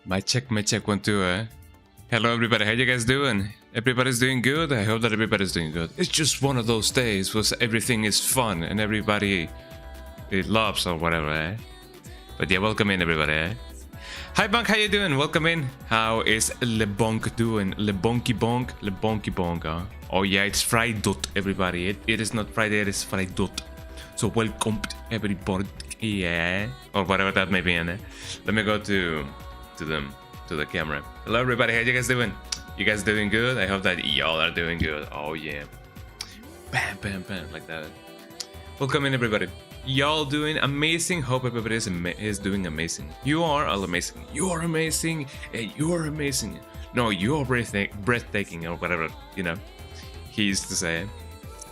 My check, 1, 2, Hello everybody, how you guys doing? Everybody's doing good? I hope that everybody's doing good. It's just one of those days where everything is fun and everybody it loves or whatever, But yeah, welcome in everybody, Hi Bonk, how you doing? Welcome in. How is Le Bonk doing? Le Bonky Bonk, Le Bonky Bonk, Oh yeah, it's Friday, everybody. It is not Friday, it is Friday. So welcome everybody, yeah, or whatever that may be. Let me go to the camera. Hello everybody, how you guys doing? You guys doing good? I hope that y'all are doing good. Oh yeah, bam bam bam, like that. Welcome in everybody. Y'all doing amazing. Hope everybody is doing amazing. You are all amazing. You are amazing. Hey, you are amazing. No, you are breathtaking or whatever, he used to say.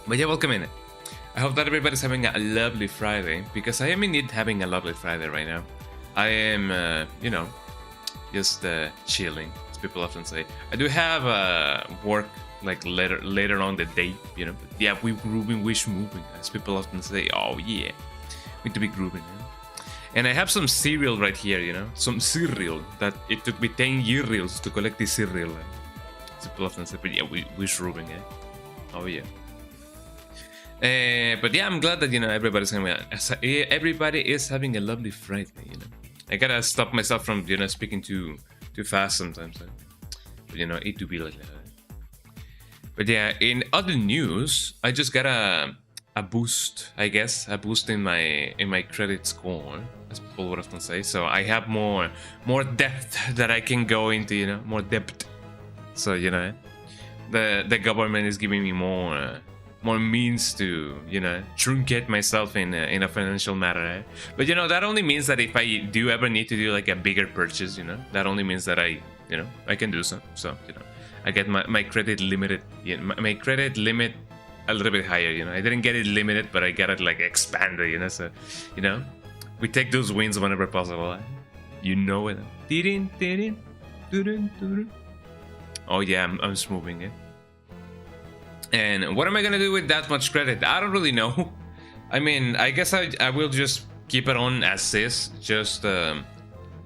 But yeah, welcome in. I hope that everybody's having a lovely Friday, because I am indeed having a lovely Friday right now. I am, just chilling, as people often say. I do have work like later on the day, But yeah, we grooving, wish moving, as people often say. Oh yeah, need to be grooving. And I have some cereal right here, some cereal that it took me 10 years to collect this cereal. As people often say, but yeah, we wish grooving, Oh yeah. But yeah, I'm glad that everybody is having a lovely Friday. I gotta stop myself from speaking too fast sometimes. But it to be like that. But yeah, in other news, I just got a boost, I guess, in my credit score, as people would often say. So I have more depth that I can go into, more depth. So the government is giving me more means to truncate myself in a financial matter, but that only means that if I do ever need to do like a bigger purchase, that only means that I can do so. I get my credit limited, my credit limit a little bit higher. I didn't get it limited, but I got it like expanded. So we take those wins whenever possible. It. Oh yeah, I'm smoothing it. And what am I gonna do with that much credit? I don't really know. I mean, I guess I will just keep it on as is, just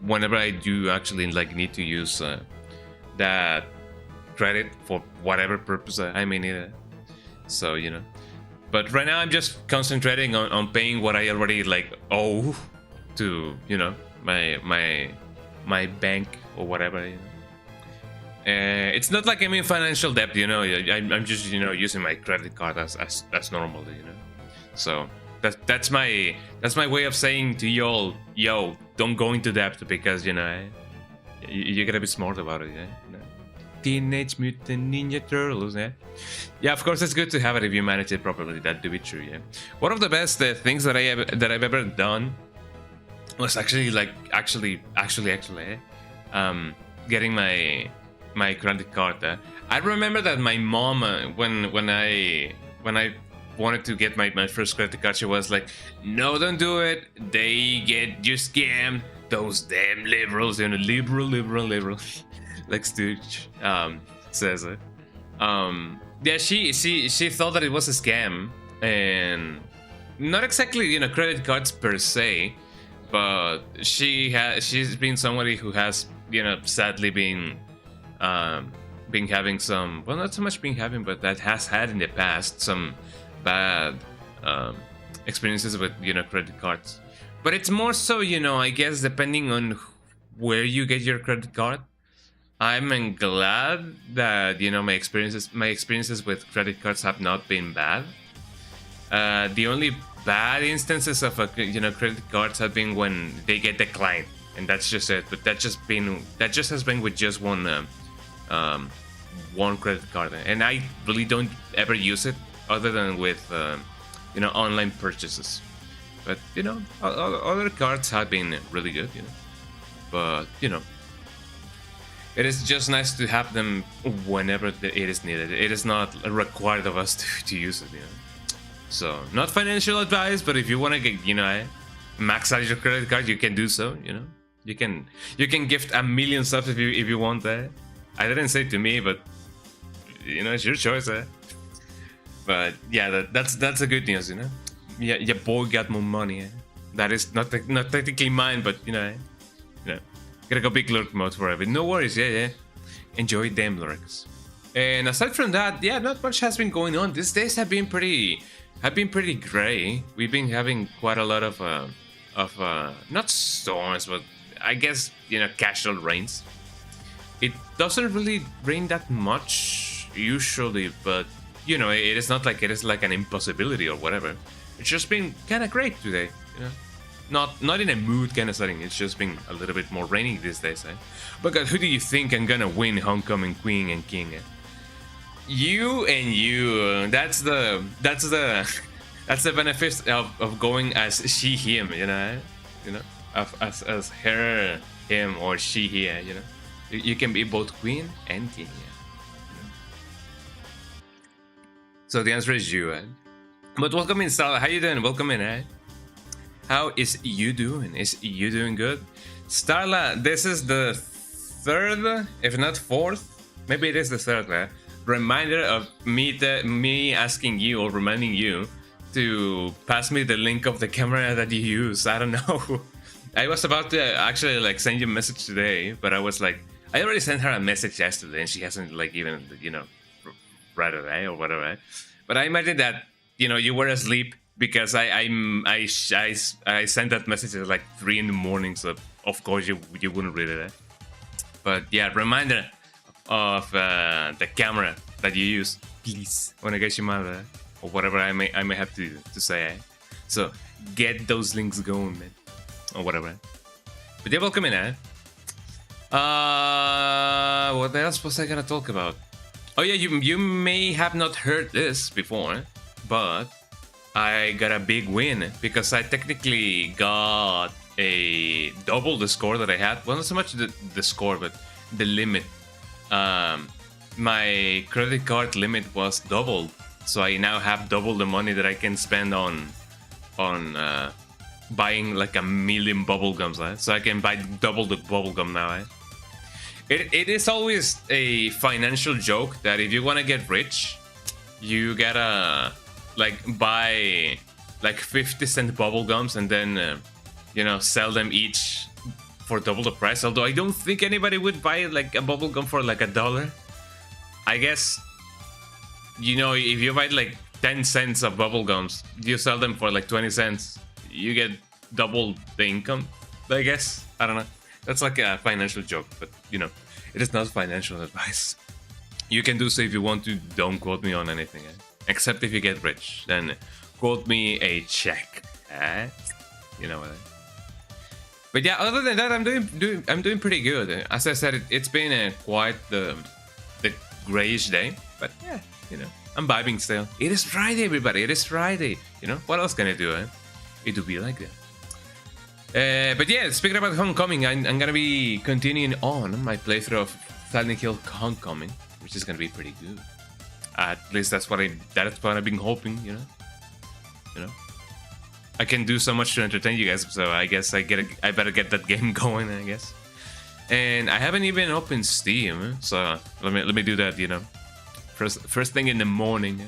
whenever I do actually need to use that credit for whatever purpose I may need it. So but right now I'm just concentrating on paying what I already owe to my bank or whatever. It's not like I'm in financial debt, I'm just using my credit card as normal, So that's my way of saying to y'all, yo, don't go into debt, because you gotta be smart about it, Teenage Mutant Ninja Turtles, yeah. Of course, it's good to have it if you manage it properly. That do be true, One of the best things that I've ever done was actually getting my credit card. I remember that my mom, when I wanted to get my first credit card, she was like, "No, don't do it. They get you scammed. Those damn liberals, liberal." Like Stooge says it. Yeah, she thought that it was a scam, and not exactly credit cards per se, but she's been somebody who has sadly been having some, well, not so much being having, but that has had in the past some bad experiences with credit cards. But it's more so I guess depending on where you get your credit card. I'm glad that my experiences with credit cards have not been bad. The only bad instances of credit cards have been when they get declined, and that's just it. But that just has been with just one credit card, and I really don't ever use it other than with online purchases. But other cards have been really good, but it is just nice to have them whenever it is needed. It is not required of us to use it, So not financial advice, but if you want to get max out your credit card, you can do so. You can gift a million stuff if you want that. I didn't say to me, but it's your choice, But yeah, that's a good news, Yeah, your boy got more money. That is not technically mine, but Gotta go big lurk mode forever. No worries, yeah. Enjoy them lurks. And aside from that, yeah, not much has been going on. These days have been pretty gray. We've been having quite a lot of not storms, but I guess, you know, casual rains. It doesn't really rain that much usually, but you know, it is not like it is like an impossibility or whatever. It's just been kind of great today, you know. Not in a mood kind of setting. It's just been a little bit more rainy these days, eh? But God, who do you think I'm gonna win Homecoming Queen and King? Eh? You and you. That's the that's the benefit of going as she him. You know, as her him or she here. You know, you can be both queen and king. Yeah. So the answer is you. Eh? But welcome in, Starla. How you doing? Welcome in. Eh? How is you doing? Is you doing good? Starla, this is the third, if not fourth, maybe it is the third, reminder of me asking you or reminding you to pass me the link of the camera that you use. I don't know. I was about to actually like send you a message today, but I was like, I already sent her a message yesterday and she hasn't like even, you know, right away or whatever. But I imagine that, you know, you were asleep because I sent that message at like 3 in the morning, so of course you wouldn't read it. Eh? But yeah, reminder of the camera that you use, please. Onegaishimasu, or whatever I may have to say. Eh? So get those links going, man, or whatever. But yeah, welcome in. Eh? What else was I gonna talk about? Oh yeah, you may have not heard this before, but I got a big win because I technically got a double the score that I had. Well, not so much the score, but the limit. My credit card limit was doubled, so I now have double the money that I can spend on buying like 1,000,000 bubblegums. Right? So I can buy double the bubblegum now. Right? It is always a financial joke that if you want to get rich, you gotta like buy like 50-cent bubblegums and then you know, sell them each for double the price. Although I don't think anybody would buy like a bubblegum for like $1. I guess, you know, if you buy like 10 cents of bubblegums, you sell them for like 20 cents, you get double the income, I guess. I don't know. That's like a financial joke, but you know, it is not financial advice. You can do so if you want to. Don't quote me on anything, eh? Except if you get rich, then quote me a check. Eh? You know what? But yeah, other than that, I'm doing pretty good. As I said, it's been quite the grayish day, but yeah, you know, I'm vibing still. It is Friday, everybody. It is Friday. You know, what else can I do? Eh? It will be like that. But yeah, speaking about Homecoming, I'm gonna be continuing on my playthrough of Silent Hill Homecoming, which is gonna be pretty good. At least that's what I've been hoping, you know. I can do so much to entertain you guys, so I guess I better get that game going, I guess. And I haven't even opened Steam, so let me do that, you know. First thing in the morning,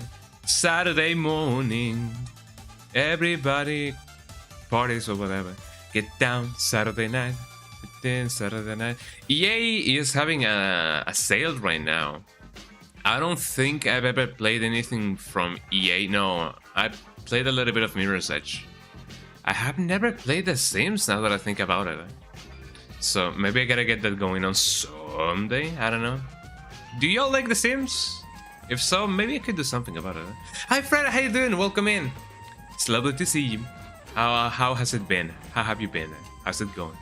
Saturday morning, everybody parties or whatever. Get down Saturday night. EA is having a sale right now. I don't think I've ever played anything from EA. No, I played a little bit of Mirror's Edge. I have never played The Sims now that I think about it. So maybe I gotta get that going on someday. I don't know. Do y'all like The Sims? If so, maybe I could do something about it. Hi Fred, how you doing? Welcome in. It's lovely to see you. How has it been? How have you been? How's it going?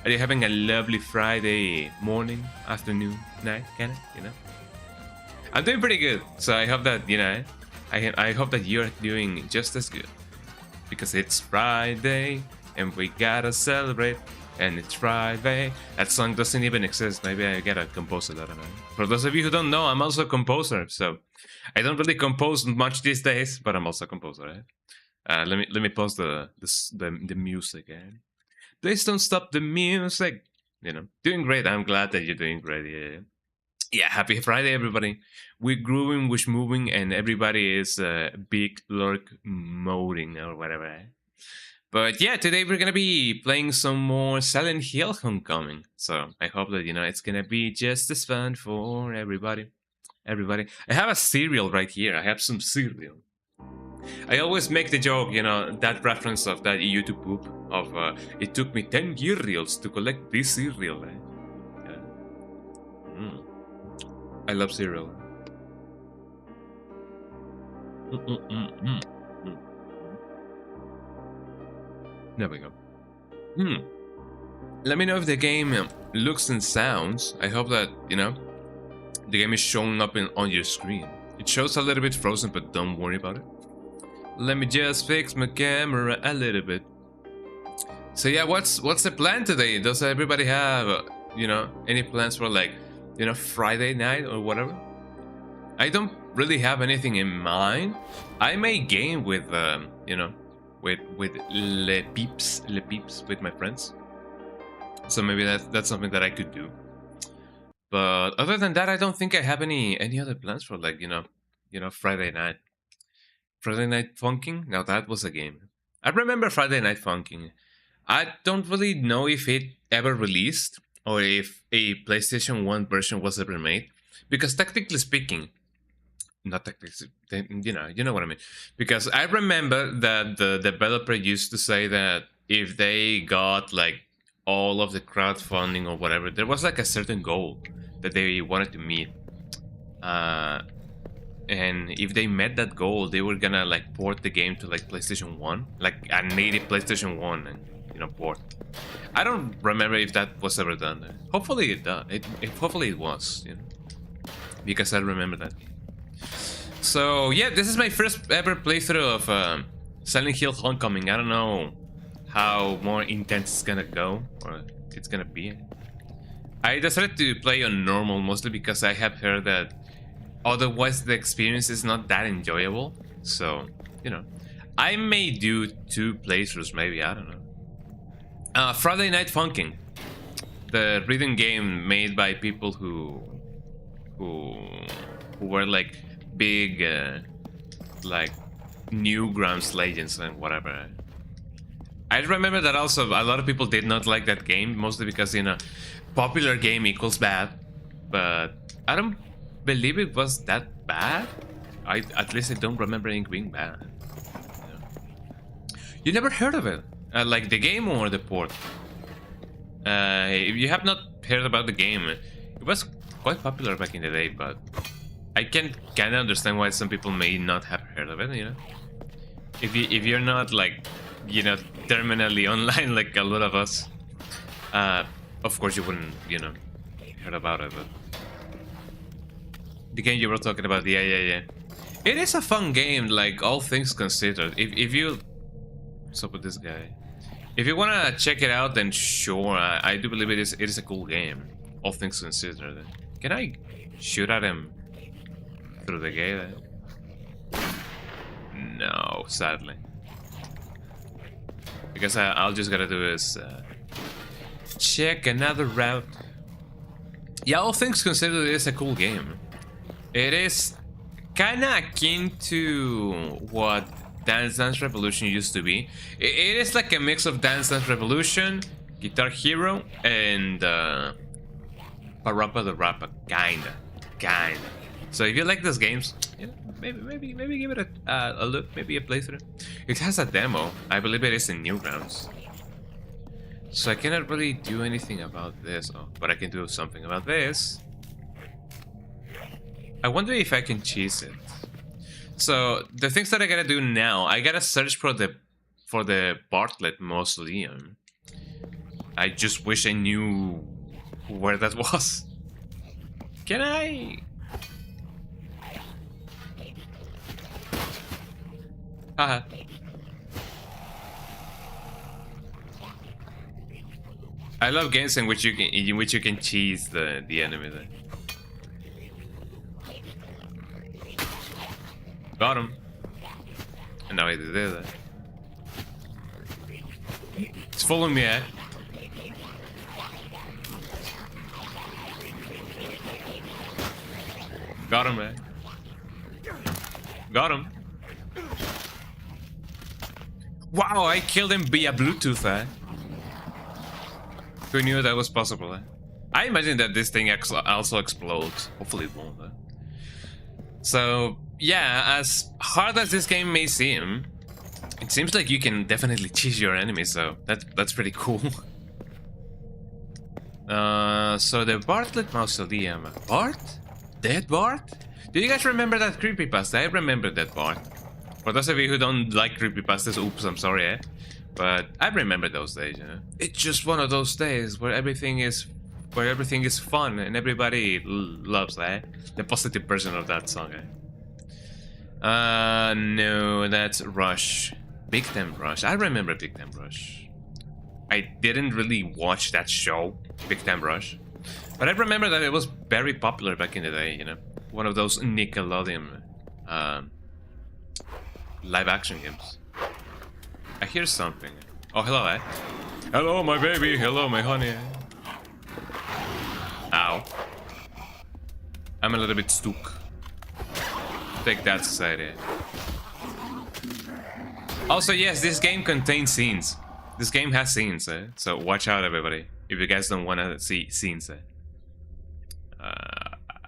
Are you having a lovely Friday morning, afternoon, night, kind of, you know? I'm doing pretty good, so I hope that, you know, I hope that you're doing just as good. Because it's Friday, and we gotta celebrate, and it's Friday. That song doesn't even exist, maybe I gotta compose it, I don't know. For those of you who don't know, I'm also a composer, so I don't really compose much these days, but I'm also a composer, right? Let me pause the music. Eh? Please don't stop the music. You know, doing great. I'm glad that you're doing great. Yeah. Happy Friday, everybody. We're grooving, we're moving, and everybody is big lurk moding or whatever. Eh? But yeah, today we're gonna be playing some more Silent Hill Homecoming. So I hope that it's gonna be just as fun for everybody. Everybody, I have a cereal right here. I have some cereal. I always make the joke, that reference of that YouTube poop of it took me 10 cereals to collect this cereal. Right? Yeah. I love cereal. There we go. Let me know if the game looks and sounds. I hope that, the game is showing up on your screen. It shows a little bit frozen, but don't worry about it. Let me just fix my camera a little bit. So yeah, what's the plan today? Does everybody have, any plans for Friday night or whatever? I don't really have anything in mind. I may game with, with le peeps with my friends. So maybe that's something that I could do. But other than that, I don't think I have any other plans for Friday night. Friday Night Funkin'? Now that was a game. I remember Friday Night Funkin'. I don't really know if it ever released or if a PlayStation 1 version was ever made. Because technically speaking, not technically, you know what I mean. Because I remember that the developer used to say that if they got all of the crowdfunding or whatever, there was a certain goal that they wanted to meet. And if they met that goal, they were gonna port the game to PlayStation 1, a native PlayStation 1, and port. I don't remember if that was ever done. Hopefully it done. Hopefully it was, because I remember that. So yeah, this is my first ever playthrough of Silent Hill Homecoming. I don't know how more intense it's gonna go or it's gonna be. I decided to play on normal mostly because I have heard that otherwise the experience is not that enjoyable. So, I may do 2 playthroughs maybe, I don't know. Friday Night Funkin', the rhythm game made by people who were big Newgrounds legends and whatever. I remember that also a lot of people did not like that game, mostly because popular game equals bad, but I don't believe it was that bad. At least I don't remember it being bad. You never heard of it? The game or the port? If you have not heard about the game, it was quite popular back in the day, but I can kind of understand why some people may not have heard of it, If you're not terminally online like a lot of us, of course you wouldn't, heard about it, but the game you were talking about, yeah. It is a fun game, all things considered. If you... What's up with this guy? If you wanna check it out, then sure, I do believe it is a cool game, all things considered. Can I shoot at him through the gate? No, sadly. Because I'll just gotta do is check another route. Yeah, all things considered, it is a cool game. It is kinda akin to what Dance Dance Revolution used to be. It is like a mix of Dance Dance Revolution, Guitar Hero, and Parappa the Rappa, kinda. So if you like those games, maybe give it a look, maybe a playthrough. It has a demo. I believe it is in Newgrounds. So I cannot really do anything about this, but I can do something about this. I wonder if I can cheese it. So the things that I gotta do now, I gotta search for the Bartlett Mausoleum. I just wish I knew where that was. Can I? Haha. I love games in which you can cheese the enemy there. Got him. And now he did that. It's following me, eh? Got him, man. Got him. Wow, I killed him via Bluetooth, eh? Who knew that was possible, eh? I imagine that this thing also explodes. Hopefully it won't, eh? So, yeah, as hard as this game may seem, it seems like you can definitely cheese your enemies, so that's pretty cool. So the Bartlett Mausoleum. Bart? Dead Bart? Do you guys remember that creepypasta? I remember that Bart. For those of you who don't like creepypastas, oops, I'm sorry, eh? But I remember those days, you know? It's just one of those days where everything is fun and everybody loves, eh? The positive version of that song, eh? No, that's Rush. Big Time Rush. I remember Big Time Rush. I didn't really watch that show, Big Time Rush. But I remember that it was very popular back in the day, you know? One of those Nickelodeon live action games. I hear something. Oh, hello, eh? Hello, my baby. Hello, my honey. Ow. I'm a little bit stuck. Take that, society. Also, yes, this game contains scenes. This game has scenes, eh? So watch out, everybody. If you guys don't want to see scenes, eh?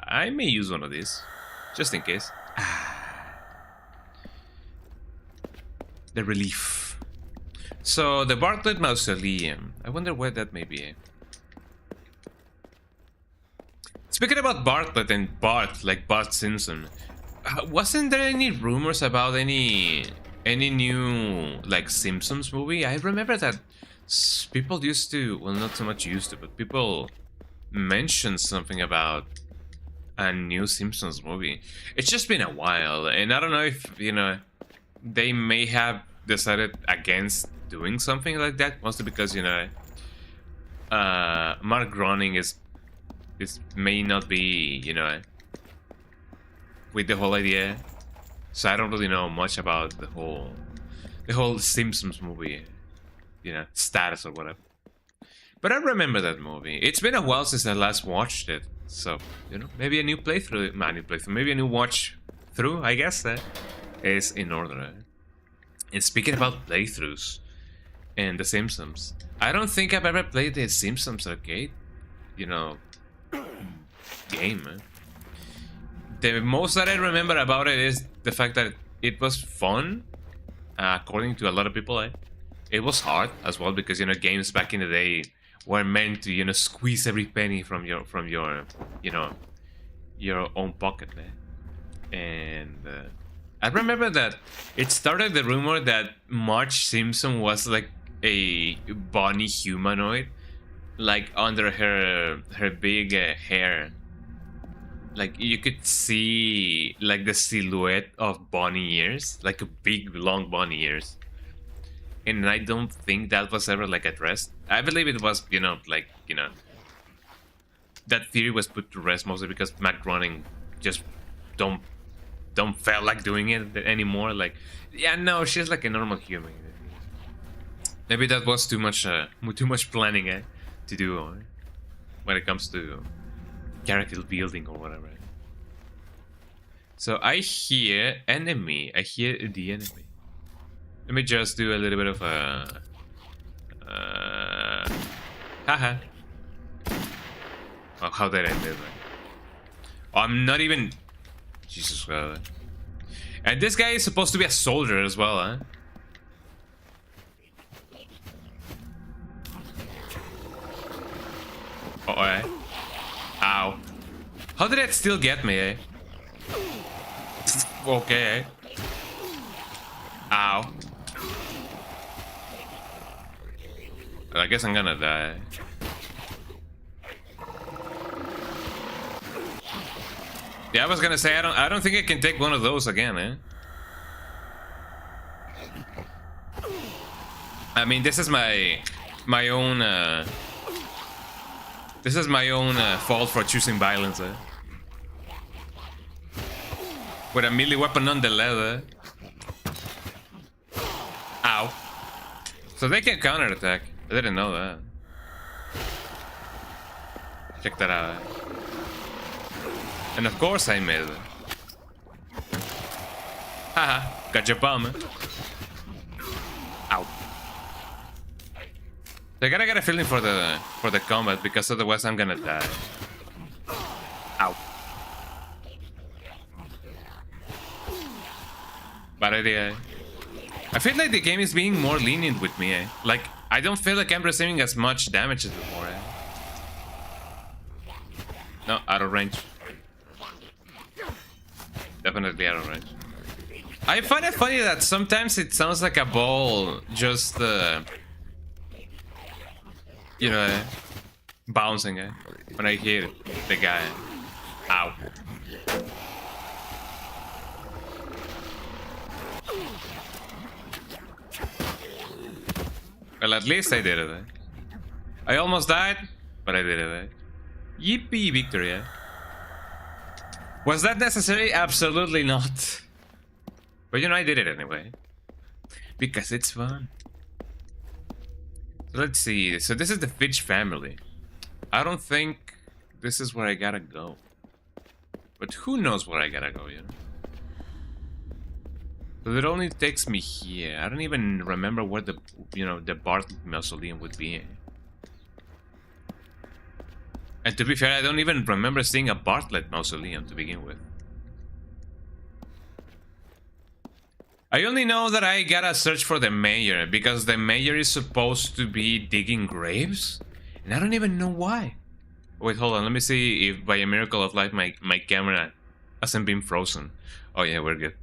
I may use one of these, just in case. The relief. So, the Bartlett Mausoleum. I wonder where that may be. Speaking about Bartlett and Bart, like Bart Simpson, wasn't there any rumors about any new, like, Simpsons movie? I remember that people used to, well, not so much used to, but people mentioned something about a new Simpsons movie. It's just been a while, and I don't know if, you know, they may have decided against doing something like that, mostly because, you know, Mark Groening is may not be, you know, with the whole idea. So I don't really know much about the whole Simpsons movie, you know, status or whatever. But I remember that movie. It's been a while since I last watched it, so, you know, maybe a new playthrough, maybe a new watch through, I guess, is in order. And speaking about playthroughs and The Simpsons, I don't think I've ever played the Simpsons arcade, you know, game. The most that I remember about it is the fact that it was fun, according to a lot of people. It was hard as well because, you know, games back in the day were meant to, you know, squeeze every penny from your you know, your own pocket, and I remember that it started the rumor that Marge Simpson was like a bunny humanoid, like under her big hair. Like you could see like the silhouette of bunny ears, like a big long bunny ears. And I don't think that was ever like addressed. I believe it was, you know, like, you know, that theory was put to rest mostly because Matt Groening just don't feel like doing it anymore. Like, yeah, no, she's like a normal human. Maybe that was too much planning to do when it comes to character building or whatever. So I hear enemy. I hear the enemy. Let me just do a little bit of haha. Oh, how did I do that? Oh, I'm not even. Jesus Christ. And this guy is supposed to be a soldier as well, huh? Oh, eh? Ow. How did that still get me, eh? Okay, eh? Ow. I guess I'm gonna die. Yeah, I was gonna say I don't think I can take one of those again, eh? I mean, this is my own fault for choosing violence, eh? With a melee weapon on the leather. Ow. So they can counterattack. I didn't know that. Check that out. And of course I made it. Haha, got your bum. Ow. I gotta get a feeling for the combat, because otherwise I'm gonna die. Ow. Bad idea. I feel like the game is being more lenient with me, eh? Like, I don't feel like I'm receiving as much damage as before, eh? No, out of range. Definitely out of range. I find it funny that sometimes it sounds like a ball just, you know, bouncing, eh? When I hear the guy. Ow. Well, at least I did it, eh? I almost died, but I did it, eh? Yippee, victory, eh? Was that necessary? Absolutely not. But you know, I did it anyway. Because it's fun. So let's see. So this is the Fitch family. I don't think this is where I gotta go. But who knows where I gotta go, you know? So it only takes me here. I don't even remember where the, you know, the Bartlett Mausoleum would be. And to be fair, I don't even remember seeing a Bartlett Mausoleum to begin with. I only know that I gotta search for the mayor, because the mayor is supposed to be digging graves? And I don't even know why. Wait, hold on, let me see if by a miracle of life my camera hasn't been frozen. Oh yeah, we're good.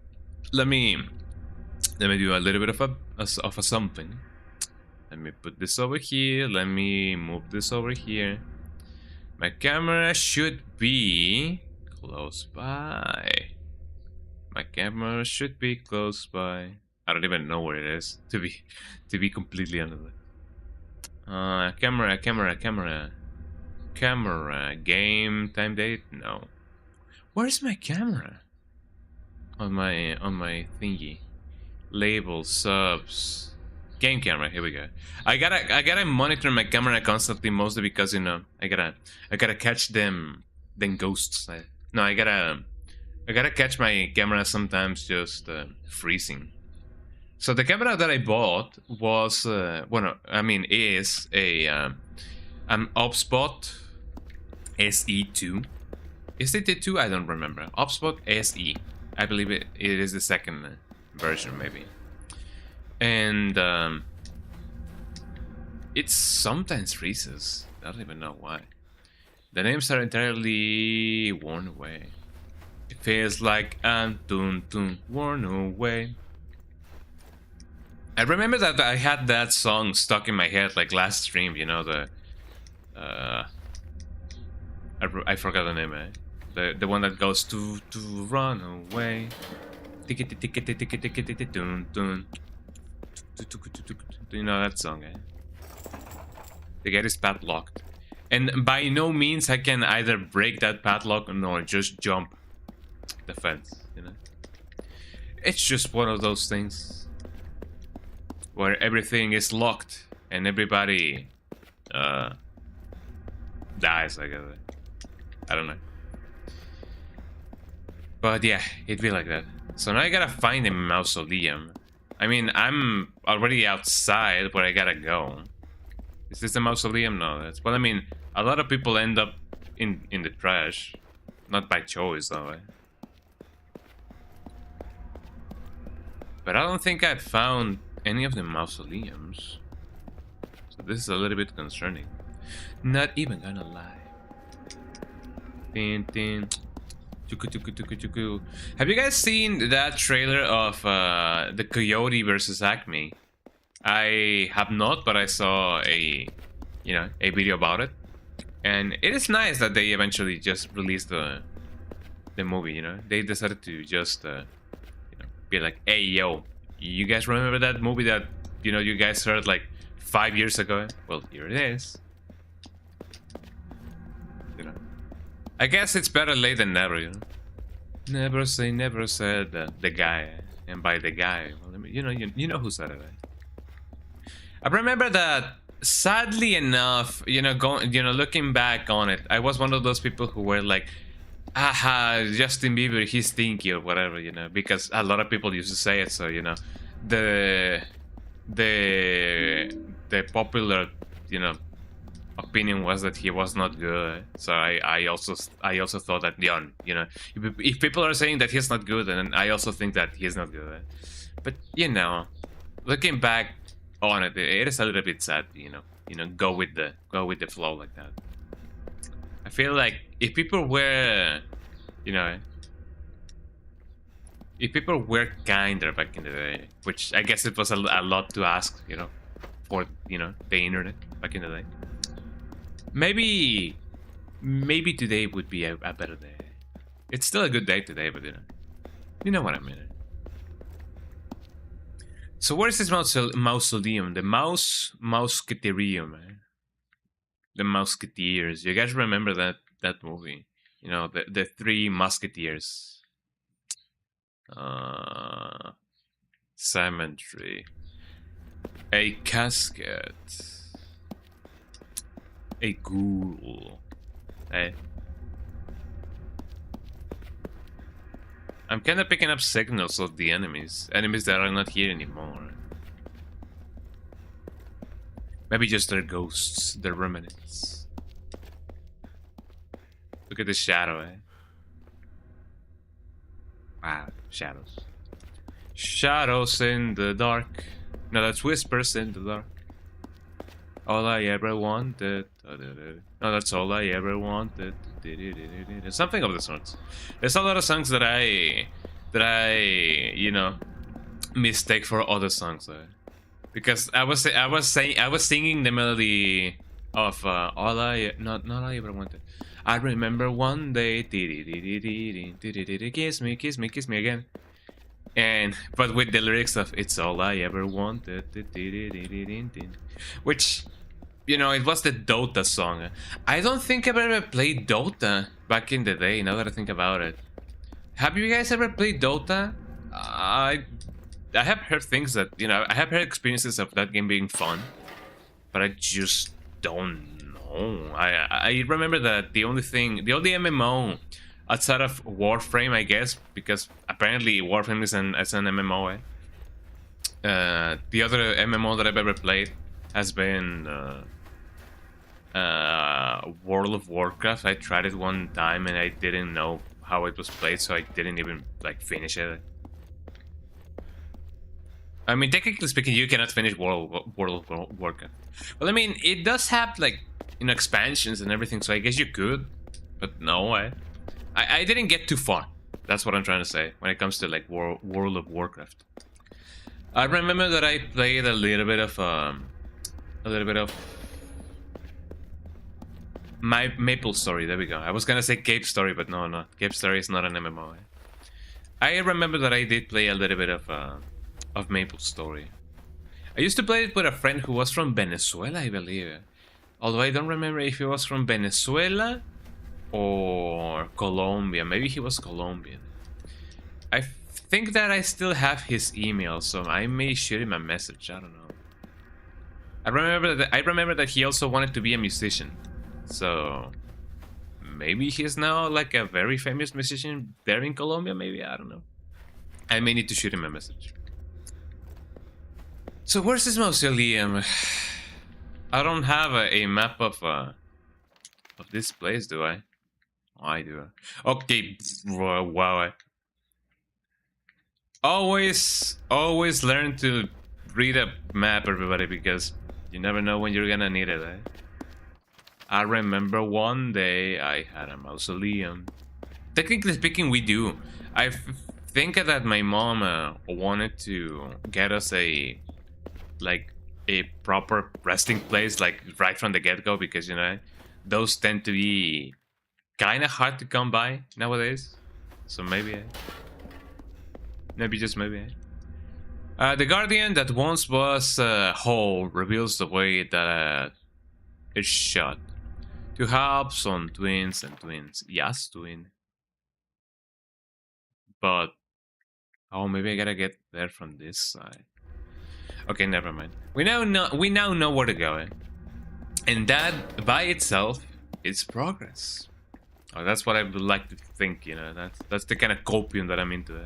Let me do a little bit of a something. Let me put this over here, let me move this over here. My camera should be close by. My camera should be close by. I don't even know where it is, to be completely honest. Camera. Game time date? No. Where's my camera? On my thingy. Label subs. Game camera, here we go. I gotta monitor my camera constantly, mostly because, you know, I gotta catch them ghosts. I gotta catch my camera sometimes just freezing. So the camera that I bought was is a an Upspot SE2. Is it the 2? I don't remember. Upspot SE. I believe it is the second version, maybe. And it sometimes freezes. I don't even know why. The names are entirely worn away. It feels like I'm worn away. I remember that I had that song stuck in my head like last stream, you know, the I forgot the name, eh? The one that goes to run away. You know that song, eh? The gate is padlocked. And by no means I can either break that padlock or just jump the fence, you know? It's just one of those things where everything is locked and everybody dies, I guess. I don't know. But yeah, it'd be like that. So now I gotta find a mausoleum. I mean, I'm already outside where I gotta go. Is this a mausoleum? No, that's... Well, I mean, a lot of people end up in the trash. Not by choice, though, eh? But I don't think I've found any of the mausoleums. So this is a little bit concerning. Not even gonna lie. Tin tin. Have you guys seen that trailer of the Coyote versus Acme? I have not, but I saw a video about it, and it is nice that they eventually just released the movie. You know, they decided to just be like, hey yo, you guys remember that movie that you guys heard like 5 years ago? Well, here it is. I guess it's better late than never, you know. Never say never, said the guy, and by the guy, well, I mean, you know who said it. Right? I remember that. Sadly enough, looking back on it, I was one of those people who were like, "Aha, Justin Bieber, he's stinky" or whatever, because a lot of people used to say it. So the popular you know, opinion was that he was not good. So I also thought that, yeah, you know, if people are saying that he's not good, then I also think that he's not good. But you know, looking back on it, it is a little bit sad, you know, go with the flow like that. I feel like if people were, you know, if people were kinder back in the day, which I guess it was a lot to ask, you know, for, you know, the internet back in the day. Maybe today would be a better day. It's still a good day today, but you know what I mean. So where is this mausoleum? The Mouseketeerium, man. The Mouseketeers. You guys remember that movie? You know, the Three Musketeers. Cemetery. A casket. A ghoul. Hey. I'm kind of picking up signals of the enemies. Enemies that are not here anymore. Maybe just their ghosts, their remnants. Look at the shadow, eh? Wow, shadows. Shadows in the dark. No, that's whispers in the dark. All I ever wanted. No, that's all I ever wanted. Something of the sorts. There's a lot of songs that I you know, mistake for other songs. Because I was singing the melody of all I not I ever wanted. I remember one day, kiss me, kiss me, kiss me again. And but with the lyrics of "It's all I ever wanted," which, you know, it was the Dota song. I don't think I've ever played Dota back in the day. Now that I think about it, have you guys ever played Dota? I have heard things that, you know, I have heard experiences of that game being fun, but I just don't know. I remember that the only MMO outside of Warframe, I guess, because apparently Warframe is an MMO. The other MMO that I've ever played has been World of Warcraft. I tried it one time and I didn't know how it was played, so I didn't even like finish it. I mean, technically speaking, you cannot finish World of Warcraft. Well, I mean, it does have, like, you know, expansions and everything, so I guess you could, but no, I didn't get too far. That's what I'm trying to say when it comes to, like, World of Warcraft. I remember that I played a little bit of my Maple Story. There we go. I was gonna say Cape Story, but no, Cape Story is not an MMO. I remember that I did play a little bit of Maple Story. I used to play it with a friend who was from Venezuela, I believe. Although I don't remember if he was from Venezuela or Colombia. Maybe he was Colombian. I think that I still have his email, so I may shoot him a message. I don't know. I remember that he also wanted to be a musician. So maybe he's now like a very famous musician there in Colombia. Maybe, I don't know. I may need to shoot him a message. So where's this mausoleum? I don't have a map of this place, do I? Oh, I do. Okay, wow. Always learn to read a map, everybody, because you never know when you're gonna need it. I remember one day I had a mausoleum. Technically speaking, we do. I think that my mom wanted to get us a proper resting place, like right from the get-go, because, you know, those tend to be kind of hard to come by nowadays. So maybe, just maybe. The Guardian that once was whole reveals the way that it's shot. To help some twins and twins. Yes, twin. But oh, maybe I gotta get there from this side. Okay, never mind. We now know where to go, and that by itself is progress. Oh, that's what I would like to think. You know, that's the kind of copium that I'm into.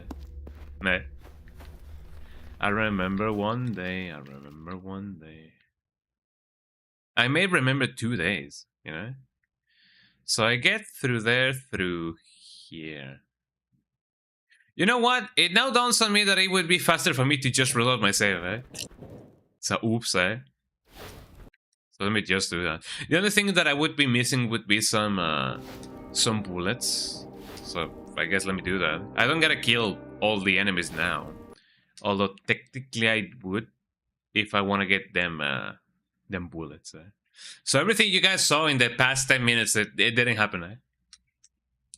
I remember one day. I may remember 2 days, you know? So I get through there through here. You know what? It now dawns on me that it would be faster for me to just reload my save, eh? So oops, eh? So let me just do that. The only thing that I would be missing would be some bullets. So I guess let me do that. I don't gotta kill all the enemies now. Although technically I would if I want to get them bullets. So everything you guys saw in the past 10 minutes, it didn't happen.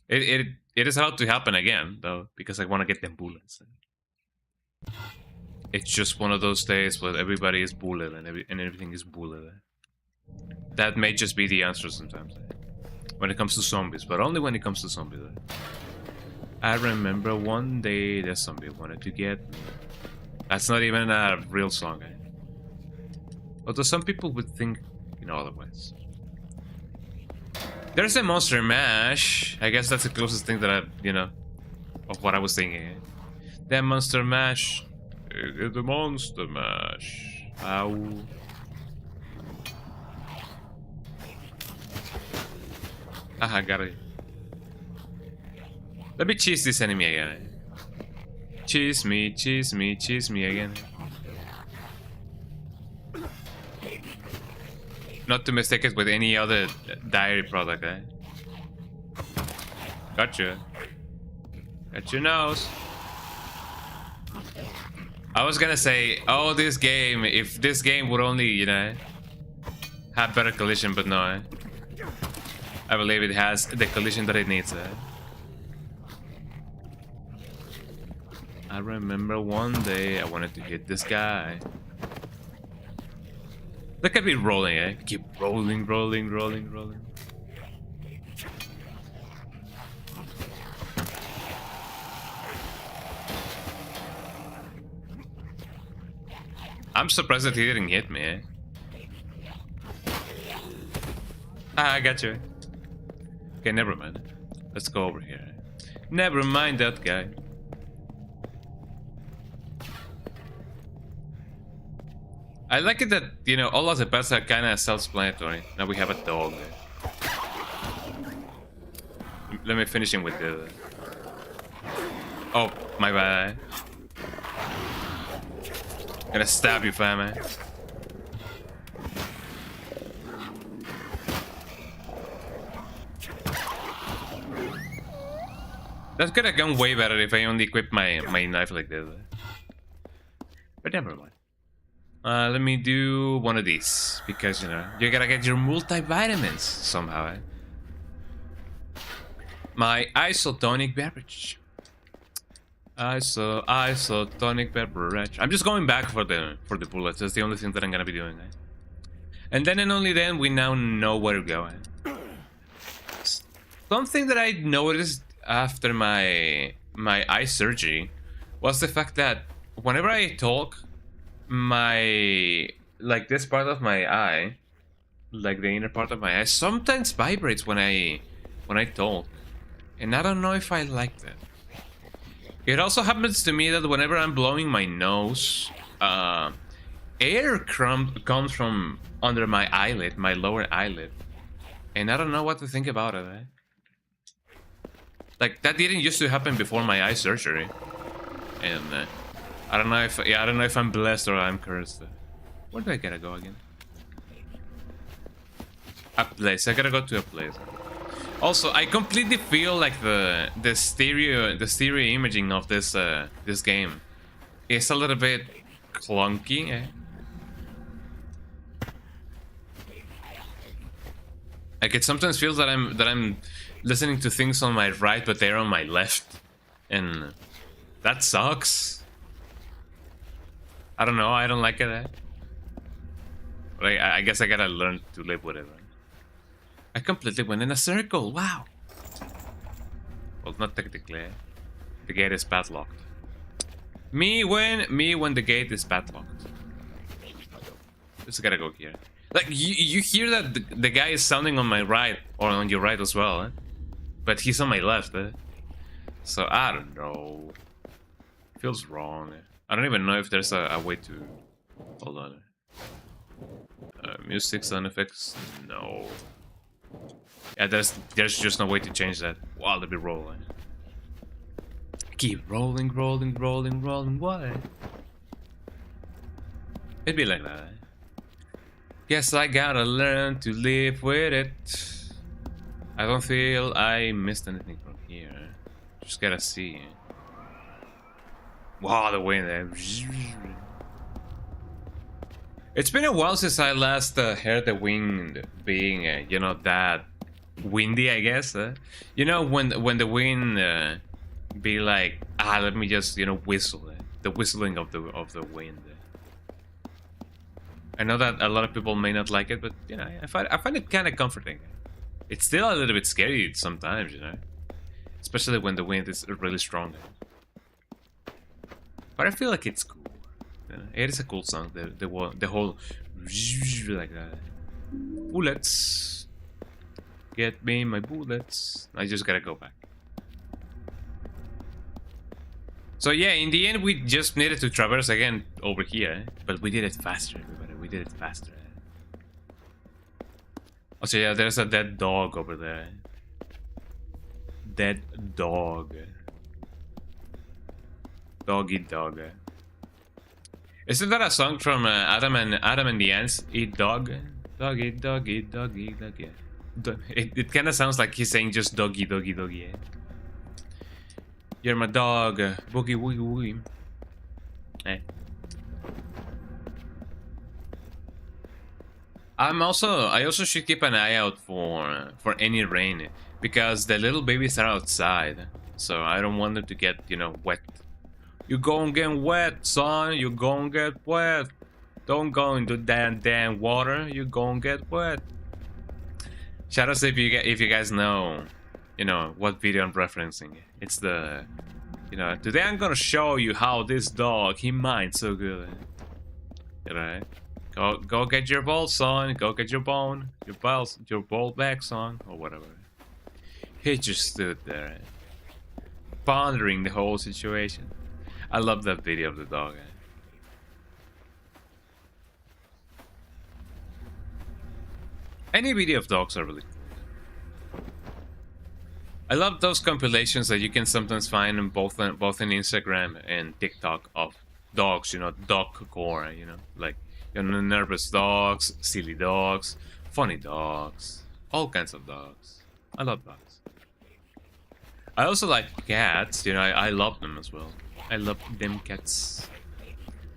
It is about to happen again though, because I want to get them bullets. It's just one of those days where everybody is bullet and everything is bullet. That may just be the answer sometimes. When it comes to zombies, but only when it comes to zombies. I remember one day the zombie wanted to get me. That's not even a real song. Although some people would think, you know, otherwise. There's a Monster Mash. I guess that's the closest thing that I, you know, of what I was thinking. The Monster Mash. The Monster Mash. Ow. Aha, got it. Let me cheese this enemy again. Cheese me, cheese me, cheese me again. Not to mistake it with any other dairy product, eh? Gotcha. Got your nose. I was gonna say, oh, this game, if this game would only, you know, have better collision, but no, eh? I believe it has the collision that it needs, eh? I remember one day I wanted to hit this guy. Look at me rolling, eh? Keep rolling, rolling, rolling, rolling. I'm surprised that he didn't hit me, eh? Ah, I got you. Okay, never mind. Let's go over here. Never mind that guy. I like it that, you know, all of the pets are kind of self-explanatory. Now we have a dog. Let me finish him with the... Oh, my bad. Gonna stab you, fam, man. That could have gone way better if I only equipped my knife like this. But never mind. Let me do one of these, because, you know, you gotta get your multivitamins somehow, eh? My isotonic beverage. Isotonic beverage. I'm just going back for the bullets. That's the only thing that I'm gonna be doing, eh? And then and only then we now know where to go, eh? Something that I noticed after my eye surgery was the fact that whenever I talk, like this part of my eye, like the inner part of my eye, sometimes vibrates when I talk, and I don't know if I like that. It also happens to me that whenever I'm blowing my nose, air comes from under my eyelid, my lower eyelid, and I don't know what to think about it. Eh? Like that didn't used to happen before my eye surgery, and I don't know if I'm blessed or I'm cursed. Where do I gotta go again? A place. I gotta go to a place. Also, I completely feel like the stereo imaging of this this game is a little bit clunky. Eh? Like it sometimes feels that I'm listening to things on my right, but they're on my left, and that sucks. I don't know. I don't like it. Eh? Like, I guess I gotta learn to live with it. Right? I completely went in a circle. Wow. Well, not technically. Eh? The gate is padlocked. Me when the gate is padlocked. Just gotta go here. Like you hear that the guy is sounding on my right or on your right as well, eh? But he's on my left. Eh? So I don't know. Feels wrong. Eh? I don't even know if there's a way to... Hold on. Music sound effects? No. Yeah, there's just no way to change that while they be rolling. Keep rolling, rolling, rolling, rolling. Why? It'd be like that. Guess I gotta learn to live with it. I don't feel I missed anything from here. Just gotta see. Wow, the wind there. It's been a while since I last heard the wind being, you know, that windy, I guess. You know, when the wind be like, let me just, you know, whistle. The whistling of the wind. I know that a lot of people may not like it, but you know, I find it kind of comforting. It's still a little bit scary sometimes, you know, especially when the wind is really strong. But I feel like it's cool. You know? It is a cool song. The whole like that. Bullets, get me my bullets. I just gotta go back. So yeah, in the end, we just needed to traverse again over here, but we did it faster, everybody. We did it faster. Oh, so yeah, there's a dead dog over there. Dead dog. Doggy dog. Isn't that a song from Adam and the Ants? Eat dog, doggy, doggy, doggy, doggy. It kind of sounds like he's saying just doggy, doggy, doggy. You're my dog, boogie woogie woogie. Eh. I also should keep an eye out for any rain because the little babies are outside, so I don't want them to get, you know, wet. You gon' get wet, son. You gon' get wet. Don't go into that damn water. You gon' get wet. Shout out if you guys know, you know, what video I'm referencing. It's the, you know, today I'm gonna show you how this dog, he minds so good. Right? Go get your ball, son. Go get your bone. Your ball back, son. Or whatever. He just stood there, pondering the whole situation. I love that video of the dog. Any video of dogs are really cool. I love those compilations that you can sometimes find in both in Instagram and TikTok of dogs, you know, dog core, you know, like, you know, nervous dogs, silly dogs, funny dogs, all kinds of dogs. I love dogs. I also like cats, you know, I love them as well. I love them cats.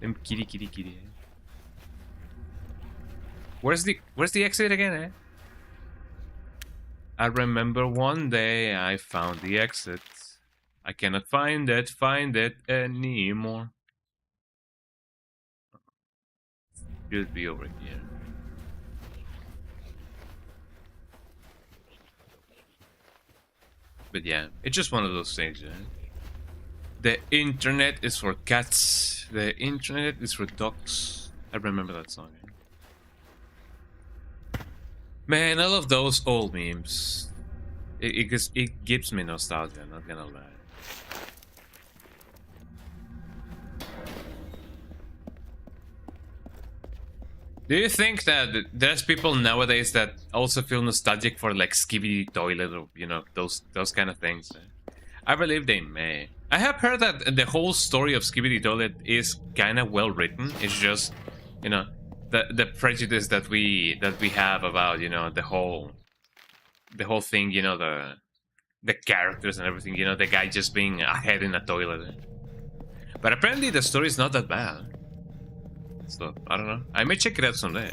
Them kitty. Where's the exit again, eh? I remember one day I found the exit. I cannot find it anymore. Should be over here. But yeah, it's just one of those things, eh? The internet is for cats. The internet is for dogs. I remember that song. Man, I love those old memes. It gives me nostalgia, not gonna lie. Do you think that there's people nowadays that also feel nostalgic for like Skibidi Toilet or, you know, those kind of things? I believe they may. I have heard that the whole story of Skibidi Toilet is kind of well written. It's just, you know, the prejudice that we have about, you know, the whole thing, you know, the characters and everything, you know, the guy just being a head in a toilet. But apparently the story is not that bad. So I don't know. I may check it out someday.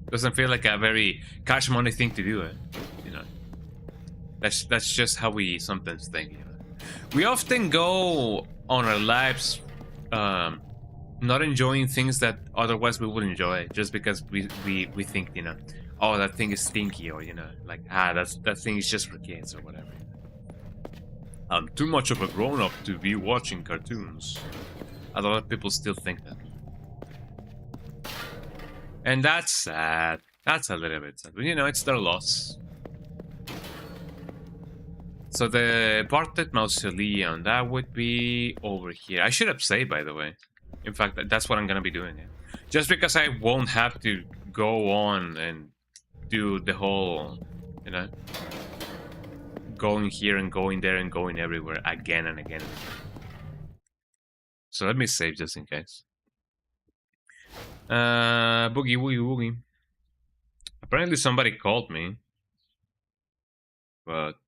Doesn't feel like a very cash money thing to do, you know. That's just how we sometimes think. You know? We often go on our lives, not enjoying things that otherwise we would enjoy, just because we think, you know, oh, that thing is stinky, or, you know, like, that thing is just for kids or whatever. I'm too much of a grown-up to be watching cartoons. A lot of people still think that. And that's sad. That's a little bit sad. But, you know, it's their loss. So the Bartlett Mausoleum, that would be over here. I should have saved, by the way. In fact, that's what I'm gonna be doing. Just because I won't have to go on and do the whole, you know, going here and going there and going everywhere again and again. So let me save just in case. Boogie woogie woogie. Apparently somebody called me, but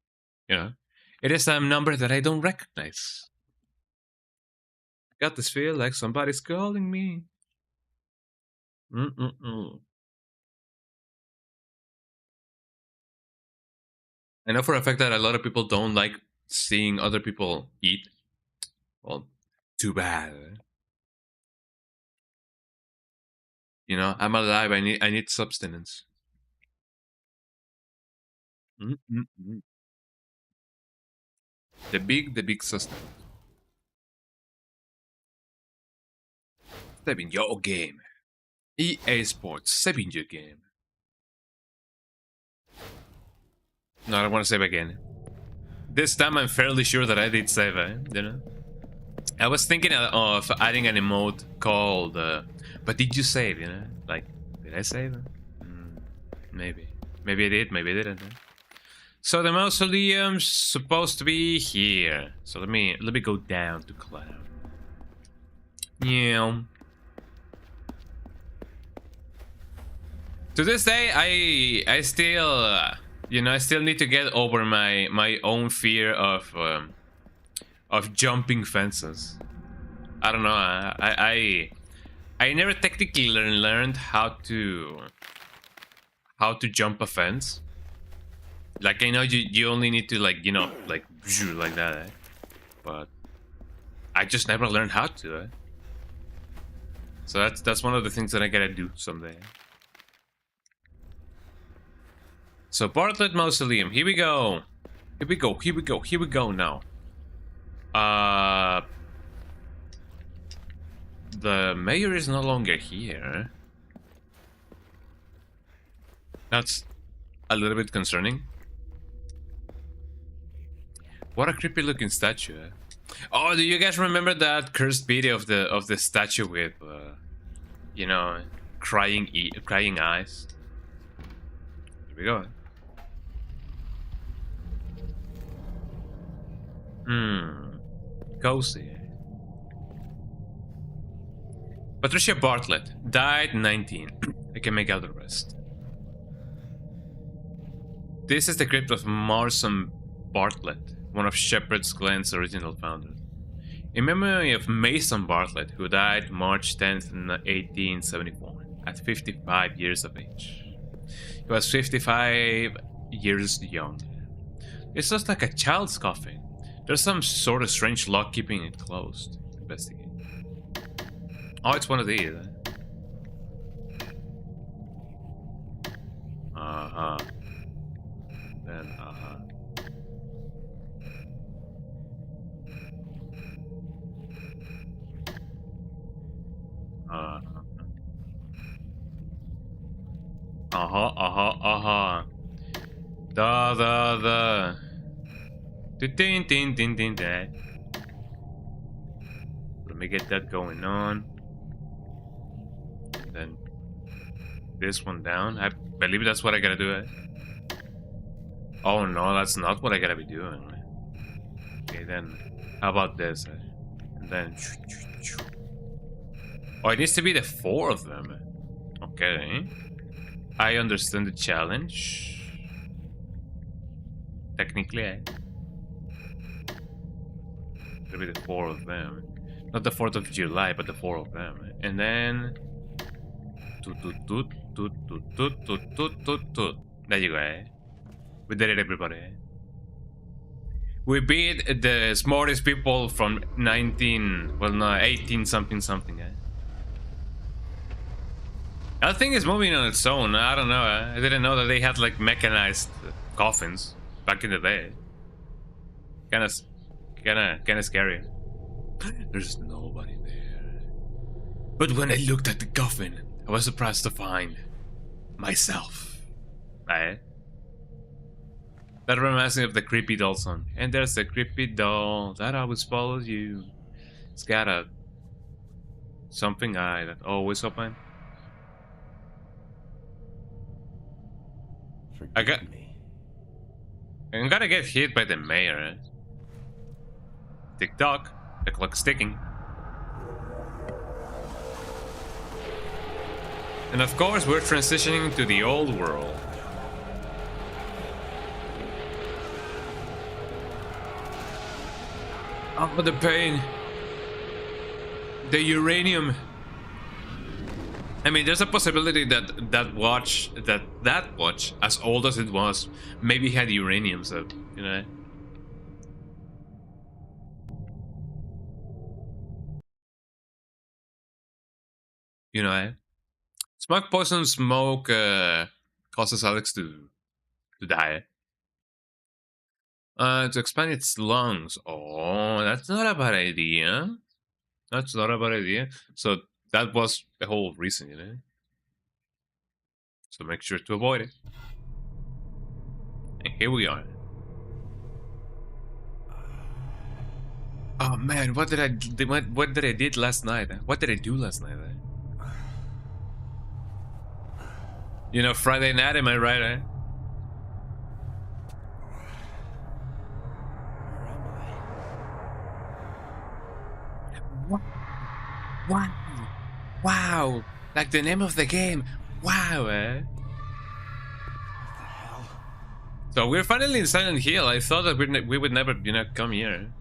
you know, it is a number that I don't recognize. I got this feel like somebody's calling me. I know for a fact that a lot of people don't like seeing other people eat. Well, too bad. You know, I'm alive. I need substance. The big sustenance. Step in your game. EA Sports, step in your game. No, I don't want to save again. This time I'm fairly sure that I did save, you know? I was thinking of adding an emote called, but did you save, you know? Like, did I save? Maybe. Maybe I did, maybe I didn't. So the mausoleum's supposed to be here. So let me go down to cloud. Yeah. To this day, I still, you know, I still need to get over my own fear of jumping fences. I don't know. I never technically learned how to jump a fence. Like I know you only need to like, you know, like that, but I just never learned how to. So that's one of the things that I gotta do someday. So Bartlett Mausoleum, here we go. Here we go, here we go, here we go now. The mayor is no longer here. That's a little bit concerning. What a creepy looking statue. Oh, do you guys remember that cursed video of the statue with you know, crying eyes? Here we go. Cozy. Patricia Bartlett died 19. I can make out the rest. This is the crypt of Marson Bartlett, one of Shepherd's Glen's original founders. In memory of Mason Bartlett, who died March 10th, 1874, at 55 years of age. He was 55 years young. It's just like a child's coffin. There's some sort of strange lock keeping it closed. Investigate. Oh, it's one of these. Uh-huh. Then, uh-huh. Uh-huh. The. Din din din din that. Let me get that going on. Then this one down. I believe that's what I gotta do. Oh no, that's not what I gotta be doing. Okay, then how about this? And then oh, it needs to be the 4 of them. Okay, I understand the challenge. Technically, it'll be the 4 of them. Not the 4th of July, but the 4 of them. And then there you go. We did it, everybody. We beat the smartest people from 18 something. That thing is moving on its own. I don't know. I didn't know that they had like mechanized coffins back in the day. Kinda scary. There's nobody there. But when I looked at the coffin, I was surprised to find myself. Right? That reminds me of the creepy doll song. And there's a creepy doll that always follows you. It's got a Something eye that always open. Forgive me. I'm gonna get hit by the mayor. Tick tock. The clock's ticking. And of course, we're transitioning to the old world. Oh, the pain. The uranium. I mean, there's a possibility that that watch, as old as it was, maybe had uranium, so, you know. You know, smoke poison smoke causes Alex to die. To expand its lungs. Oh, that's not a bad idea. That's not a bad idea. So that was the whole reason, you know. So make sure to avoid it. And here we are. Oh man, what did I did last night? What did I do last night? You know, Friday night, am I right? Where am I? Wow. Wow. Like the name of the game. Wow, eh? What the hell? So we're finally in Silent Hill. I thought that we would never, you know, come here.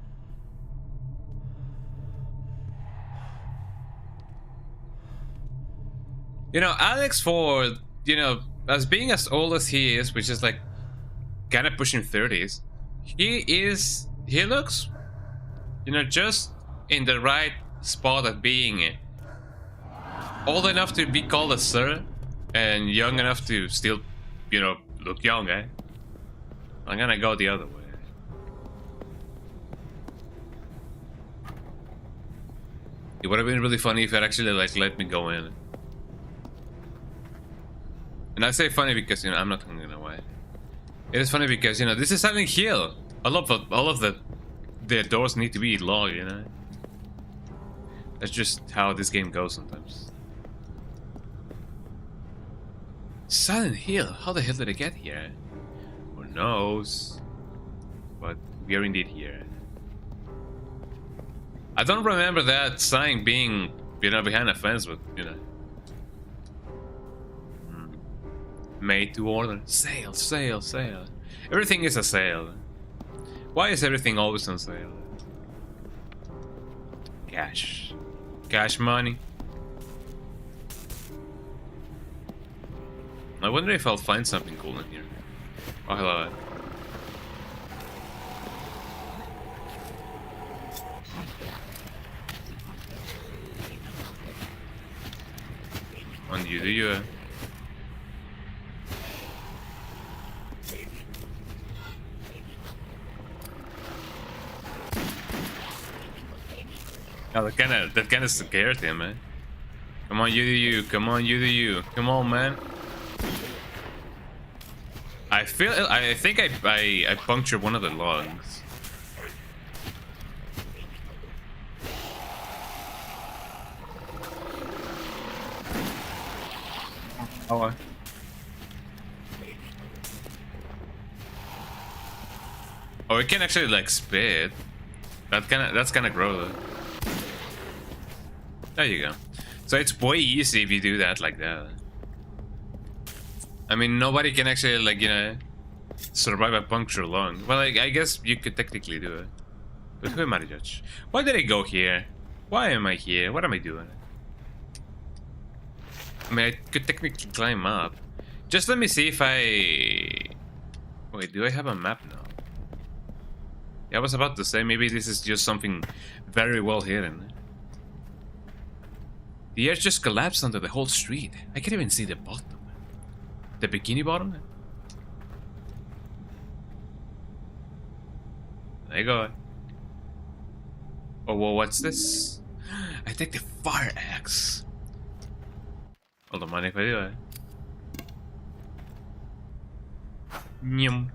You know, Alex Ford, you know, as being as old as he is, which is like kind of pushing 30s, he looks, you know, just in the right spot of being old enough to be called a sir and young enough to still, you know, look young, eh? I'm gonna go the other way. It would have been really funny if it actually like let me go in. And I say funny because, you know, I'm not gonna why. It is funny because, you know, this is Silent Hill. All of the doors need to be locked, you know. That's just how this game goes sometimes. Silent Hill? How the hell did I get here? Who knows? But we are indeed here. I don't remember that sign being, you know, behind a fence, but, you know. Made to order. Sale, sale, sale. Everything is a sale. Why is everything always on sale? Cash. Cash money. I wonder if I'll find something cool in here. Oh, hello. On you, do you? Oh, that kinda scared him, man. Come on, you do you. Come on, you do you. Come on, man. I think I punctured one of the lungs. Oh. Oh, it can actually like spit. That's kinda gross. There you go. So it's way easy if you do that like that. I mean, nobody can actually, like, you know, survive a punctured lung. Well, I guess you could technically do it. But who am I to judge? Why did I go here? Why am I here? What am I doing? I mean, I could technically climb up. Just let me see if I... Wait, do I have a map now? Yeah, I was about to say, maybe this is just something very well hidden. The earth just collapsed under the whole street. I can't even see the bottom. The bikini bottom? There you go. Oh, well, what's this? I take the fire axe. Hold on, mind if I do it? Nyum.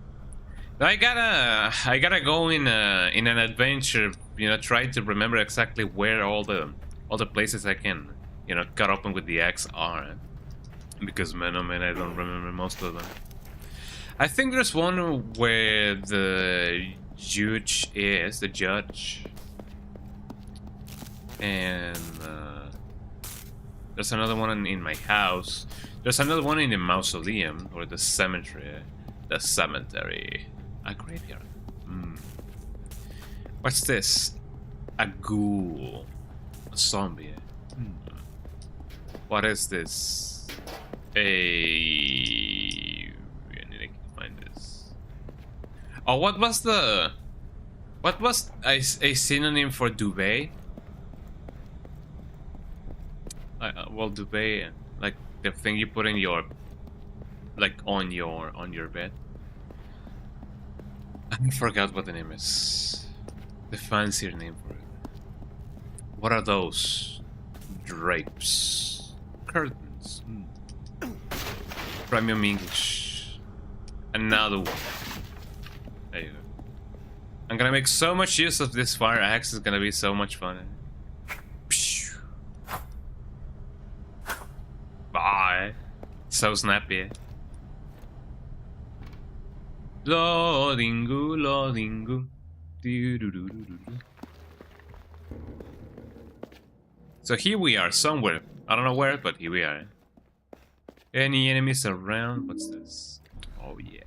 I gotta go in an adventure, you know, try to remember exactly where all the all the places I can, you know, cut open with the axe are. Because man, oh man, I don't remember most of them. I think there's one where the judge is the judge, and there's another one in my house. There's another one in the mausoleum or the cemetery. The cemetery, a graveyard. What's this? A ghoul, a zombie. What is this? I need to find this. Oh, what was a synonym for duvet? Well, duvet, like the thing you put in your, like on your bed. I forgot what the name is. The fancier name for it. What are those? Drapes, curtains. Premium English. Another one. There you go. I'm gonna make so much use of this fire axe. It's gonna be so much fun. Bye. So snappy. Loadingu, loadingu. So here we are, somewhere. I don't know where, but here we are. Any enemies around? What's this? Oh yeah.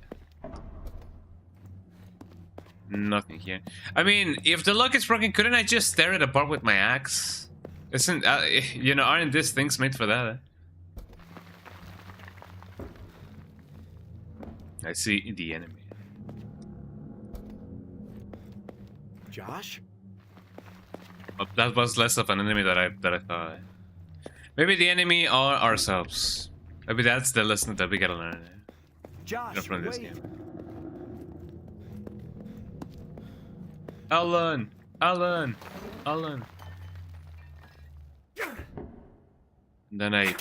Nothing here. I mean, if the lock is broken, couldn't I just tear it apart with my axe? Isn't you know, aren't these things made for that? I see the enemy. Josh? Oh, that was less of an enemy that I thought. Maybe the enemy are ourselves. Maybe that's the lesson that we gotta learn. Josh, From this wait. game. Alan! Alan! Alan! And then I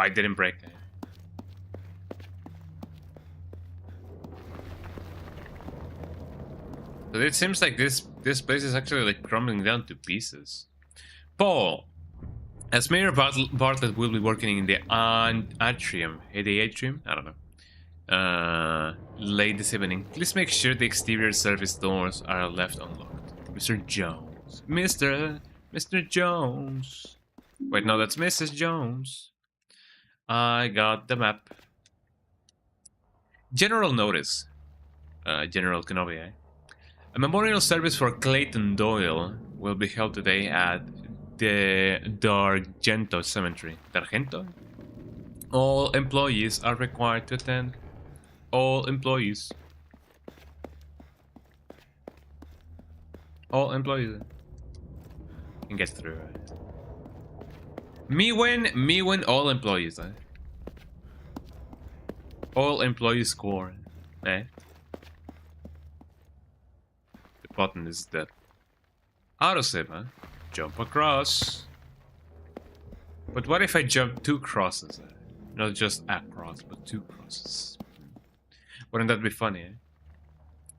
didn't break it. So it seems like this place is actually like crumbling down to pieces. Paul, as Mayor Bartlett will be working in the atrium, the atrium? I don't know. Late this evening, please make sure the exterior service doors are left unlocked. Mr. Jones. Mr. Jones. Wait, no, that's Mrs. Jones. I got the map. General notice. General Kenobi, eh? A memorial service for Clayton Doyle will be held today at the D'Argento Cemetery. D'Argento? All employees are required to attend. All employees. All employees. Can get through. Me win, all employees. Eh? All employees score. Eh? The button is dead. Autosave, huh? Jump across. But what if I jump 2 crosses? Eh? Not just a cross, but 2 crosses. Wouldn't that be funny, eh?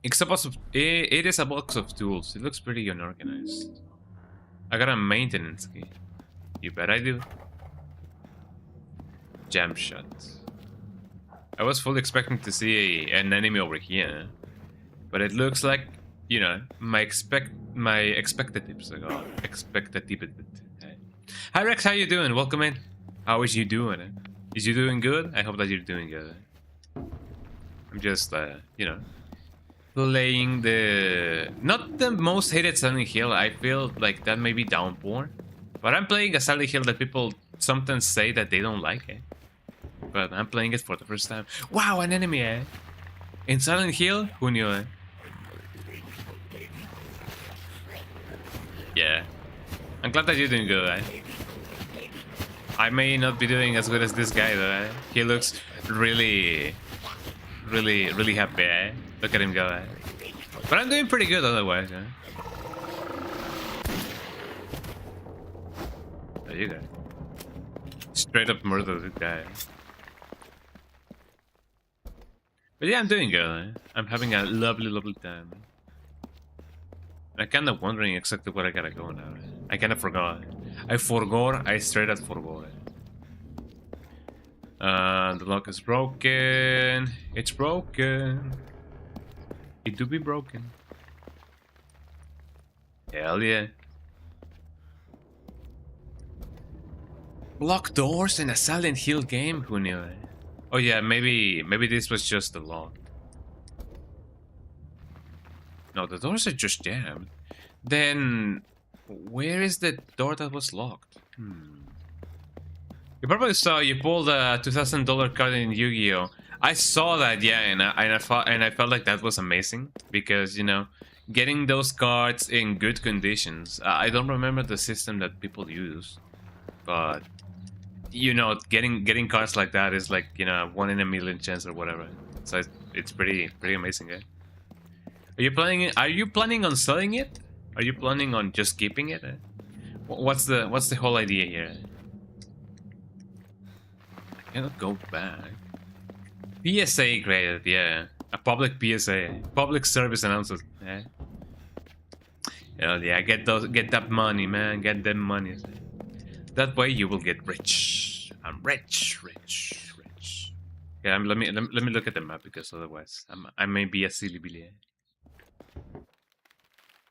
It is a box of tools. It looks pretty unorganized. I got a maintenance key. You bet I do. Jam shot. I was fully expecting to see an enemy over here, but it looks like, you know, my expectatives are expectative. Hi Rex, how you doing? Welcome in. How is you doing? Is you doing good? I hope that you're doing good. I'm just, you know, playing not the most hated Silent Hill. I feel like that may be Downpour, but I'm playing a Silent Hill that people sometimes say that they don't like it. But I'm playing it for the first time. Wow, an enemy, eh? In Silent Hill? Who knew, eh? Yeah. I'm glad that you're doing good, eh? I may not be doing as good as this guy, though, eh? He looks really happy, eh? Look at him go, eh? But I'm doing pretty good otherwise, eh? There you go. Straight up murder the guy. But yeah, I'm doing good, eh? I'm having a lovely time. I'm kind of wondering exactly where I gotta go now. I kind of forgot. I forgot. I straight up forgot. The lock is broken. It's broken. It do be broken. Hell yeah. Locked doors in a Silent Hill game? Who knew it? Oh yeah, maybe this was just the lock. No, the doors are just jammed. Then where is the door that was locked? You probably saw you pulled a $2,000 card in Yu-Gi-Oh! I saw that, yeah, and I felt like that was amazing because, you know, getting those cards in good conditions. I don't remember the system that people use, but you know, getting cards like that is like, you know, 1 in a million chance or whatever. So it's pretty amazing, eh? Are you planning on selling it? Are you planning on just keeping it? What's the whole idea here? I cannot go back. PSA created, yeah. A public PSA. Public service announcement. Yeah. Hell yeah, get that money, man. Get that money. That way you will get rich. I'm rich. Yeah, let me look at the map because otherwise I may be a silly billy.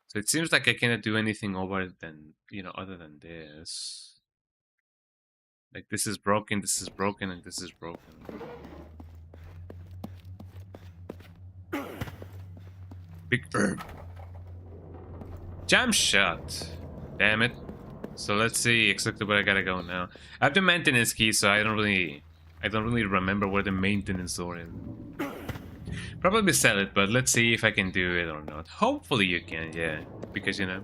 So it seems like I cannot do anything over than, you know, other than this. Like this is broken, and this is broken. Big jam shot. Damn it. So let's see exactly where I gotta go now. I have the maintenance key, so I don't really remember where the maintenance door is. Probably sell it, but let's see if I can do it or not. Hopefully you can, yeah. Because, you know,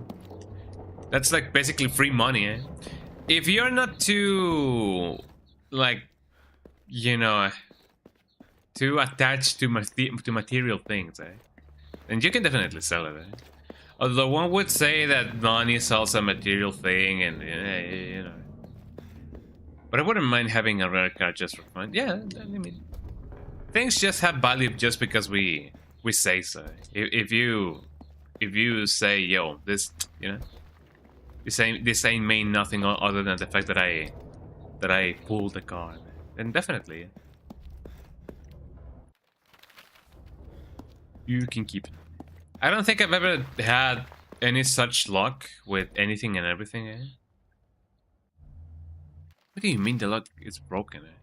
that's like basically free money, eh? If you're not too, like, you know, too attached to material things, eh? Then you can definitely sell it, eh? Although one would say that money is also a material thing, and, you know. But I wouldn't mind having a rare card just for fun. Yeah, I mean, things just have value just because we say so. If you say, yo, this, you know, this ain't mean nothing other than the fact that I pulled the card, then definitely you can keep it. I don't think I've ever had any such luck with anything and everything, eh? What do you mean the lock is broken, eh?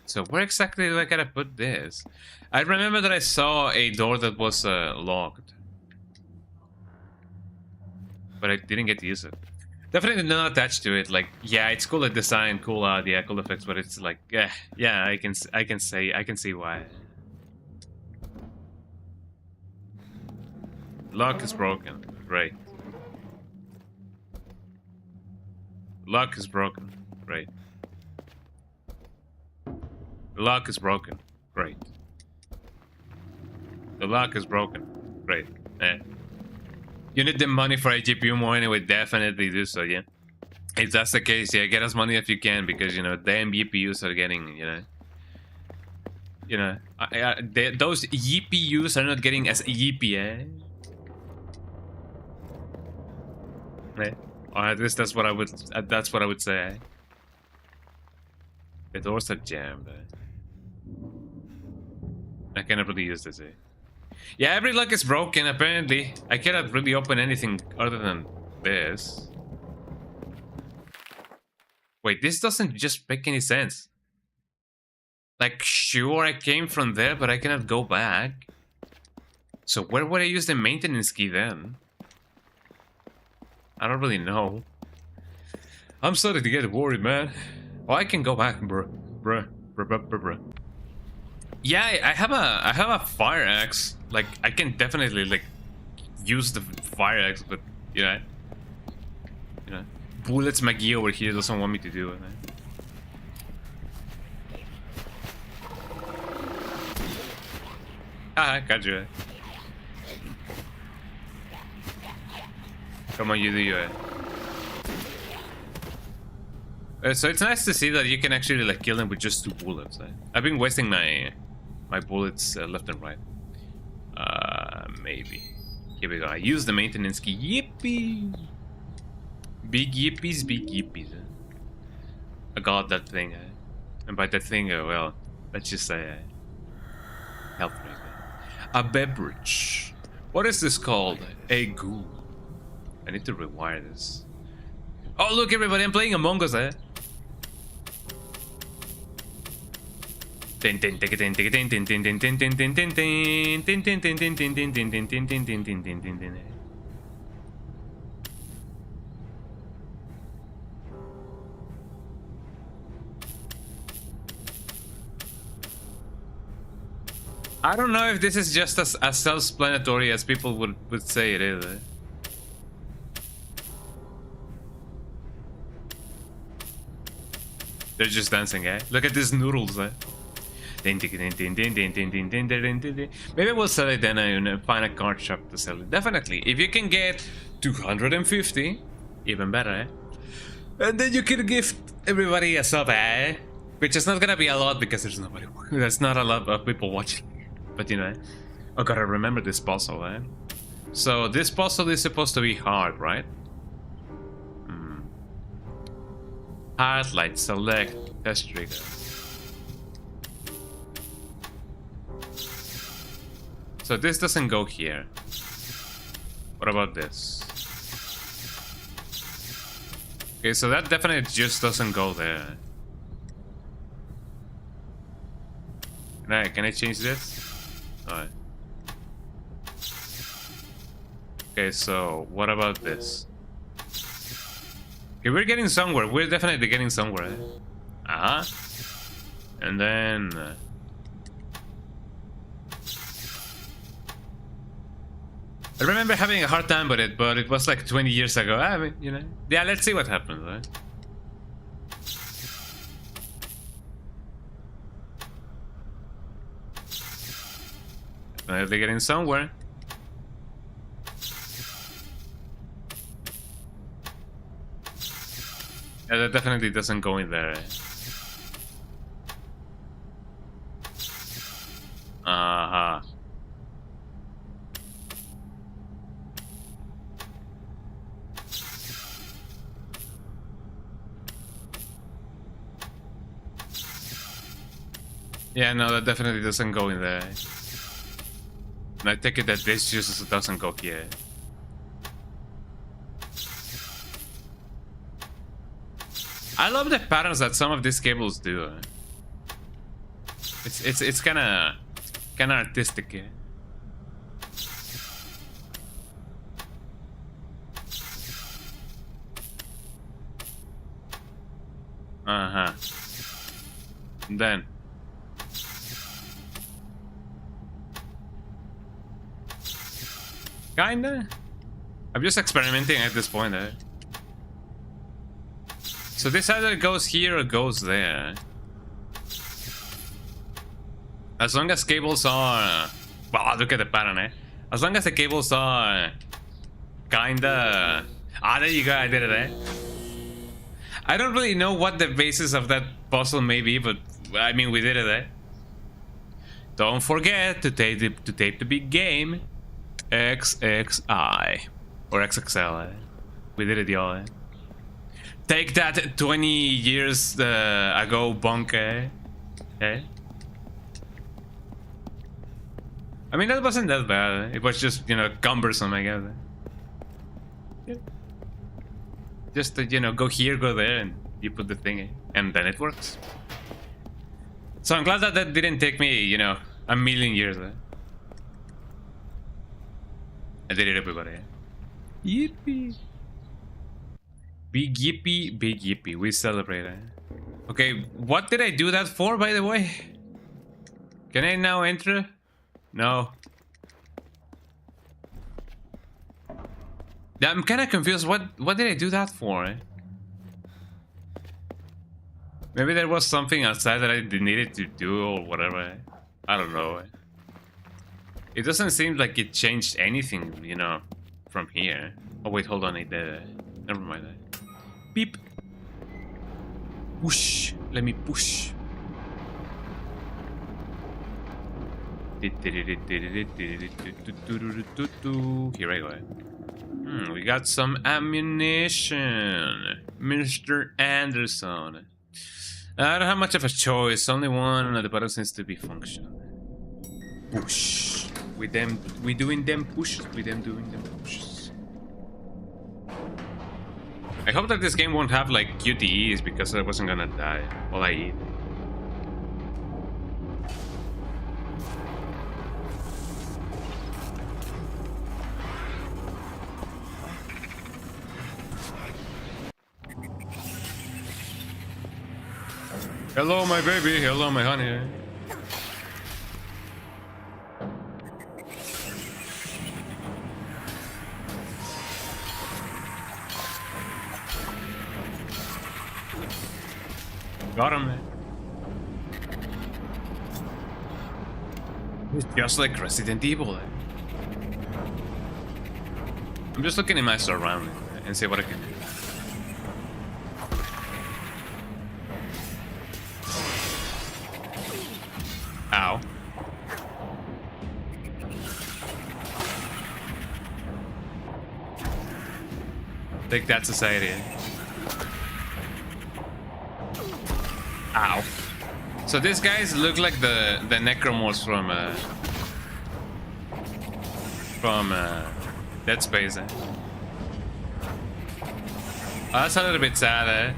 So where exactly do I gotta put this? I remember that I saw a door that was locked, but I didn't get to use it. Definitely not attached to it. Like, yeah, it's cool design, cool yeah, cool effects, but it's like, yeah, I can see why. Lock is broken. Great. Lock is broken. Great. The lock is broken. Great. The lock is broken. Great. You need the money for a GPU more anyway, definitely do so, yeah. If that's the case, yeah, get as money if you can, because, you know, damn GPUs are getting, those GPUs are not getting as yippy, eh? Or at least that's what I would say, eh? The doors are jammed, eh? I cannot really use this, eh? Yeah, every lock is broken, apparently. I cannot really open anything other than this. Wait, this doesn't just make any sense. Like, sure, I came from there, but I cannot go back. So where would I use the maintenance key then? I don't really know. I'm starting to get worried, man. Oh, I can go back, bruh. Yeah, I have a fire axe. Like, I can definitely like use the fire axe, but you know, Bullets McGee over here doesn't want me to do it. Man. Ah, got you. Come on, you do it. So it's nice to see that you can actually like kill them with just 2 bullets. I've been wasting my my bullets left and right. Maybe. Here we go. I use the maintenance key. Yippee! Big yippies, big yippies. I got that thing. And by that thing, well, let's just say health drink. A beverage. What is this called? A ghoul. I need to rewire this. Oh, look, everybody, I'm playing Among Us, eh? I don't know if this is just as self-explanatory as people would say it is. They're just dancing, eh? Look at these noodles, eh? Maybe we'll sell it then and find a card shop to sell it. Definitely. If you can get 250, even better, eh? And then you can gift everybody a sub, eh? Which is not gonna be a lot because there's nobody. There's not a lot of people watching. But you know, I gotta remember this puzzle, eh? So this puzzle is supposed to be hard, right? Highlight, select, test trigger. So this doesn't go here. What about this? Okay, so that definitely just doesn't go there. Can I change this? Alright. Okay, so what about this? Okay, we're getting somewhere. We're definitely getting somewhere. And then I remember having a hard time with it, but it was like 20 years ago. I mean, you know. Yeah, let's see what happens, right? They're getting somewhere. Yeah, that definitely doesn't go in there. Uh-huh. Yeah, no, that definitely doesn't go in there. And I take it that this just doesn't go here. I love the patterns that some of these cables do. It's kind of artistic. Yeah? Uh-huh. And then kinda. I'm just experimenting at this point. So this either goes here or goes there. As long as cables are... Wow, look at the pattern, eh? As long as the cables are... Kinda... there you go, I did it, eh? I don't really know what the basis of that puzzle may be, but... I mean, we did it, eh? Don't forget to tape the big game. XXI. Or XXL, eh? We did it, y'all, eh? Take that 20 years ago bunk, eh? Eh? I mean, that wasn't that bad. It was just, you know, cumbersome, I guess. Yeah. Just, you know, go here, go there, and you put the thing in, and then it works. So I'm glad that that didn't take me, you know, a million years. I did it, everybody. Yippee! Big yippee, big yippee. We celebrate it. Okay, what did I do that for, by the way? Can I now enter? No. Yeah, I'm kind of confused. What did I do that for? Maybe there was something outside that I needed to do or whatever. I don't know. It doesn't seem like it changed anything, you know, from here. Oh wait, hold on. Never mind. Beep. Push. Let me push. Here I go. We got some ammunition, Mr. Anderson. I don't have much of a choice. Only one of the buttons seems to be functional. Push. We doing them pushes. We them doing them pushes. I hope that this game won't have like QTEs because I wasn't gonna die while I eat. Hello, my baby. Hello, my honey. Got him. It's just like Resident Evil. I'm just looking at my surroundings and see what I can do. Ow. Take that, society. Ow. So these guys look like the necromorphs from Dead Space. Oh, that's a little bit sad, eh?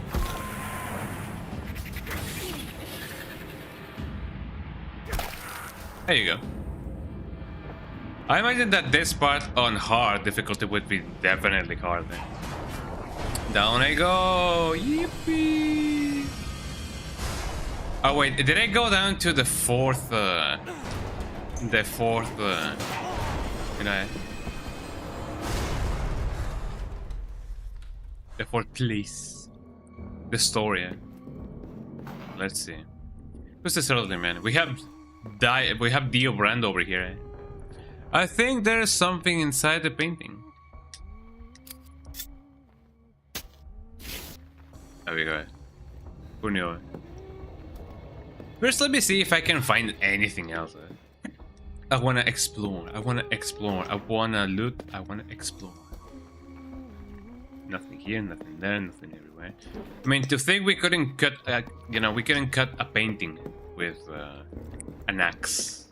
There you go. I imagine that this part on hard difficulty would be definitely hard. Eh? Down I go! Yippee! Oh wait, did I go down to the fourth? You know, the fourth place. The story. Eh? Let's see. Who's this early man? We have Dio Brand over here. Eh? I think there's something inside the painting. There we go. Who knew? First, let me see if I can find anything else. I wanna explore. I wanna loot. I wanna explore. Nothing here, nothing there, nothing everywhere. I mean, to think we couldn't cut, we couldn't cut a painting with an axe.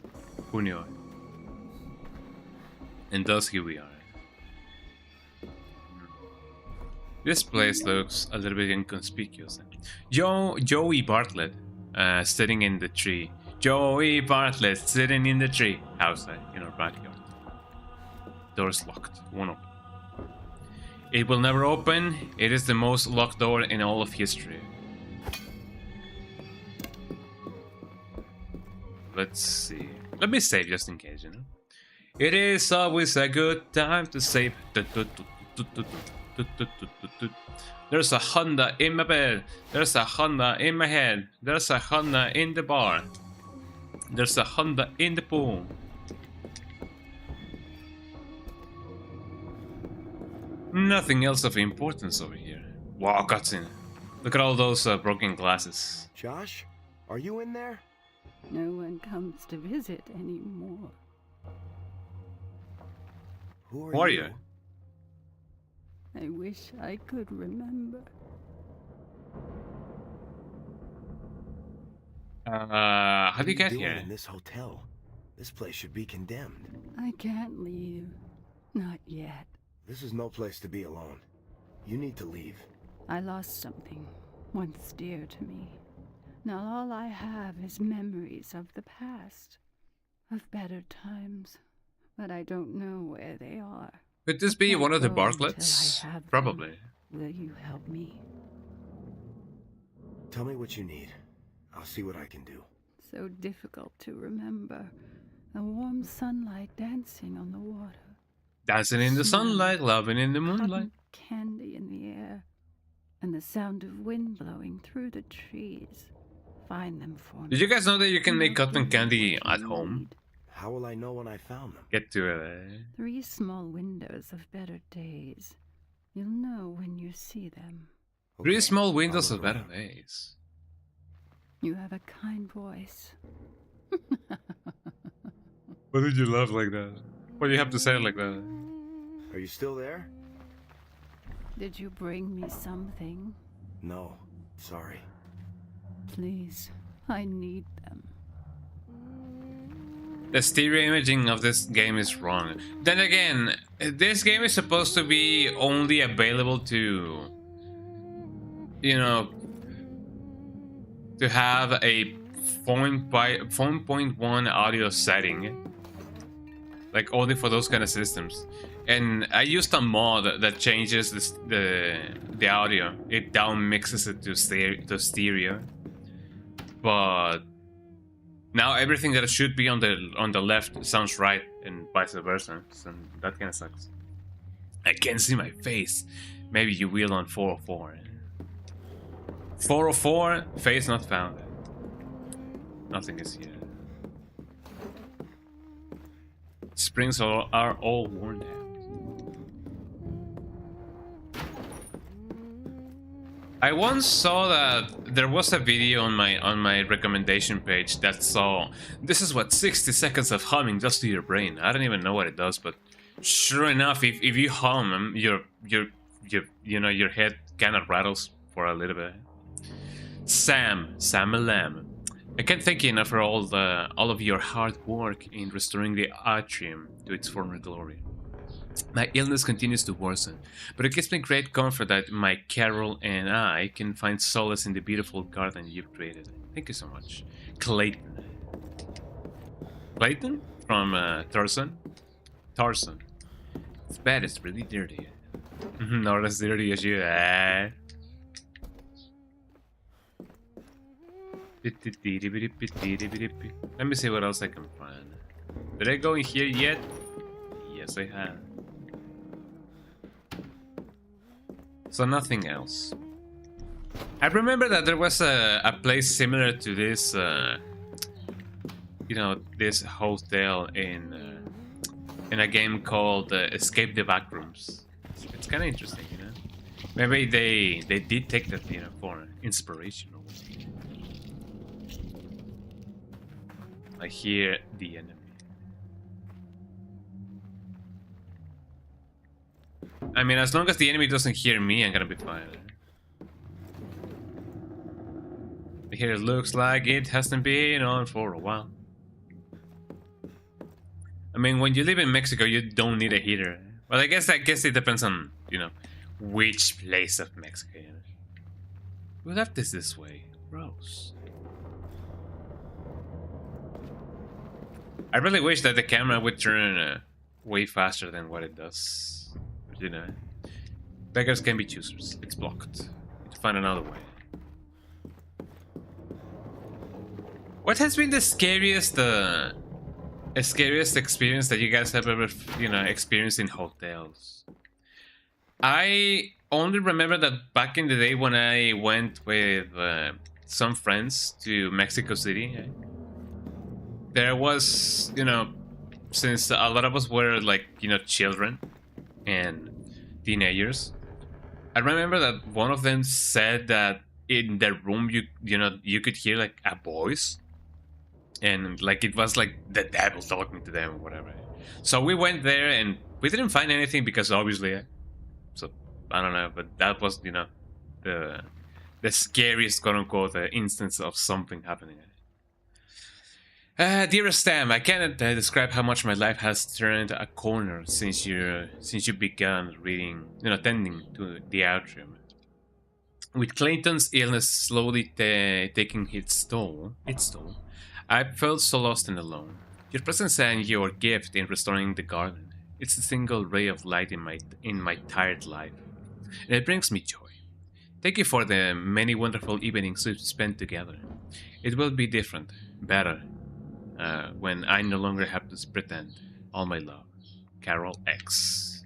Who knew? And thus here we are. This place looks a little bit inconspicuous. Joey Bartlett. Sitting in the tree. Joey Bartlett sitting in the tree. Outside, in our backyard. Door's locked. Won't open. It will never open. It is the most locked door in all of history. Let's see. Let me save just in case, you know. It is always a good time to save. There's a Honda in my bed. There's a Honda in my head. There's a Honda in the bar. There's a Honda in the pool. Nothing else of importance over here. Wow, cutscene. Look at all those broken glasses. Josh, are you in there? No one comes to visit anymore. Who Who are you? I wish I could remember. How do you get doing here? in this hotel? This place should be condemned. I can't leave. Not yet. This is no place to be alone. You need to leave. I lost something once dear to me. Now all I have is memories of the past, of better times, but I don't know where they are. Could this be one of the Can't go until Bartletts? I have them. Probably. Will you help me? Tell me what you need. I'll see what I can do. So difficult to remember. The warm sunlight dancing on the water. Dancing in the sunlight, loving in the moonlight. Cotton candy in the air. And the sound of wind blowing through the trees. Find them for me. Did you guys know that you can make cotton Nothing candy I at home? How will I know when I found them? Get to it, eh? 3 small windows of better days. You'll know when you see them. 3 Okay, small windows I'll of look better around. You have a kind voice. Why did you laugh like that? Why do you have to say it like that? Are you still there? Did you bring me something? No. Sorry. Please, I need them. The stereo imaging of this game is wrong. Then again, this game is supposed to be only available to, you know, to have a 4.1 audio setting, like only for those kind of systems. And I used a mod that changes the audio. It down mixes it to stereo, but now everything that should be on the left sounds right, and vice versa. So that kind of sucks. I can't see my face. Maybe you will on 404. 404, face not found. Nothing is here. Springs are all worn out. I once saw that there was a video on my recommendation page that saw this is what 60 seconds of humming does to your brain. I don't even know what it does, but sure enough, if you hum, your head kind of rattles for a little bit. Sam Lamb. I can't thank you enough for all of your hard work in restoring the atrium to its former glory. My illness continues to worsen, but it gives me great comfort that my Carol and I can find solace in the beautiful garden you've created. Thank you so much. Clayton. Clayton? From Tarzan? Tarzan. It's bad, it's really dirty. Not as dirty as you. Let me see what else I can find. Did I go in here yet? Yes, I have. So nothing else. I remember that there was a place similar to this, this hotel in a game called Escape the Backrooms. It's kind of interesting, you know. Maybe they did take that, for inspiration. I hear the enemy. I mean, as long as the enemy doesn't hear me, I'm gonna be fine. Here it looks like it hasn't been on for a while. I mean, when you live in Mexico, you don't need a heater. Well, I guess it depends on, which place of Mexico. We left this way. Gross. I really wish that the camera would turn way faster than what it does. Beggars can be choosers. It's blocked. Need to find another way. What has been the scariest experience that you guys have ever, experienced in hotels? I only remember that back in the day when I went with some friends to Mexico City, there was, since a lot of us were like, children and teenagers, I remember that one of them said that in their room you could hear like a voice, and like it was like the devil talking to them or whatever. So we went there and we didn't find anything because obviously, so I don't know, but that was the scariest quote unquote instance of something happening. Dearest Sam, I cannot describe how much my life has turned a corner since you began reading, tending to the atrium. With Clayton's illness slowly taking its toll, I felt so lost and alone. Your presence and your gift in restoring the garden, it's a single ray of light in my tired life, and it brings me joy. Thank you for the many wonderful evenings we've spent together. It will be different, better. When I no longer have to pretend. All my love. Carol X.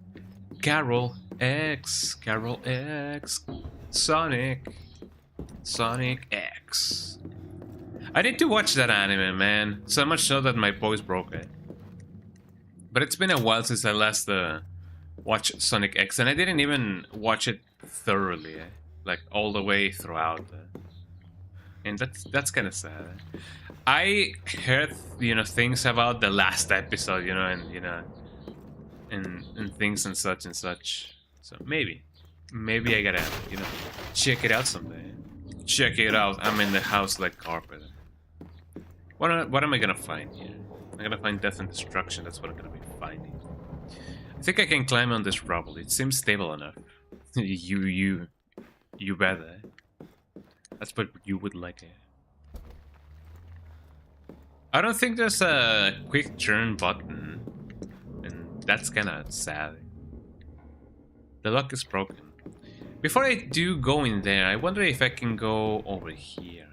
Carol X. Carol X. Sonic X. I need to watch that anime, man. So much so that my voice broke it. But it's been a while since I last watched Sonic X, and I didn't even watch it thoroughly, like all the way throughout. and that's kind of sad. I heard, you know, things about the last episode, you know, and you know, and things and such and such. So maybe I gotta, you know, check it out someday. Check it out. I'm in the house like carpet. What am I gonna find here? I'm gonna find death and destruction. That's what I'm gonna be finding. I think I can climb on this rubble. It seems stable enough. you better. That's what you would like it. I don't think there's a quick turn button, and that's kind of sad. The lock is broken. Before I do go in there, I wonder if I can go over here.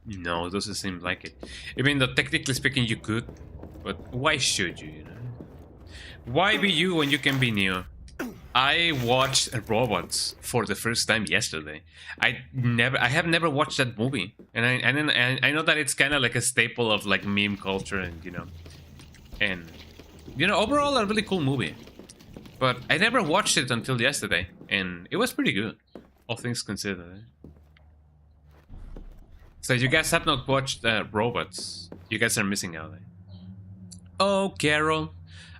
No, it doesn't seem like it. I mean, though, technically speaking, you could, but why should you, you know? Why be you when you can be new? I watched Robots for the first time yesterday. I have never watched that movie, and I know that it's kind of like a staple of like meme culture, and you know, overall a really cool movie. But I never watched it until yesterday, and it was pretty good, all things considered. So you guys have not watched Robots. You guys are missing out. Oh, Carol,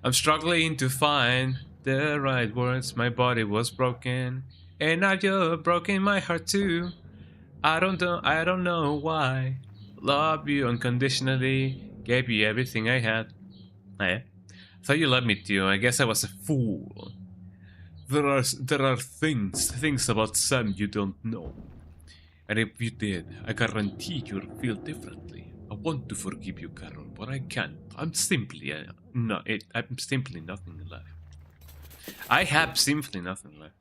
I'm struggling to find the right words. My body was broken, and now you're broken my heart too. I don't know why. Love you unconditionally, gave you everything I had. I thought you loved me too. I guess I was a fool. There are things about Sam you don't know. And if you did, I guarantee you'll feel differently. I want to forgive you, Carol, but I can't. I'm simply I'm simply nothing left. I have simply nothing left.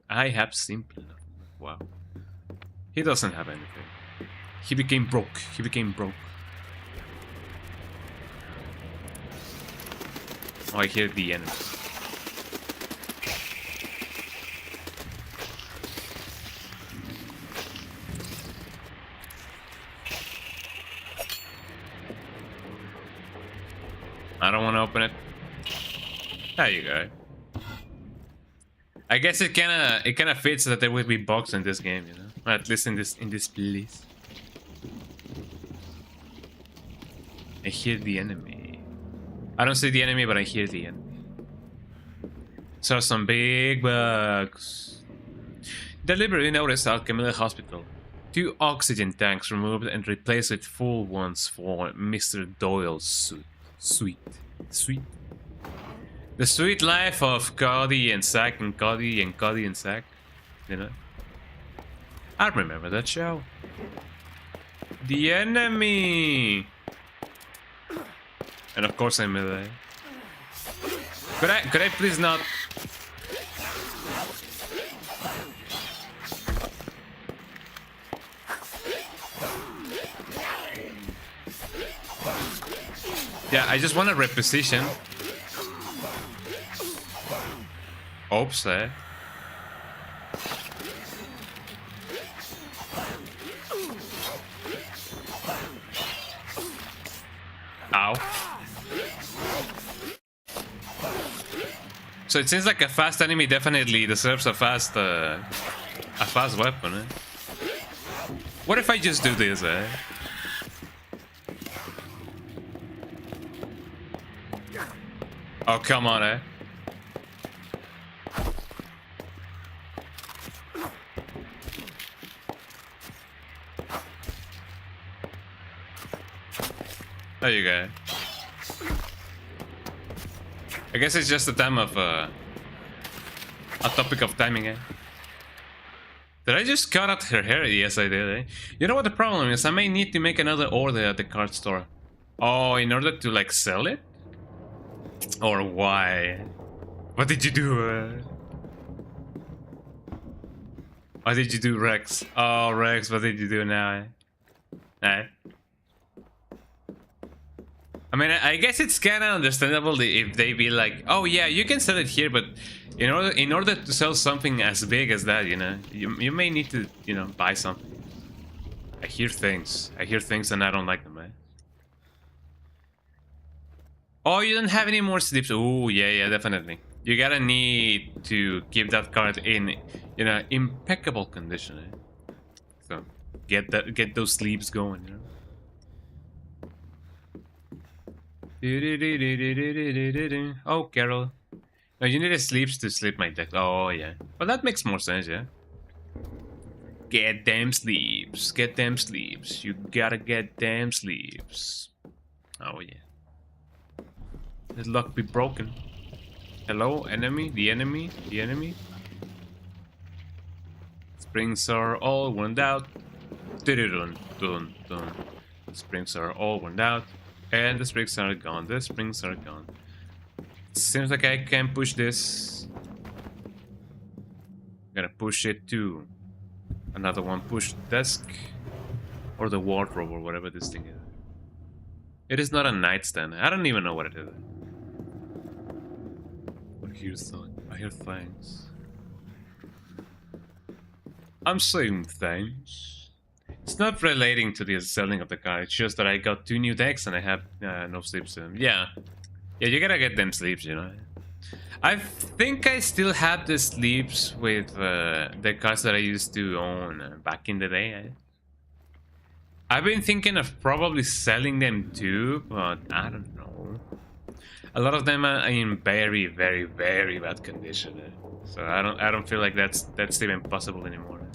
Wow. He doesn't have anything. He became broke. Oh, I hear the enemies. I don't want to open it. There you go. I guess it kinda fits that there will be bugs in this game, you know, or at least in this place. I hear the enemy. I don't see the enemy, but I hear the enemy. So some big bugs. Deliberately noticed Alchemy Hospital. 2 oxygen tanks removed and replaced with full ones for Mr. Doyle's suite. The sweet life of Cody and Zack and Cody and Zack, you know. I remember that show. The enemy. And of course I'm melee. Could I please not? Yeah, I just want a reposition. Oops, eh? Ow. So it seems like a fast enemy definitely deserves a fast weapon, eh? What if I just do this, eh? Oh, come on, eh? There you go. I guess it's just a time of a topic of timing, eh? Did I just cut out her hair? Yes, I did, eh? You know what the problem is? I may need to make another order at the card store. Oh, in order to, like, sell it? Or why? What did you do? What did you do, Rex? Oh, Rex, what did you do now? Eh? I mean, I guess it's kind of understandable if they be like, oh yeah, you can sell it here, but in order to sell something as big as that, you know, you may need to, you know, buy something. I hear things and I don't like them, eh? Oh, you don't have any more slips. Oh, yeah, definitely. You gotta need to keep that card in, you know, impeccable condition. Eh? So get those sleeps going, you know. Oh, Carol. No, you need a sleeps to sleep my deck. Oh, yeah. Well, that makes more sense, yeah. Get them sleeps. Get them sleeps. You gotta get them sleeps. Oh, yeah. Let luck be broken. Hello, enemy? The enemy? The enemy? Springs are all worn out. Dun, dun, dun. Springs are all worn out. And the springs are gone. The springs are gone. Seems like I can push this. Gonna push it to another one. Push the desk or the wardrobe or whatever this thing is. It is not a nightstand. I don't even know what it is. I hear things. I'm saying things. It's not relating to the selling of the car. It's just that I got 2 new decks and I have no sleeps. Yeah. Yeah, you gotta get them sleeps, you know. I think I still have the sleeps with the cars that I used to own back in the day. I've been thinking of probably selling them too, but I don't know. A lot of them are in very, very, very bad condition, so I don't feel like that's even possible anymore.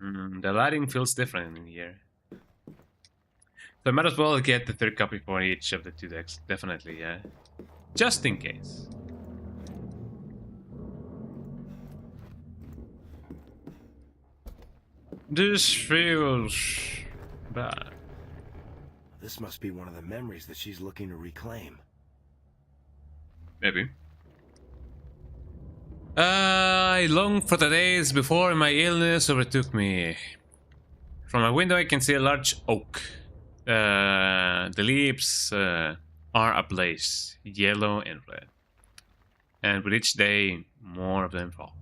The lighting feels different in here. So I might as well get the 3rd copy for each of the 2 decks. Definitely, yeah. Just in case. This feels bad. This must be one of the memories that she's looking to reclaim. Maybe. I long for the days before my illness overtook me. From my window I can see a large oak. The leaves are ablaze, yellow and red. And with each day, more of them fall.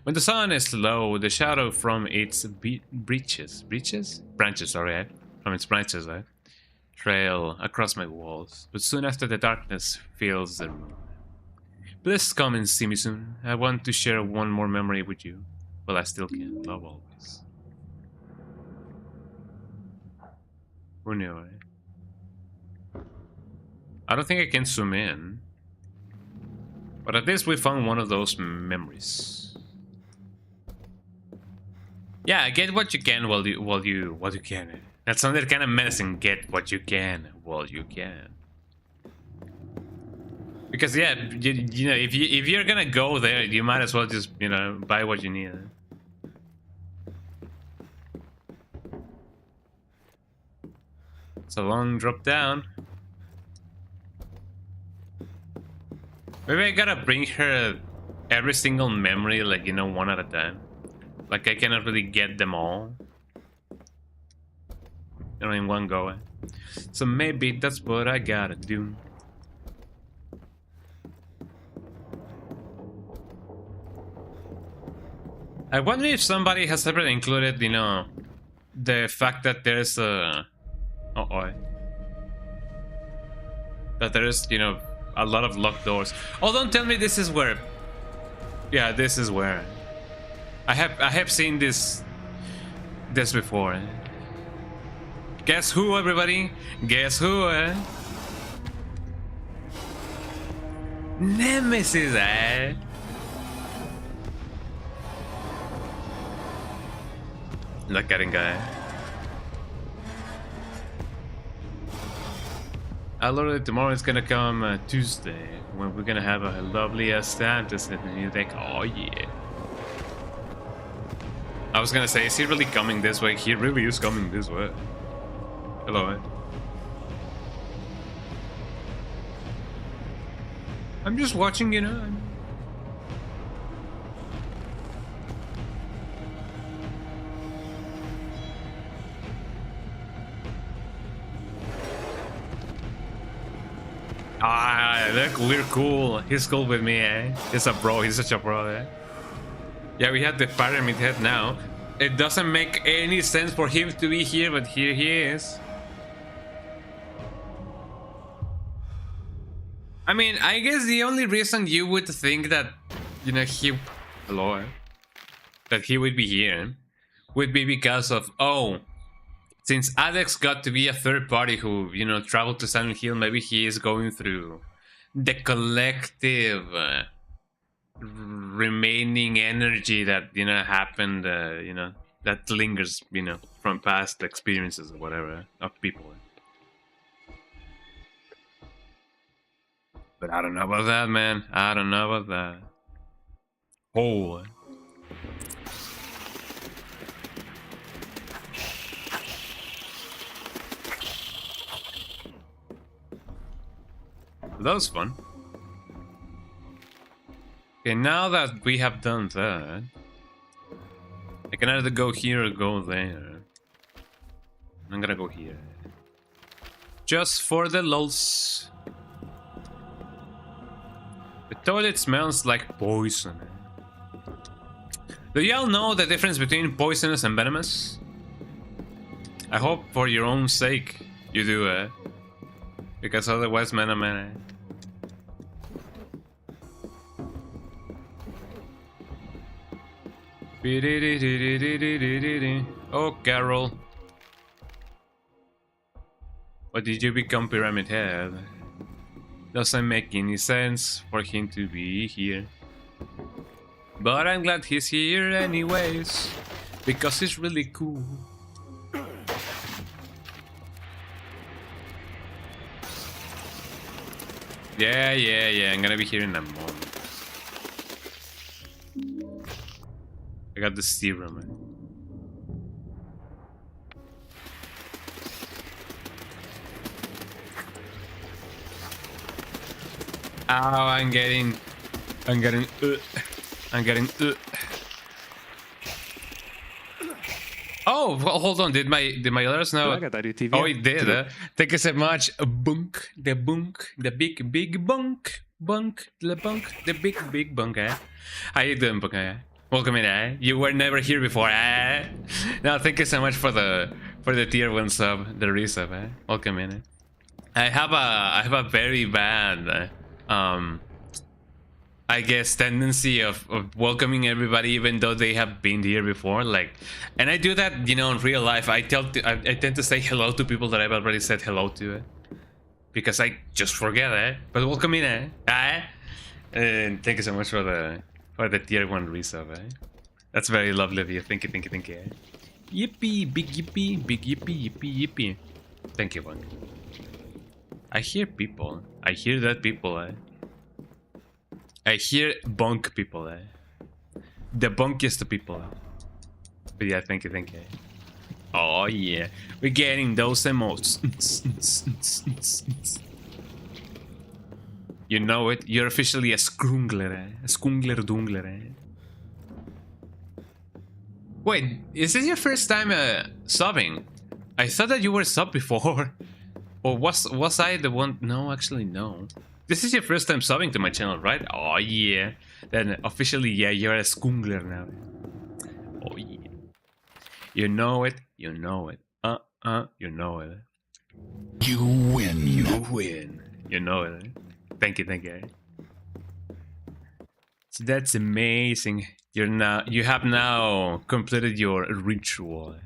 When the sun is low, the shadow from its branches, from its branches, trail across my walls. But soon after, the darkness fills the room. Please come and see me soon. I want to share one more memory with you. Well, I still can. Love always. Who knew, eh? I don't think I can zoom in. But at least we found one of those memories. Yeah, get what you can while you can. That sounded kind of menacing. Get what you can while you can. Because yeah, you know, if you're gonna go there, you might as well just, you know, buy what you need. It's a long drop down. Maybe I gotta bring her every single memory, like, you know, one at a time. Like, I cannot really get them all, you know, in one go. So maybe that's what I gotta do. I wonder if somebody has ever included, you know, the fact that there's a... that there is, you know, a lot of locked doors. Oh, don't tell me this is where... Yeah, this is where... I have seen this before. Guess who, everybody? Guess who, eh? Nemesis, eh? Look at him, guy. I literally tomorrow is gonna come Tuesday, when we're gonna have a lovely ass time to set the new deck. Oh yeah. I was gonna say, is he really coming this way? He really is coming this way. Hello, man. I'm just watching, you know. Ah, look, we're cool. He's cool with me, eh? He's a bro. He's such a bro, eh? Yeah, we have the pyramid head now. It doesn't make any sense for him to be here, but here he is. I mean, I guess the only reason you would think that, you know, that he would be here would be because of, oh, since Alex got to be a third party who, you know, traveled to Silent Hill, maybe he is going through the collective remaining energy that, you know, happened, you know, that lingers, you know, from past experiences or whatever of people. But I don't know about that, man. I don't know about that. Oh. That was fun. Okay, now that we have done that, I can either go here or go there. I'm gonna go here. Just for the lulz. The toilet smells like poison. Do y'all know the difference between poisonous and venomous? I hope for your own sake you do, because otherwise, man. Oh, Carol. What did you become, Pyramid Head? Doesn't make any sense for him to be here. But I'm glad he's here anyways, because he's really cool. Yeah, I'm gonna be here in a moment. I got the serum, man. Oh, I'm getting. Oh, well, hold on. Did my others know? Oh, it did. Thank you so much. Bunk, the big bunk, the big bunk. How you doing, bunk? Welcome in. You were never here before. No, thank you so much for the tier 1 sub, the resub. Welcome in. I have a very bad I guess tendency of welcoming everybody even though they have been here before, like, and I do that, you know, in real life. I tend to say hello to people that I've already said hello to, because I just forget, but welcome in, and thank you so much for the tier 1 resub, That's very lovely of you. Thank you. Yippee, big yippee. Thank you, one. I hear people. I hear that people, I hear bunk people, The bunkiest people. But yeah, thank you. Oh yeah, we're getting those emotes. You know it, you're officially a scrungler, a skungler dungler. Wait, is this your first time subbing? I thought that you were sub before. Or was I the one? No, actually no. This is your first time subbing to my channel, right? Oh yeah. Then officially, yeah, you're a skungler now. Oh yeah. You know it. You know it. You know it. You win. You win. You know it. Thank you. So that's amazing. You have now completed your ritual.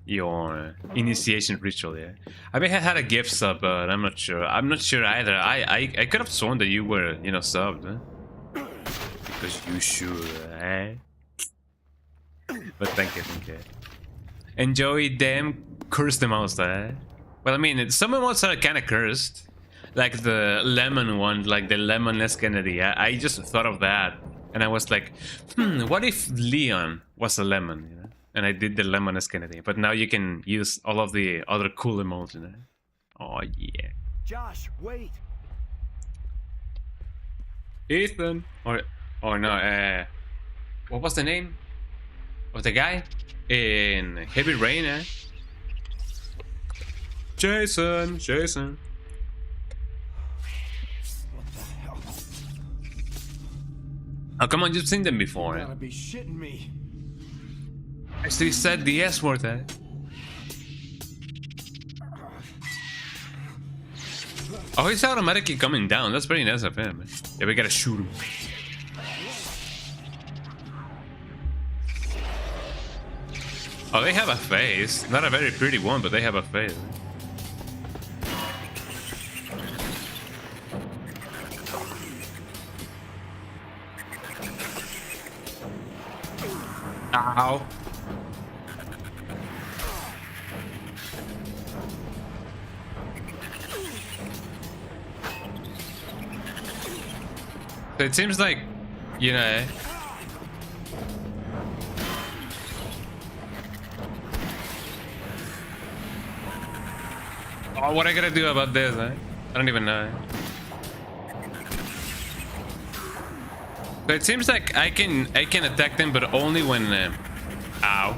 Your initiation ritual, yeah. I may have had a gift sub, but I'm not sure. I'm not sure either. I could have sworn that you were, you know, subbed, because you should, But thank you. Enjoy them, curse the most, Well, I mean, some emotes are kind of cursed, like the lemon one, like the lemon-less Kennedy. I just thought of that, and I was like, what if Leon was a lemon, you know? And I did the lemon-less Kennedy, but now you can use all of the other cool emotes, you know? Oh yeah. Josh, wait. Ethan, or no, what was the name of the guy in Heavy Rain? Jason. What the hell? Oh come on, you've seen them before. You gotta be shitting me. I still said the S word, Oh, he's automatically coming down. That's very nice of him. Yeah, we gotta shoot him. Oh, they have a face. Not a very pretty one, but they have a face. Ow. So it seems like, you know... Oh, what I gotta do about this, eh? I don't even know. So it seems like I can attack them, but only when... ow.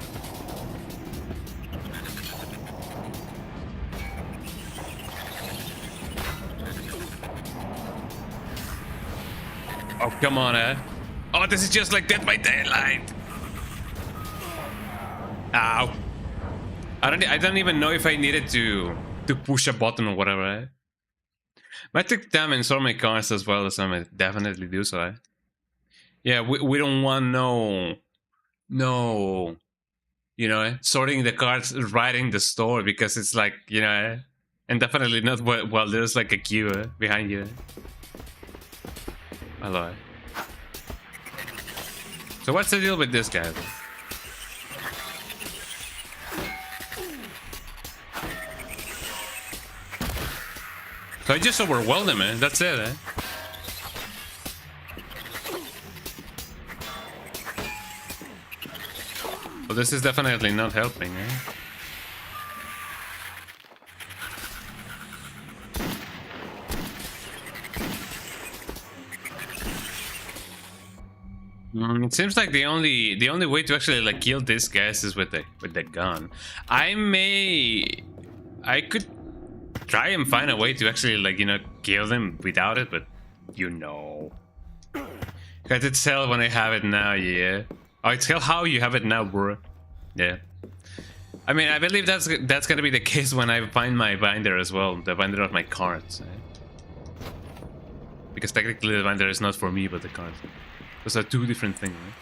Oh, come on, eh? Oh, this is just like Dead by Daylight. Ow. I don't even know if I needed to push a button or whatever, eh? Might take time and sort my cards as well, so I might definitely do so, eh? Yeah, we don't want no, you know, eh? Sorting the cards right in the store, because it's like, you know, eh? And definitely not while there's like a queue, eh? Behind you. Hello. So what's the deal with this guy, though? So I just overwhelmed him, man. That's it, eh? Well, this is definitely not helping, eh? It seems like the only way to actually like kill these guys is with the gun. I could try and find a way to actually, like, you know, kill them without it, but you know. Cause it's hell when I have it now, yeah. Oh, it's hell how you have it now, bro. Yeah. I mean, I believe that's gonna be the case when I find my binder as well, the binder of my cards. Eh? Because technically the binder is not for me, but the cards. Those are two different things, right?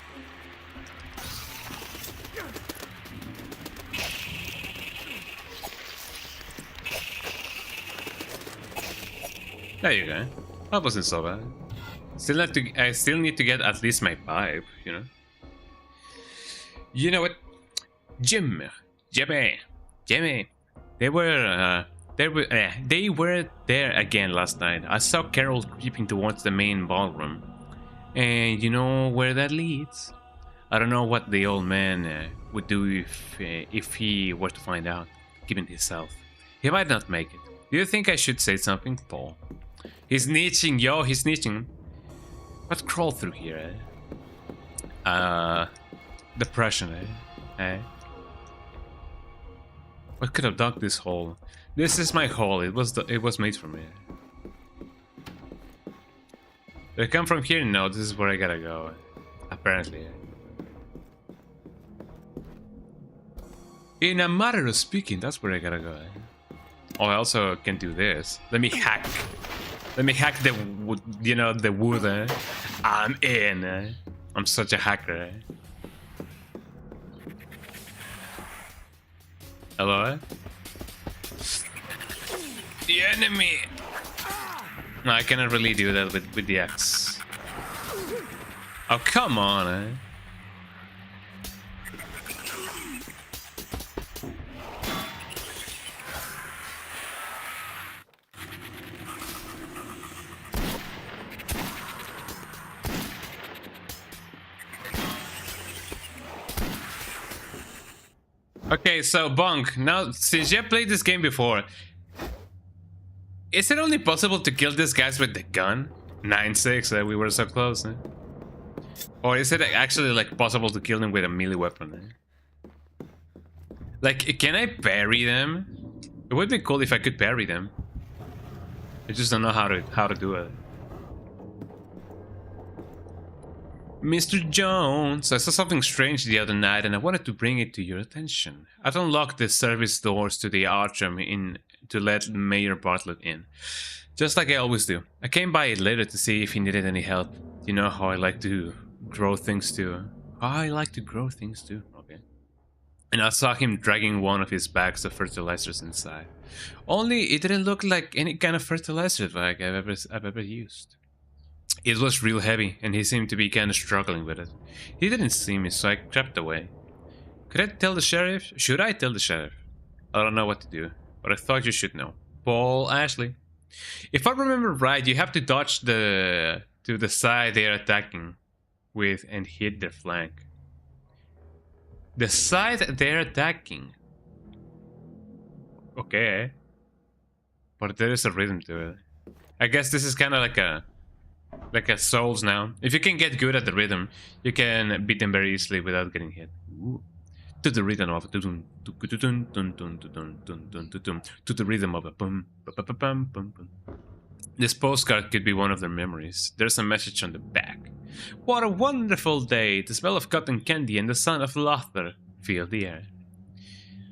There you go. That wasn't so bad. I still need to get at least my pipe, you know. You know what, Jimmy. They were there again last night. I saw Carol creeping towards the main ballroom, and you know where that leads. I don't know what the old man would do if he were to find out, given his health. He might not make it. Do you think I should say something, Paul? He's snitching, yo, he's snitching. What crawl through here, eh? Depression, eh? What could have dug this hole? This is my hole, it was made for me. Did I come from here? No, this is where I gotta go. Apparently. In a matter of speaking, that's where I gotta go. Oh, I also can do this. Let me hack the wood, you know, the wood, eh? I'm in, eh? I'm such a hacker, eh? Hello, eh? The enemy! No, I cannot really do that with the axe. Oh, come on, eh? Okay, so Bonk, now since you have played this game before, is it only possible to kill these guys with the gun? 9-6, we were so close, eh? Or is it actually like possible to kill them with a melee weapon? Eh? Like, can I parry them? It would be cool if I could parry them. I just don't know how to do it. Mr. Jones, I saw something strange the other night and I wanted to bring it to your attention. I've unlocked the service doors to the atrium to let Mayor Bartlett in. Just like I always do. I came by later to see if he needed any help. You know how I like to grow things too. I like to grow things too. Okay. And I saw him dragging one of his bags of fertilizers inside. Only it didn't look like any kind of fertilizer bag I've ever used. It was real heavy, and he seemed to be kind of struggling with it. He didn't see me, so I crept away. Could I tell the sheriff? Should I tell the sheriff? I don't know what to do, but I thought you should know. Paul Ashley. If I remember right, you have to dodge to the side they're attacking with and hit their flank. The side they're attacking. Okay. But there is a rhythm to it. I guess this is kind of like a Souls now. If you can get good at the rhythm, you can beat them very easily without getting hit. Ooh. To the rhythm of to the rhythm of a boom, bum, bum, bum. This postcard could be one of their memories. There's a message on the back. What a wonderful day! The smell of cotton candy and the sound of laughter fill the air.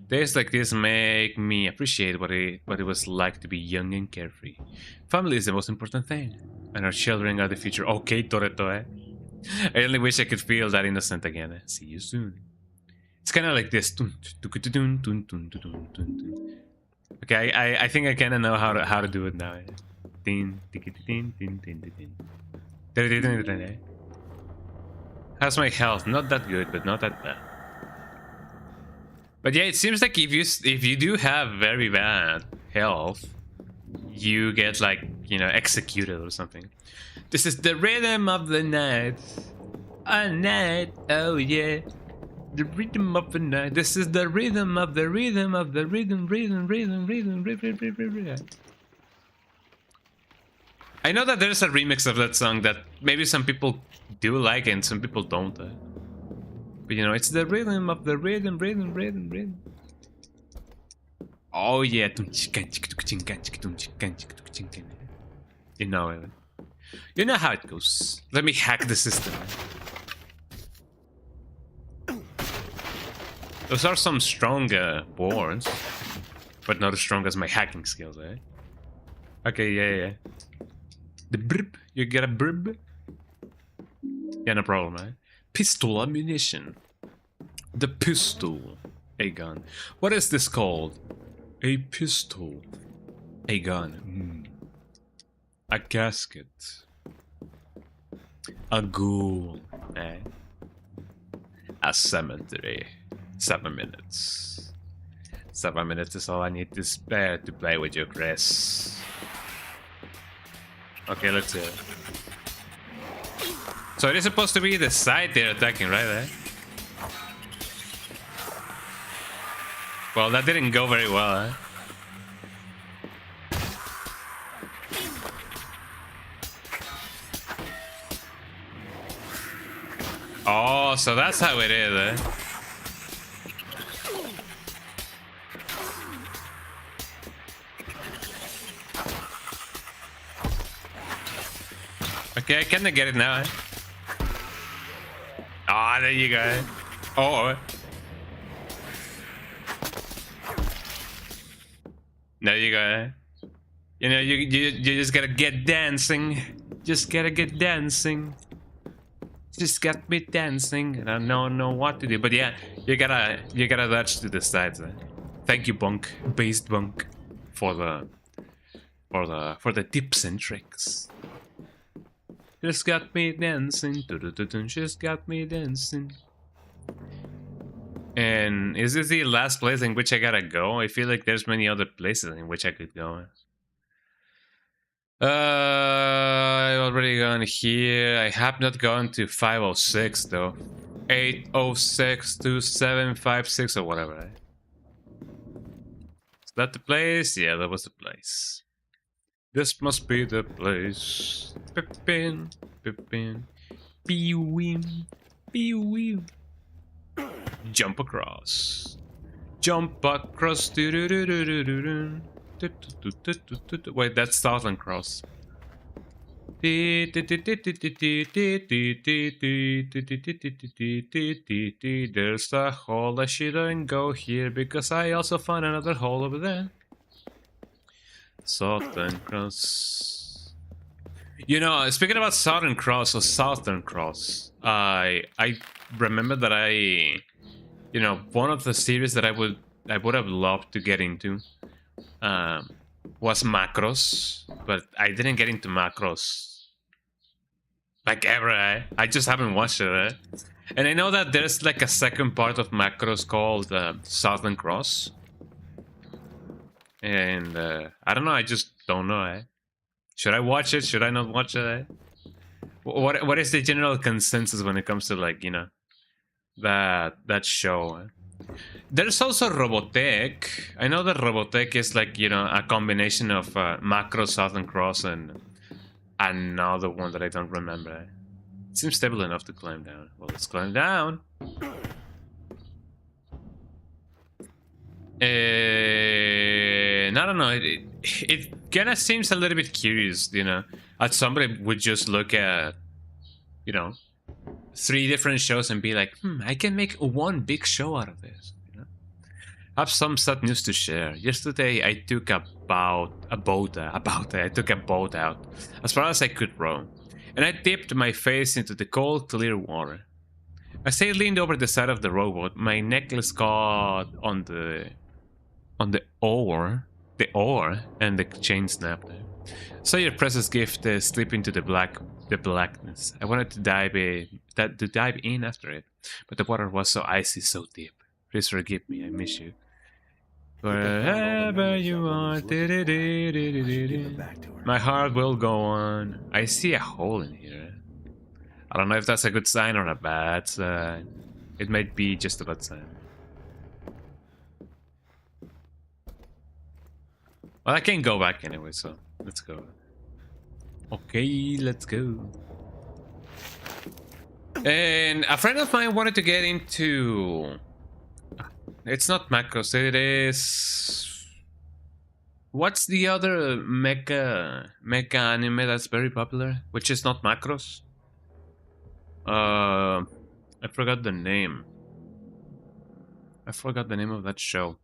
Days like this make me appreciate what it was like to be young and carefree. Family is the most important thing, and our children are the future. Okay, Toretto, eh? I only wish I could feel that innocent again. See you soon. It's kind of like this. Okay, I think I kind of know how to do it now. How's my health? Not that good, but not that bad. But yeah, it seems like if you do have very bad health, you get like, you know, executed or something. This is the rhythm of the night. A night, oh yeah. The rhythm of the night. This is the rhythm of the rhythm of the rhythm. I know that there's a remix of that song that maybe some people do like and some people don't. But you know, it's the rhythm of the rhythm. Oh yeah. You know it. You know how it goes. Let me hack the system. Those are some strong boards, but not as strong as my hacking skills, eh? Okay, yeah. The brib, you get a brib? Yeah, no problem, eh? Pistol ammunition. The pistol. A gun. What is this called? A pistol. A gun. A casket. A ghoul, eh? A cemetery. 7 minutes. 7 minutes is all I need to spare to play with you, Chris. Okay, let's see. So it is supposed to be the side they're attacking, right? Eh? Well, that didn't go very well, eh? Oh, so that's how it is, eh? Okay, I kinda get it now, eh? Ah, there you go. Oh. There you go, eh? You know, you just gotta get dancing. Just gotta get dancing. Just got me dancing, and I don't know what to do. But yeah, you gotta dodge to the sides, eh? Thank you, Bunk, based Bunk, for the tips and tricks. Just got me dancing, just got me dancing. And is this the last place in which I gotta go? I feel like there's many other places in which I could go. I've already gone here. I have not gone to 506 though. 806 2756 or whatever. Right? Is that the place? Yeah, that was the place. This must be the place. Pippin, Pippin, Pew-wee, Pew-wee. Jump across. Jump across. Wait, that's Southern Cross. There's a hole. I shouldn't go here because I also found another hole over there. Southern Cross. You know, speaking about Southern Cross or Southern Cross, I remember that you know, one of the series that I would have loved to get into was Macross, but I didn't get into Macross like ever. I just haven't watched it. And I know that there's like a second part of Macross called Southern Cross. And I don't know, I just don't know. Should I watch it? Should I not watch it? What is the general consensus when it comes to, like, you know, that show? There's also Robotech. I know that Robotech is like, you know, a combination of Macross, Southern Cross, and another one that I don't remember. It seems stable enough to climb down. Well, let's climb down. And I don't know, it kind of seems a little bit curious, you know, that somebody would just look at, you know, 3 different shows and be like, I can make one big show out of this, you know. I have some sad news to share. Yesterday I took a boat out as far as I could row, and I dipped my face into the cold, clear water. As I leaned over the side of the rowboat, my necklace caught on the oar, and the chain snapped. So your precious gift slipped into the blackness. I wanted to dive in after it, but the water was so icy, so deep. Please forgive me, I miss you. Wherever you are, my heart will go on. I see a hole in here. I don't know if that's a good sign or a bad sign. It might be just a bad sign. Well, I can't go back anyway, so let's go. Okay, let's go. And a friend of mine wanted to get into... It's not Macross, it is... What's the other mecha anime that's very popular, which is not Macross? I forgot the name. I forgot the name of that show.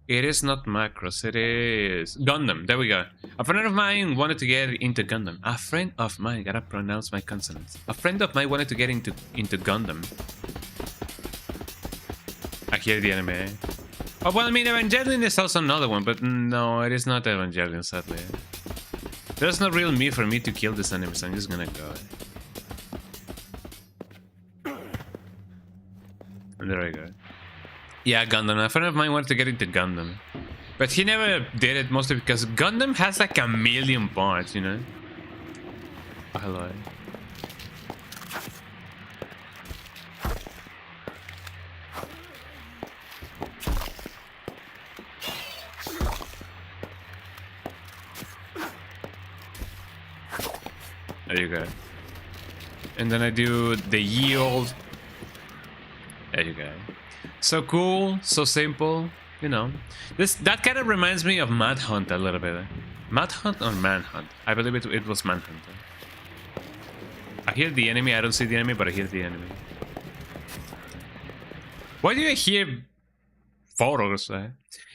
It is not Macross, it is Gundam. There we go. A friend of mine wanted to get into Gundam. A friend of mine, gotta pronounce my consonants. A friend of mine wanted to get into Gundam. I hear the anime. Oh, well, I mean, Evangelion is also another one, but no, it is not Evangelion, sadly. There's no real need for me to kill this anime, so I'm just gonna go. And there we go. Yeah, Gundam. A friend of mine wanted to get into Gundam, but he never did it, mostly because Gundam has like a million parts, you know? Oh, hello. There you go. And then I do the yield. There you go. So cool, so simple, you know. That kind of reminds me of Manhunt a little bit. Manhunt or Manhunt? I believe it was Manhunt. I hear the enemy. I don't see the enemy, but I hear the enemy. Why do I hear photos?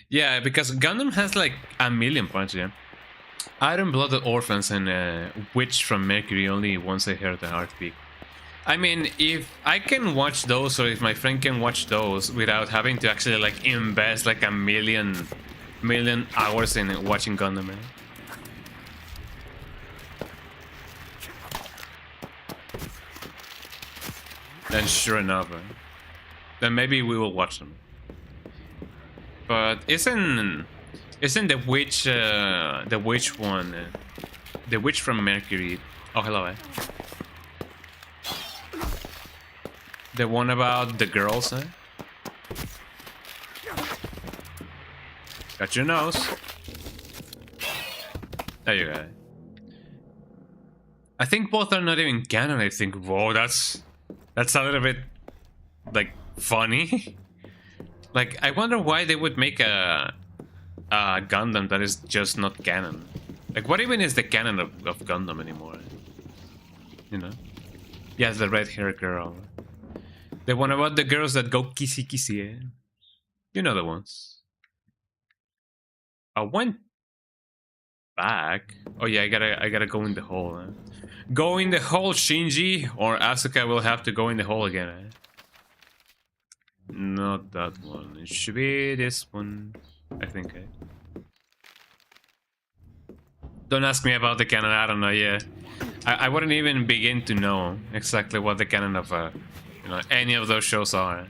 Yeah, because Gundam has like a million parts, yeah. Iron-Blooded Orphans and Witch from Mercury only once I heard the heartbeat. I mean, if I can watch those, or if my friend can watch those without having to actually like invest like a million hours in watching Gundam, man. Then sure enough, then maybe we will watch them. But isn't the witch one, the witch from Mercury? Oh, hello, The one about the girls, Got your nose. There you go. I think both are not even canon. I think, whoa, that's a little bit like funny. Like, I wonder why they would make a Gundam that is just not canon. Like, what even is the canon of Gundam anymore? You know? Yes, the red-haired girl. The one about the girls that go kissy kissy, You know the ones. I went back. Oh yeah, I gotta go in the hole. Huh? Go in the hole, Shinji, or Asuka will have to go in the hole again. Huh? Not that one. It should be this one, I think. Don't ask me about the canon. I don't know. Yeah, I wouldn't even begin to know exactly what the canon of any of those shows are.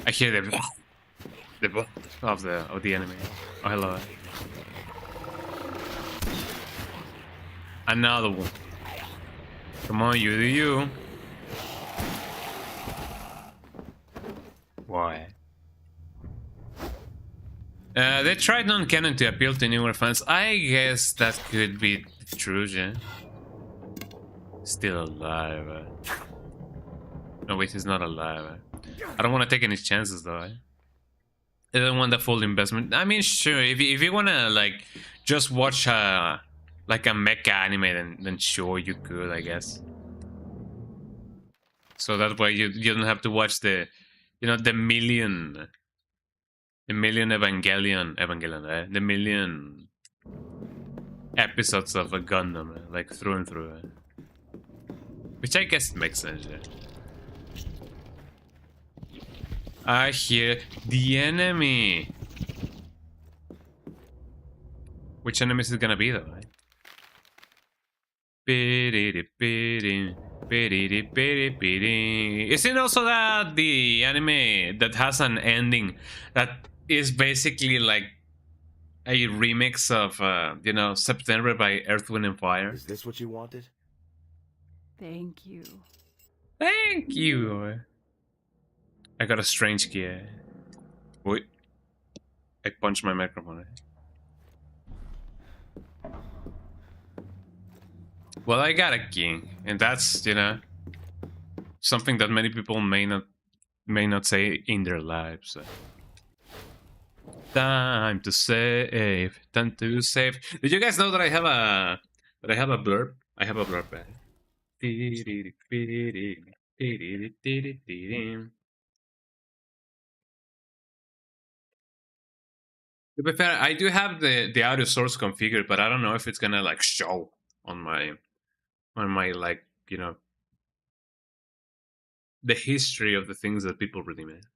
I hear the of the enemy. Oh hello. Another one. Come on, you do you. Why? They tried non-canon to appeal to newer fans. I guess that could be true, yeah. Still alive. No, wait, he's not alive. I don't want to take any chances, though. I don't want the full investment. I mean, sure, if you want to, like, just watch, like, a mecha anime, then sure, you could, I guess. So that way you don't have to watch the, the million Evangelion, the million episodes of a Gundam, like through and through. Which I guess makes sense, yeah. I hear the enemy. Which enemy is it gonna be though, right? Isn't also that the anime that has an ending that is basically like a remix of September by Earth, Wind and Fire? Is this what you wanted? Thank you. Thank you. I got a strange key. Wait. I punched my microphone. Well, I got a key, and that's, something that many people may not say in their lives. Time to save, time to save. Did you guys know that I have a blurb? I have a blurb. To be fair, I do have the audio source configured, but I don't know if it's gonna like show on my like the history of the things that people really made.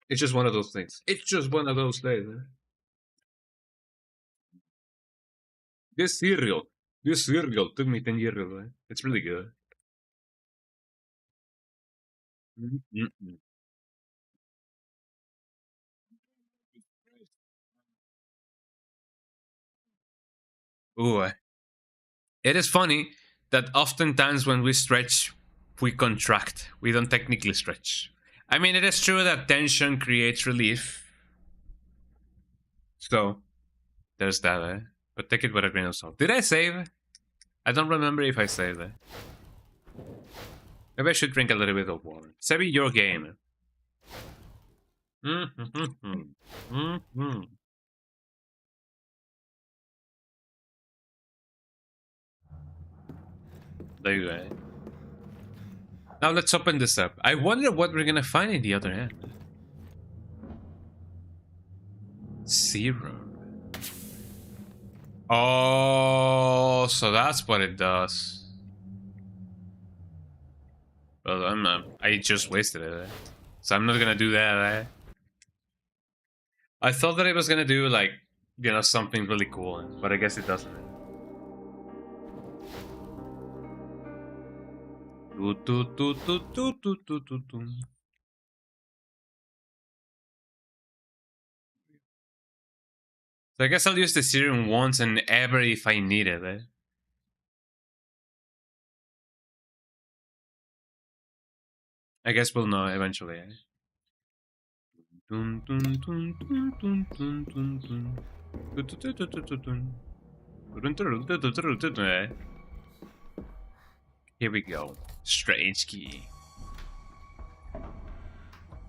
It's just one of those things. It's just one of those days. This cereal took me 10 years. It's really good. Mm-mm. Ooh, it is funny that oftentimes when we stretch, we contract. We don't technically stretch. I mean, it is true that tension creates relief. So, there's that, But take it with a grain of salt. Did I save? I don't remember if I saved it. Maybe I should drink a little bit of water. Savvy, your game. There you go. Now let's open this up. I wonder what we're gonna find in the other end. 0. Oh, so that's what it does. Well, I'm not. I just wasted it. So I'm not gonna do that. I thought that it was gonna do like, something really cool, but I guess it doesn't. So I guess I'll use the serum once and ever if I need it. I guess we'll know eventually. Here we go. Strange key.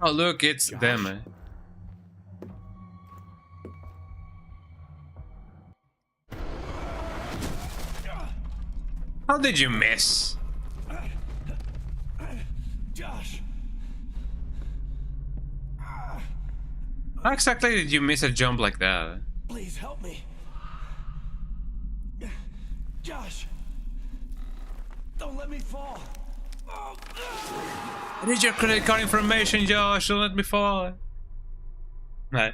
Oh look, it's Josh. them. How did you miss? Josh. How exactly did you miss a jump like that? Please help me. Josh. Don't let me fall. Oh. I need your credit card information, Josh. Don't let me fall. Right.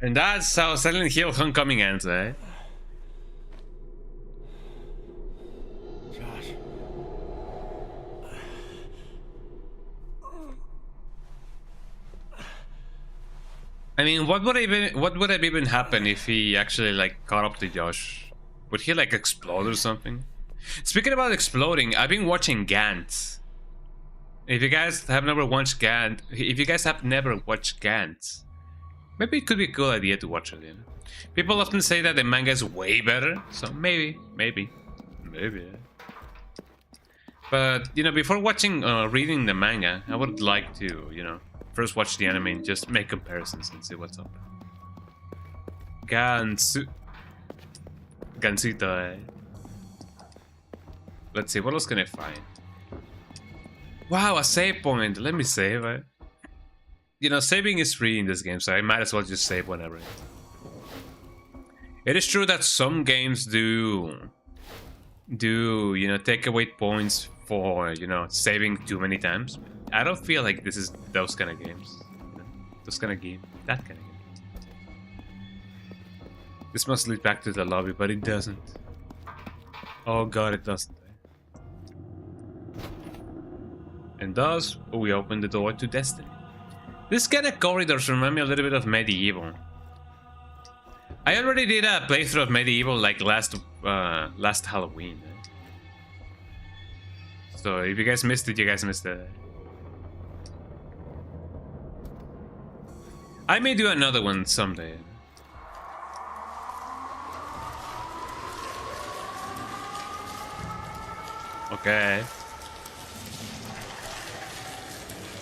And that's how Silent Hill Homecoming ends, eh? Josh. I mean, what would have even happened if he actually like caught up to Josh? Would he like explode or something? Speaking about exploding, I've been watching Gantz. If you guys have never watched Gantz, maybe it could be a cool idea to watch it. You know? People often say that the manga is way better, so maybe. But you know, before watching, reading the manga, I would like to, you know, first watch the anime and just make comparisons and see what's up. Gansito. Let's see, what else can I find? Wow, a save point. Let me save it. You know, saving is free in this game, so I might as well just save whenever. It is true that some games do you know, take away points for, you know, saving too many times. I don't feel like this is those kind of games. You know, those kind of game. That kind of game. This must lead back to the lobby, but it doesn't. Oh god, it doesn't. And thus, we open the door to Destiny. This kind of corridors remind me a little bit of Medieval. I already did a playthrough of Medieval like last Halloween. So if you guys missed it, you guys missed it. I may do another one someday. Okay.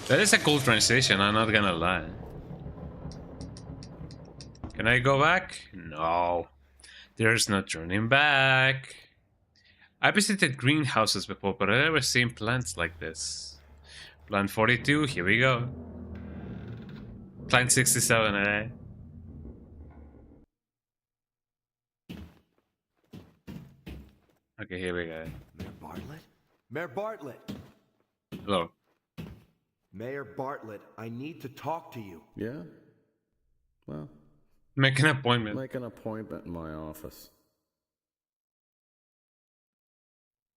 That is a cool transition, I'm not gonna lie. Can I go back? No. There's no turning back. I visited greenhouses before, but I've never seen plants like this. Plant 42, here we go. Plant 67, eh? Okay, here we go. Mayor Bartlett? Mayor Bartlett! Hello. Mayor Bartlett, I need to talk to you. Yeah? Well, Make an appointment. make an appointment in my office.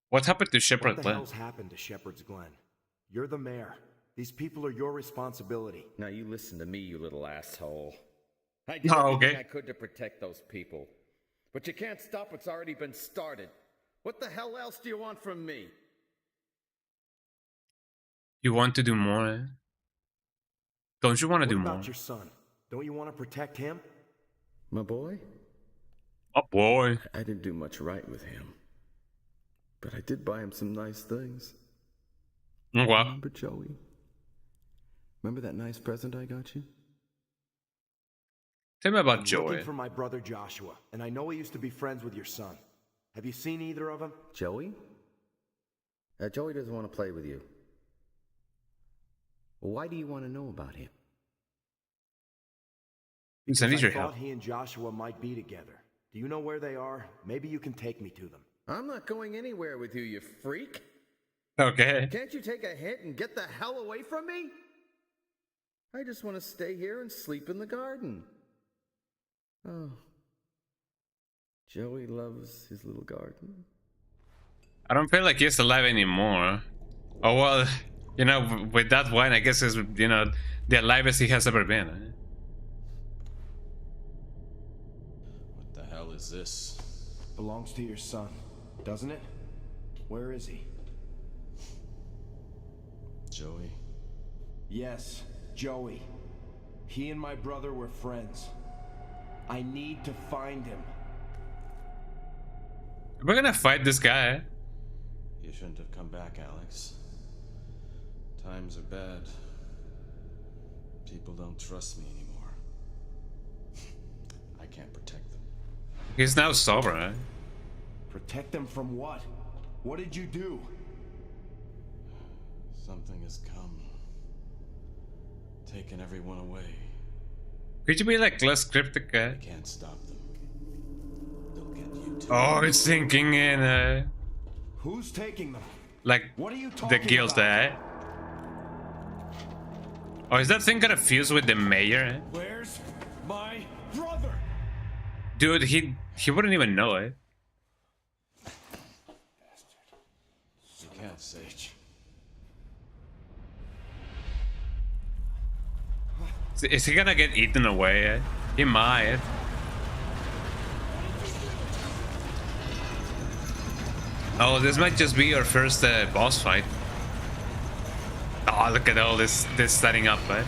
What happened to Shepherd What the Glen? hell's happened to Shepherd's Glen? You're the mayor. These people are your responsibility. Now you listen to me, you little asshole. I did Oh, everything okay. I could to protect those people. But you can't stop what's already been started. What the hell else do you want from me? You want to do more, eh? Don't you want to What do about more? your son? Don't you want to protect him? My boy? Oh boy. I didn't do much right with him. But I did buy him some nice things. Oh, wow. Remember Joey? Remember that nice present I got you? Tell me about I'm Joey. looking for my brother Joshua, and I know he used to be friends with your son. Have you seen either of them? Joey? Joey doesn't want to play with you. Well, why do you want to know about him? I need I your thought help. he and Joshua might be together. Do you know where they are? Maybe you can take me to them. I'm not going anywhere with you, you freak. Okay. Can't you take a hint and get the hell away from me? I just want to stay here and sleep in the garden. Oh. Joey loves his little garden. I don't feel like he's alive anymore. Oh well, you know, with that wine, I guess it's, you know, the alivest he has ever been. Eh? What the hell is this? Belongs to your son, doesn't it? Where is he? Joey? Yes, Joey. He and my brother were friends. I need to find him. We're gonna fight this guy. Eh? You shouldn't have come back, Alex. Times are bad. People don't trust me anymore. I can't protect them. He's now sober. Eh? Protect them from what? What did you do? Something has come. taken everyone away. Could you be like less cryptic? I can't stop them. They'll get you too. Oh, it's sinking in. Who's taking them? Like What are you the talking guild, about? Oh, is that thing gonna fuse with the mayor? Where's my brother? Dude, he wouldn't even know it. You can't say. Is he gonna get eaten away? He might. Oh, this might just be your first boss fight. Oh, look at all this setting up, right?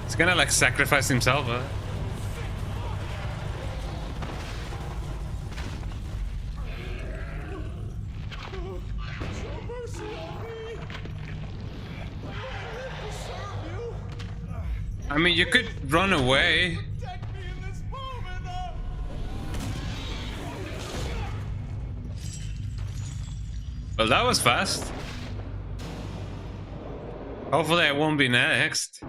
He's gonna like sacrifice himself, huh? I mean, you could run away. Well, that was fast. Hopefully I won't be next.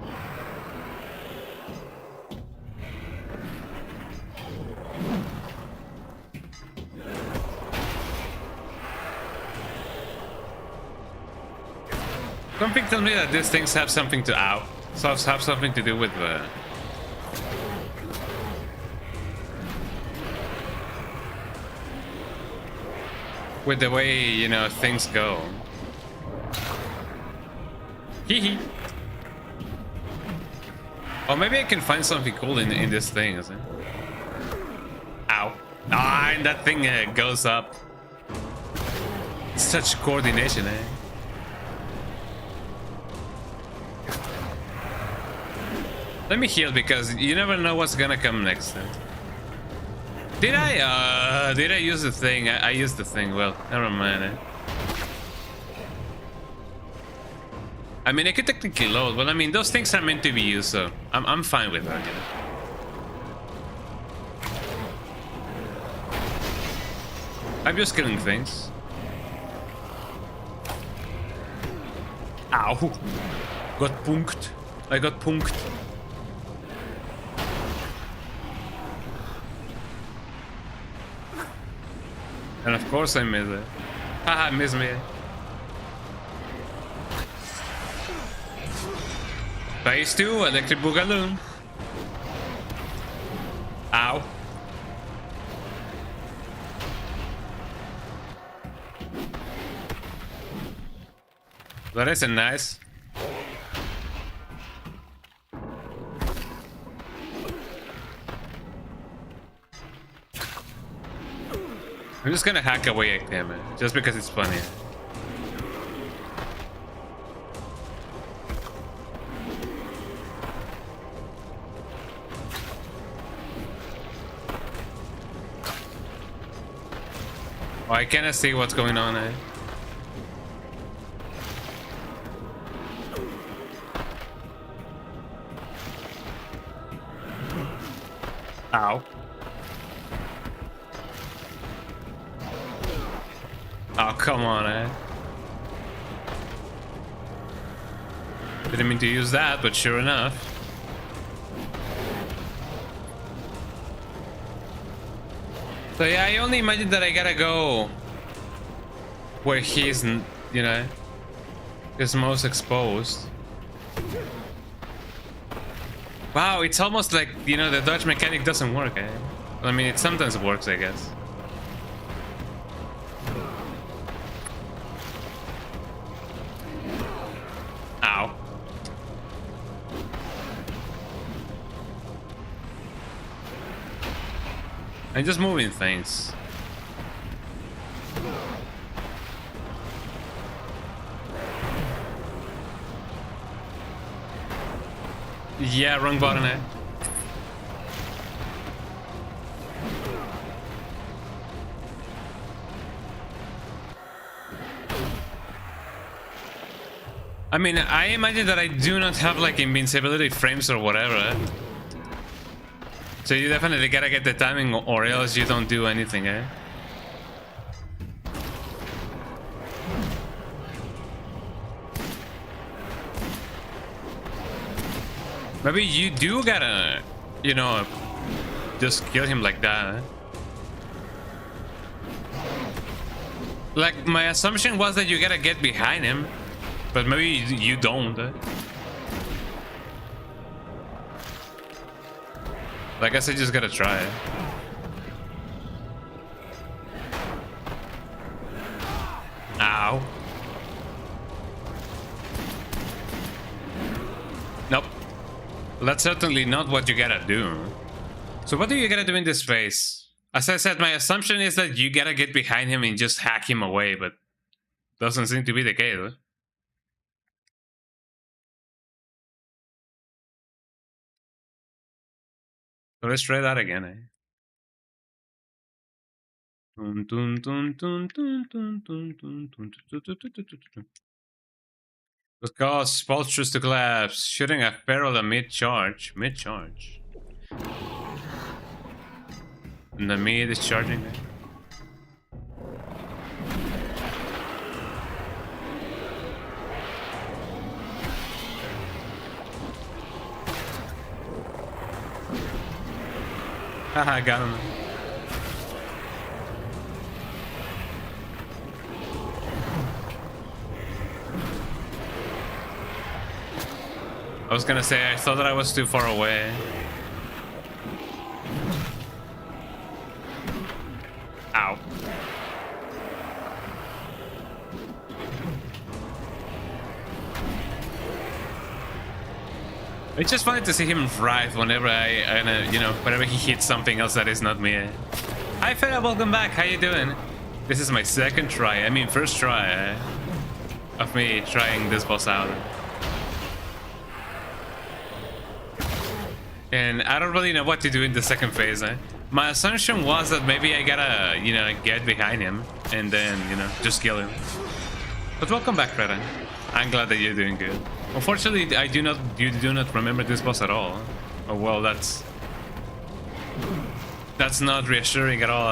Something tells me that these things have something to have something to do with the way, you know, things go. Hee. Oh, maybe I can find something cool in this thing, isn't it? Ow. Ah, and that thing goes up. Such coordination, eh? Let me heal because you never know what's gonna come next. Did I use the thing? I used the thing. Well, never mind. Eh? I mean, I could technically load, but I mean, those things are meant to be used, so I'm fine with that. You know? I'm just killing things. Ow! Got punked. I got punked. And of course I missed it. Haha, miss me. Phase 2, electric boogaloo. Ow. That isn't nice. I'm just gonna hack away at him, just because it's funny. Oh, I cannot see what's going on, eh? Ow. Oh, come on, eh? Didn't mean to use that, but sure enough. So yeah, I only imagine that I gotta go where he's, you know, is most exposed. Wow, it's almost like, you know, the dodge mechanic doesn't work, eh? I mean, it sometimes works, I guess. Ow. I'm just moving things. Yeah, wrong button, eh? I mean, I imagine that I do not have like invincibility frames or whatever. So you definitely gotta get the timing or else you don't do anything, eh? Maybe you do gotta, you know, just kill him like that. Like, my assumption was that you gotta get behind him, but maybe you don't. I guess I just gotta try it. Ow. Nope. That's certainly not what you gotta do. So what do you gotta do in this phase? As I said, my assumption is that you gotta get behind him and just hack him away, but doesn't seem to be the case. So let's try that again, eh? Would cause vultures to collapse, shooting a feral mid-charge. Mid-charge. And the mid is charging. Haha, got him. I was gonna say, I thought that I was too far away. Ow. It's just funny to see him writhe whenever you know, whenever he hits something else that is not me. Hi Fera, welcome back, how you doing? This is my second try, I mean first try of me trying this boss out. And I don't really know what to do in the second phase. My assumption was that maybe I gotta, you know, get behind him and then, you know, just kill him. But welcome back, Freda. I'm glad that you're doing good. Unfortunately, you do not remember this boss at all. Oh well, that's not reassuring at all.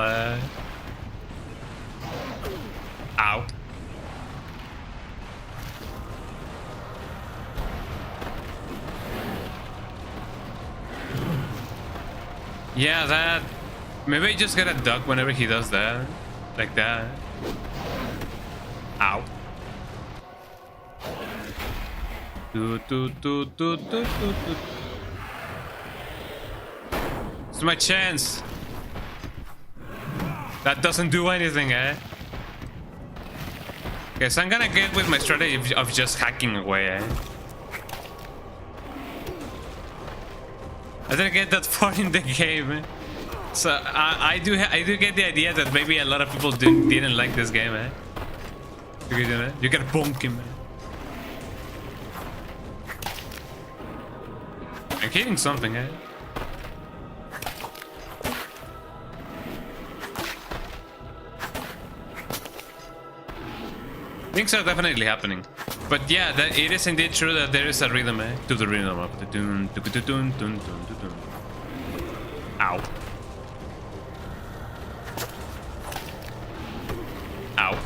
Ow. Yeah, that... Maybe I just gotta duck whenever he does that. Like that. Ow. It's my chance. That doesn't do anything, eh? Okay, so I'm gonna get with my strategy of just hacking away, eh? I didn't get that far in the game, so I do get the idea that maybe a lot of people didn't like this game, eh? You gotta bonk him. I'm hitting something, eh? Things are definitely happening. But yeah, that it is indeed true that there is a rhythm, eh? To the rhythm of the dun dun dun dun dun dun dun. Ow. Ow.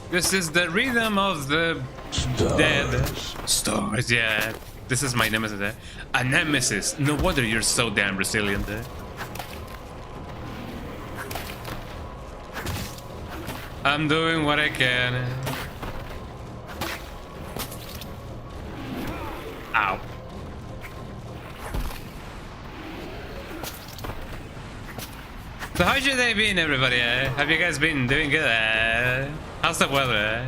This is the rhythm of the dead stars. Yeah, this is my nemesis, eh? A nemesis. No wonder you're so damn resilient, eh? I'm doing what I can. Ow. So how's your day been, everybody? Have you guys been doing good? How's the weather?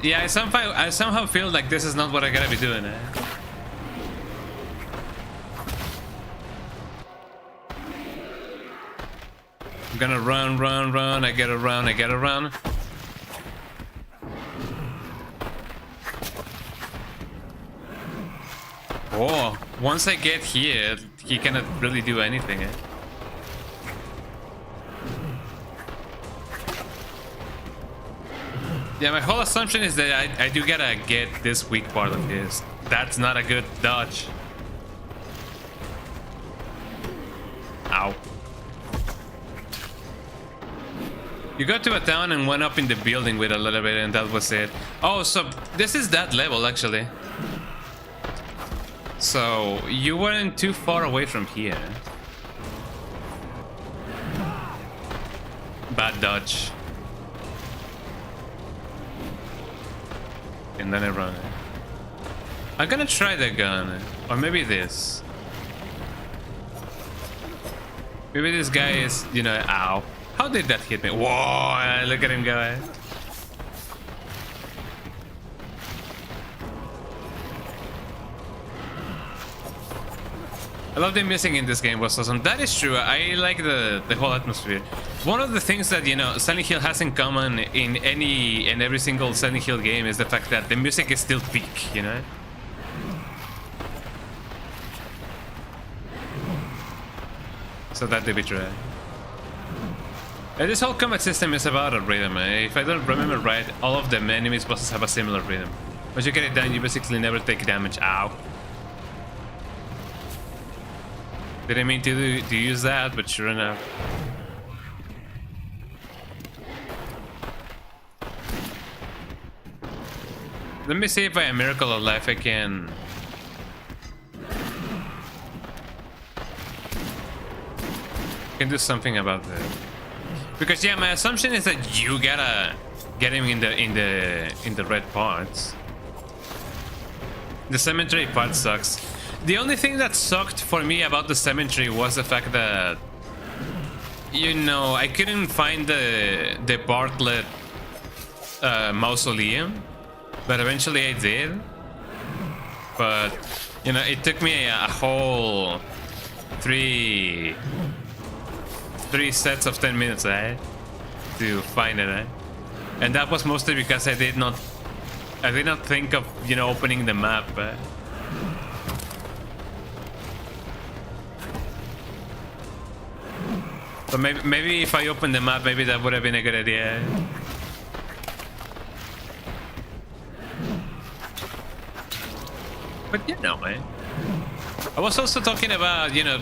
Yeah, I somehow feel like this is not what I gotta be doing. I'm gonna run, I gotta run. Oh, once I get here, he cannot really do anything, eh? Yeah, my whole assumption is that I do gotta get this weak part of his. That's not a good dodge. Ow. You got to a town and went up in the building with a little bit, and that was it. Oh, so this is that level, actually. So you weren't too far away from here. Bad dodge. And then I run. I'm gonna try the gun, or maybe this. Maybe this guy is, you know, ow. How did that hit me? Whoa, look at him go. I love the music in this game, was awesome. That is true. I like the whole atmosphere. One of the things that, you know, Silent Hill has in common in any and every single Silent Hill game is the fact that the music is still peak, you know? So that they betray. This whole combat system is about a rhythm. If I don't remember right, all of the enemies bosses have a similar rhythm. Once you get it done, you basically never take damage. Ow. Didn't mean to use that, but sure enough. Let me see if by a miracle of life I can... do something about that. Because yeah, my assumption is that you gotta get him in the red parts. The cemetery part sucks. The only thing that sucked for me about the cemetery was the fact that, you know, I couldn't find the Bartlett mausoleum, but eventually I did. But you know, it took me a whole three sets of 10 minutes, to find it, and that was mostly because I did not think of, you know, opening the map. So maybe if I opened the map, maybe that would have been a good idea. But you know, man. I was also talking about, you know,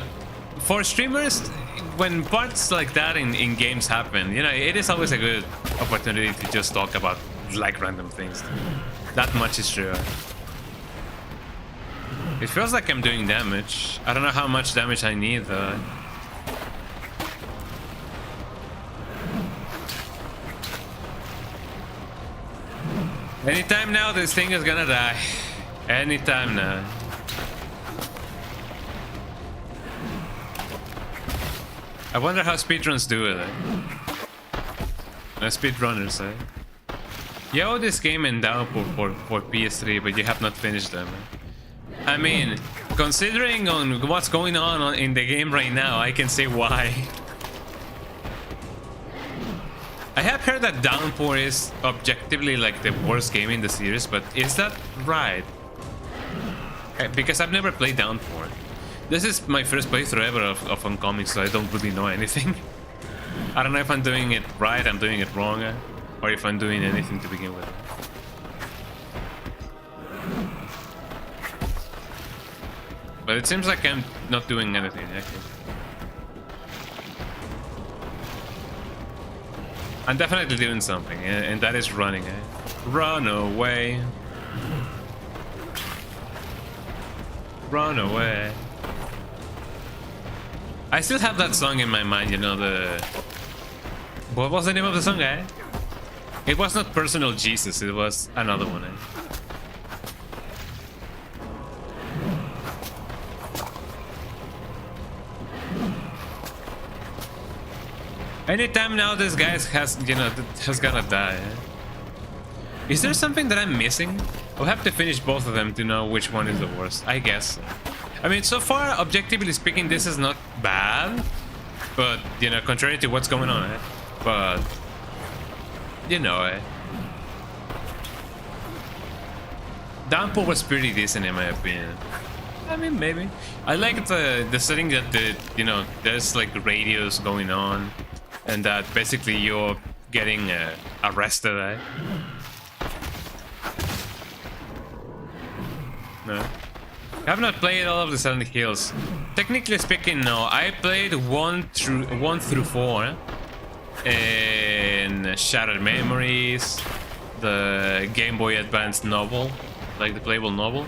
for streamers, when parts like that in games happen, you know, it is always a good opportunity to just talk about like random things. That much is true. It feels like I'm doing damage. I don't know how much damage I need though. Anytime now, this thing is gonna die. Anytime now. I wonder how speedruns do it. Speedrunners, You owe this game in downpour for PS3, but you have not finished them. I mean, considering on what's going on in the game right now, I can say why. I have heard that Downpour is objectively like the worst game in the series, but is that right? Because I've never played Downpour. This is my first playthrough ever of Oncoming, so I don't really know anything. I don't know if I'm doing it right, I'm doing it wrong, or if I'm doing anything to begin with. But it seems like I'm not doing anything, actually. I'm definitely doing something, and that is running. Run away. Run away. I still have that song in my mind, you know, the... What was the name of the song, It was not Personal Jesus, it was another one, Anytime now this guy has, you know, has gotta die. Is there something that I'm missing? I'll have to finish both of them to know which one is the worst, I guess. I mean, so far, objectively speaking, this is not bad. But, you know, contrary to what's going on, But, you know, Downpour was pretty decent in my opinion. I mean, maybe. I like the setting that you know, there's like radios going on. And that basically you're getting arrested, No. I have not played all of the Silent Hills. Technically speaking, no. I played 1 through 4. And playing Shattered Memories, the Game Boy Advance novel, like the playable novel.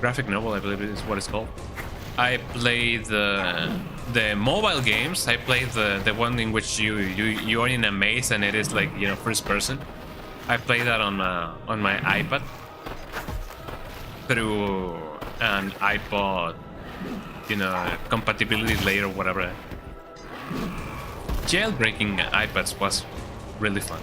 Graphic novel, I believe is what it's called. I played the mobile games. I played the one in which you are in a maze and it is like, you know, first person. I played that on my iPad through an iPod, you know, compatibility layer or whatever. Jailbreaking iPads was really fun.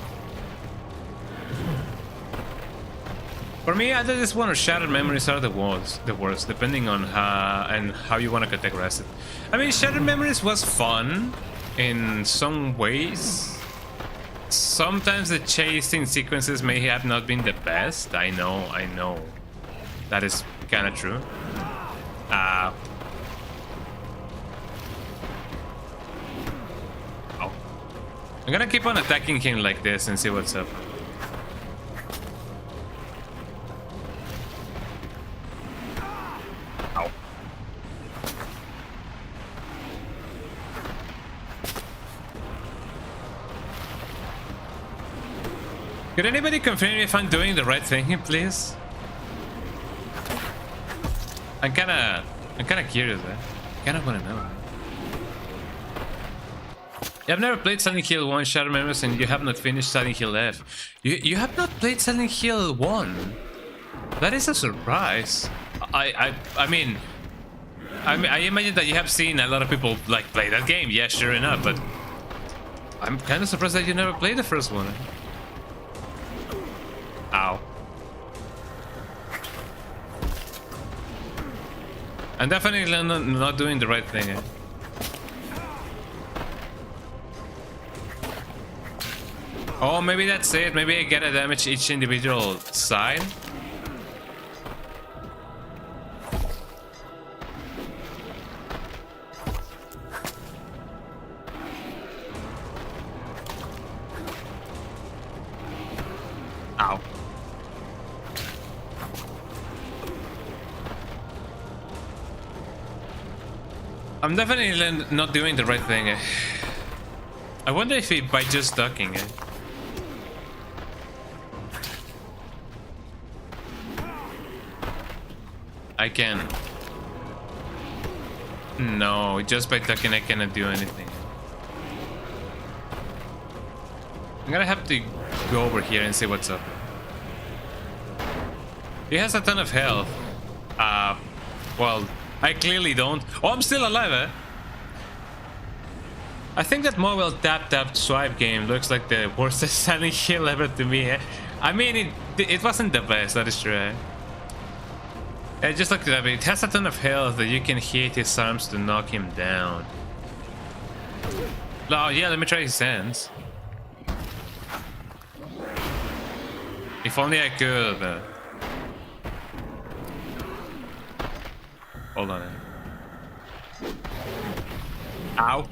For me, either this one or Shattered Memories are the worst, depending on how you want to categorize it. I mean, Shattered Memories was fun in some ways. Sometimes the chasing sequences may have not been the best. I know. That is kind of true. Oh. I'm gonna keep on attacking him like this and see what's up. Ow. Could anybody confirm if I'm doing the right thing here, please? I'm kinda curious, eh? Kinda wanna know. You have never played Silent Hill 1 Shattered Memories and you have not finished Silent Hill F. You have not played Silent Hill 1? That is a surprise. I mean, I imagine that you have seen a lot of people like play that game. Yeah, sure enough, but I'm kind of surprised that you never played the first one. Ow. I'm definitely not doing the right thing. Eh? Oh, maybe that's it. Maybe I gotta damage each individual side. Ow. I'm definitely not doing the right thing. I wonder if he by just ducking. I can. No, just by ducking I cannot do anything. I'm gonna have to go over here and see what's up. He has a ton of health. Well, I clearly don't. Oh, I'm still alive, eh? I think that mobile tap swipe game looks like the worst Silent Hill ever to me, eh? I mean, it wasn't the best, that is true, eh? I just looked it up. It has a ton of health that you can hit his arms to knock him down. Oh yeah, let me try his hands. If only I could. Hold on. Ow.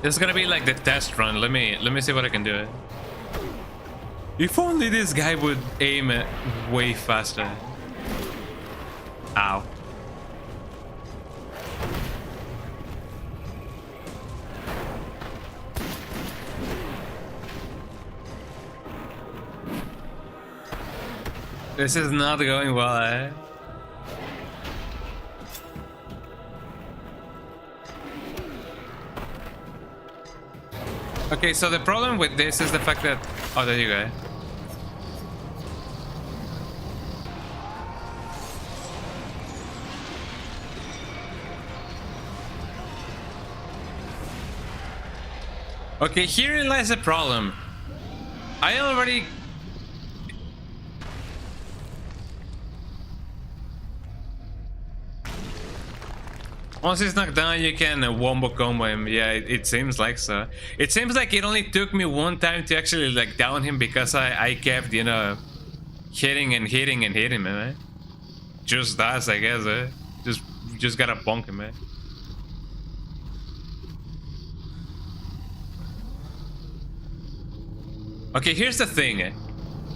This is gonna be like the test run. Let me see what I can do. If only this guy would aim it way faster. Ow. This is not going well, eh? Okay, so the problem with this is the fact that... Oh, there you go. Okay, herein lies the problem. I already... Once he's knocked down, you can wombo combo him. Yeah, it seems like so. It seems like it only took me one time to actually like down him because I kept, you know, hitting and hitting and hitting him, eh? Just that, I guess, eh? Just gotta bonk him, eh? Okay, here's the thing.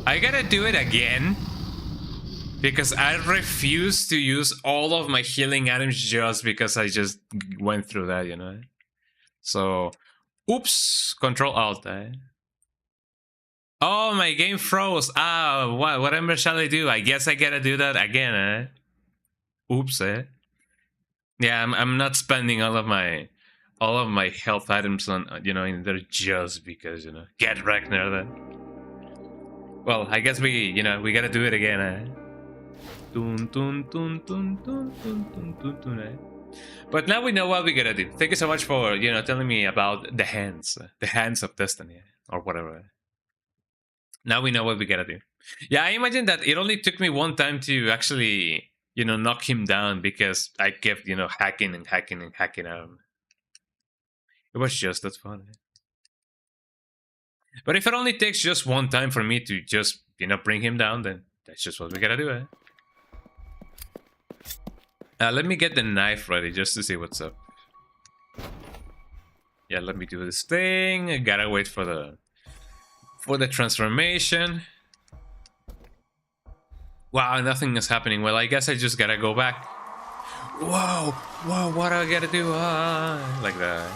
I gotta do it again because I refuse to use all of my healing items just because I just went through that, you know? So Oops, Control Alt. Oh, my game froze. Ah, whatever shall I do? I guess I gotta do that again. Oops. Yeah, I'm not spending all of my health items on in there just because get Ragnar then. Well, I guess we gotta do it again. Dun, dun, dun, dun, dun, dun, dun, dun, dun, But now we know what we gotta do. Thank you so much for telling me about the hands of destiny or whatever. Now we know what we gotta do. Yeah, I imagine that it only took me one time to actually knock him down because I kept hacking and hacking and hacking at him. It was just that fun. But if it only takes just one time for me to just bring him down, then that's just what we gotta do. Let me get the knife ready just to see what's up. Yeah, let me do this thing. I gotta wait for the transformation. Wow, nothing is happening. Well, I guess I just gotta go back. Whoa, what do I gotta do? Like that.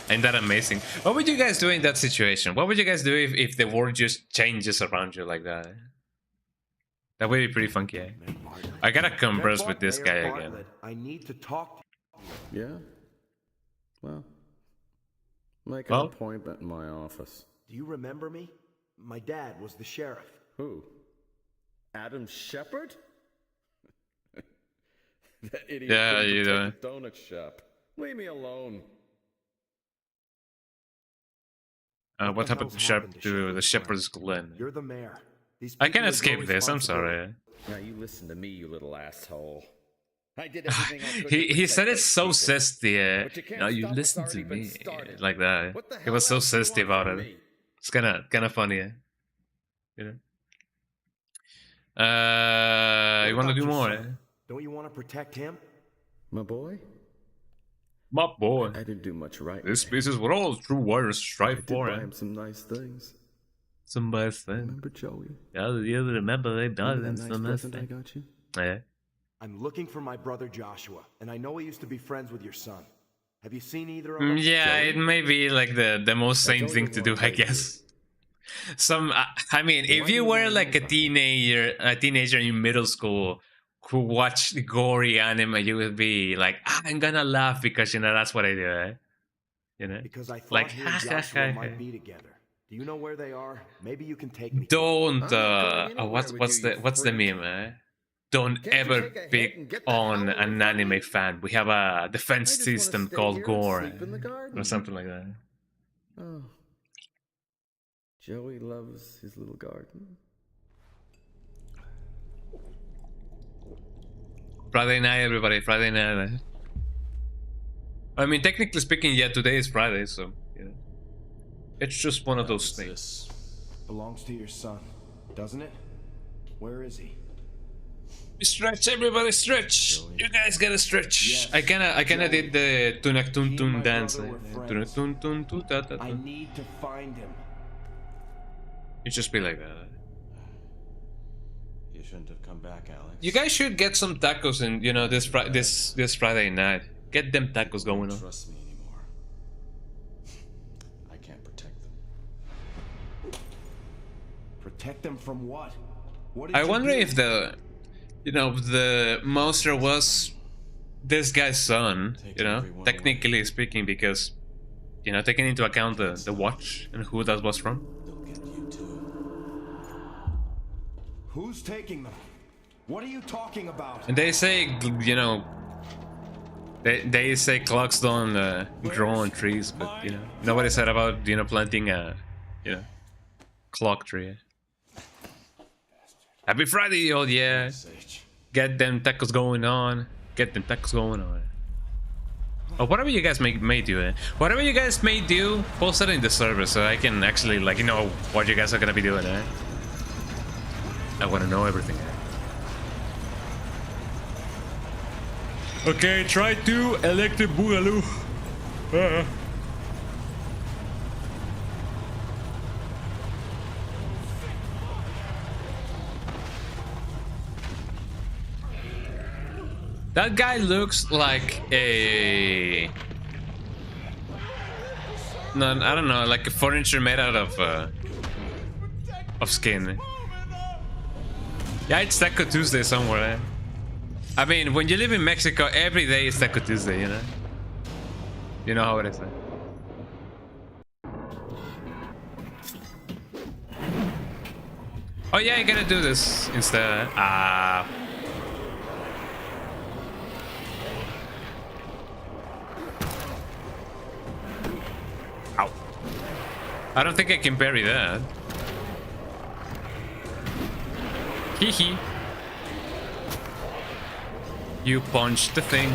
Ain't that amazing? What would you guys do in that situation? What would you guys do if the world just changes around you like that? That would be pretty funky. I gotta converse with this guy again. I need to talk to you. Yeah? Well, make an appointment in my office. Do you remember me? My dad was the sheriff. Who? Adam Shepard? That idiot. Yeah, you know. Donut shop. Leave me alone. What happened to the Shepherd's Glen? You're the mayor. I can't escape this. I'm sorry. Now you listen to me, you little asshole. I did everything I could. He said it so zesty. No, you listen to me like that. He was so zesty about it. It's kind of funny. You want to do more? Don't you want to protect him? My boy? My boy. I didn't do much right. This piece is what all true warriors strive for. I buy him some nice things. Some nice things. Remember Joey? Yeah, you remember they done that nice present I got you? Yeah. I'm looking for my brother Joshua, and I know he used to be friends with your son. Have you seen either of them? Yeah, it may be like the most sane thing to do, I guess. I mean, if you were like a teenager in middle school who watched gory anime, you would be like, I'm gonna laugh because that's what I do, Because I thought like, he and Joshua might be together. Do you know where they are? Maybe you can take me. Don't what's the meme? Don't ever pick on an anime fan. We have a defense system called gore or something like that. Oh. Joey loves his little garden. Friday night, everybody. Friday night. I mean, technically speaking, yeah, today is Friday, so it's just one of those things. Belongs to your son, doesn't it? Where is he? Stretch, everybody, stretch. Joey. You guys gotta stretch. Yes. I kinda did the tunak tun tun dance. I need to find him. It just be like that. You shouldn't have come back, Alex. You guys should get some tacos and this Friday night. Get them tacos going on. Trust me anymore. I can't protect them. Protect them from what? I wonder if the monster was this guy's son, technically speaking, because taking into account the watch and who that was from. Who's taking them? What are you talking about? And they say, they say clocks don't grow on trees, but nobody said about planting a clock tree. Happy Friday, old yeah. Get them tacos going on. Get them tacos going on. Oh, whatever you guys may do, whatever you guys may do, post it in the server so I can actually what you guys are gonna be doing, I want to know everything. Okay, try to electric boogaloo. That guy looks like a... No, I don't know, like a furniture made out of skin. Yeah, it's Taco Tuesday somewhere. I mean, when you live in Mexico, every day is Taco Tuesday, you know? You know how it is. Oh yeah, you gotta do this instead. Ah. Ow. I don't think I can parry that. Hee. You punched the thing.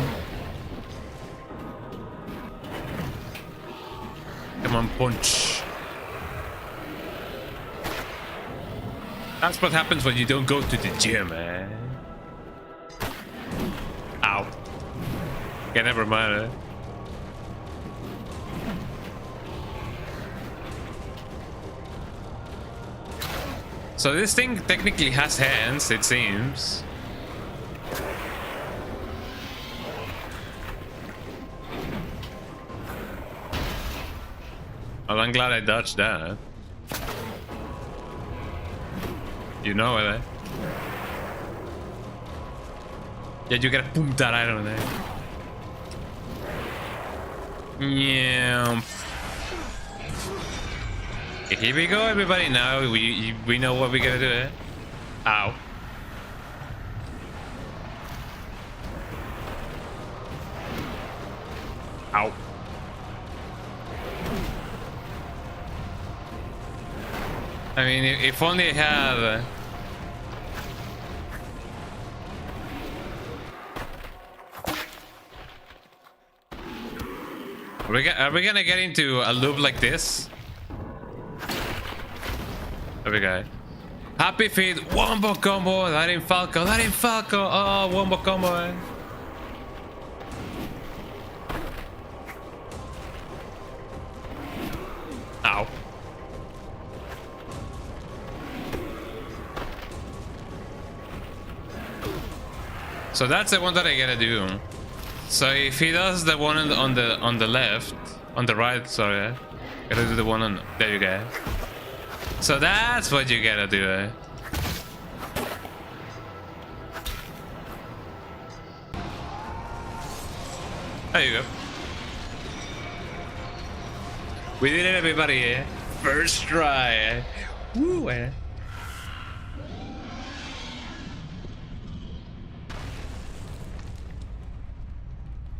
Come on, punch. That's what happens when you don't go to the gym, man. Ow. Okay, never mind. So this thing technically has hands, it seems. Well, I'm glad I dodged that. You know it, eh? Yeah, you gotta boom that iron there. Yeah. Okay, here we go, everybody. Now we know what we gotta do, eh? Ow. Ow. I mean, if only I had... Are we gonna get into a loop like this? There we go. Happy feet, wombo combo, that ain't Falco, oh, wombo combo, eh? Ow. So that's the one that I gotta do. So if he does the one on the left, on the right, sorry, gotta do the one on. There you go. So that's what you gotta do. There you go. We did it, everybody. First try. Woo.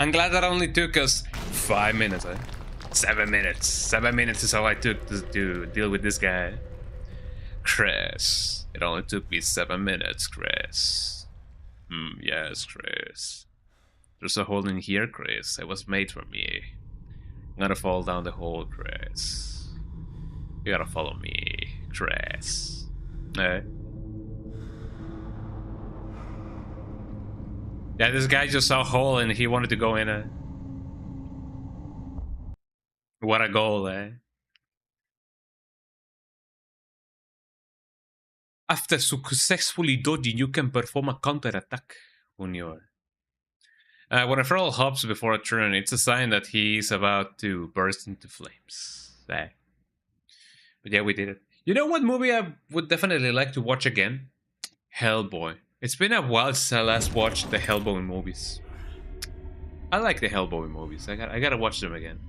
I'm glad that only took us 5 minutes, 7 minutes. 7 minutes is all I took to deal with this guy. Chris. It only took me 7 minutes, Chris. Yes, Chris. There's a hole in here, Chris. It was made for me. I'm gonna fall down the hole, Chris. You gotta follow me, Chris. Yeah, this guy just saw a hole and he wanted to go in. What a goal, eh? After successfully dodging, you can perform a counter-attack on your... when a feral hops before a turn, it's a sign that he's about to burst into flames. But yeah, we did it. You know what movie I would definitely like to watch again? Hellboy. It's been a while since I last watched the Hellboy movies. I like the Hellboy movies. I gotta watch them again.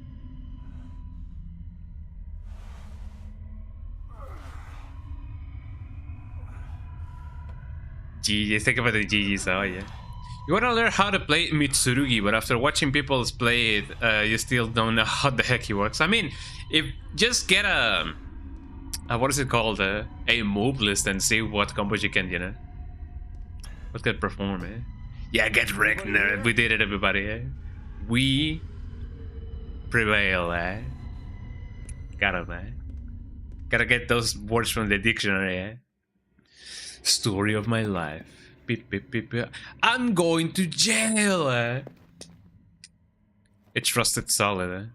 GG's. Think about the GG's. Oh yeah. You wanna learn how to play Mitsurugi, but after watching people play it, you still don't know how the heck he works. I mean, if just get a what is it called? A move list and see what combos you can, you know. What can perform, eh? Yeah, get wrecked, nerd. We did it, everybody, eh? We prevail, eh? Got him, eh? Gotta get those words from the dictionary, eh? Story of my life. Beep, beep, beep, beep. I'm going to jail, eh? It's trusted solid, eh?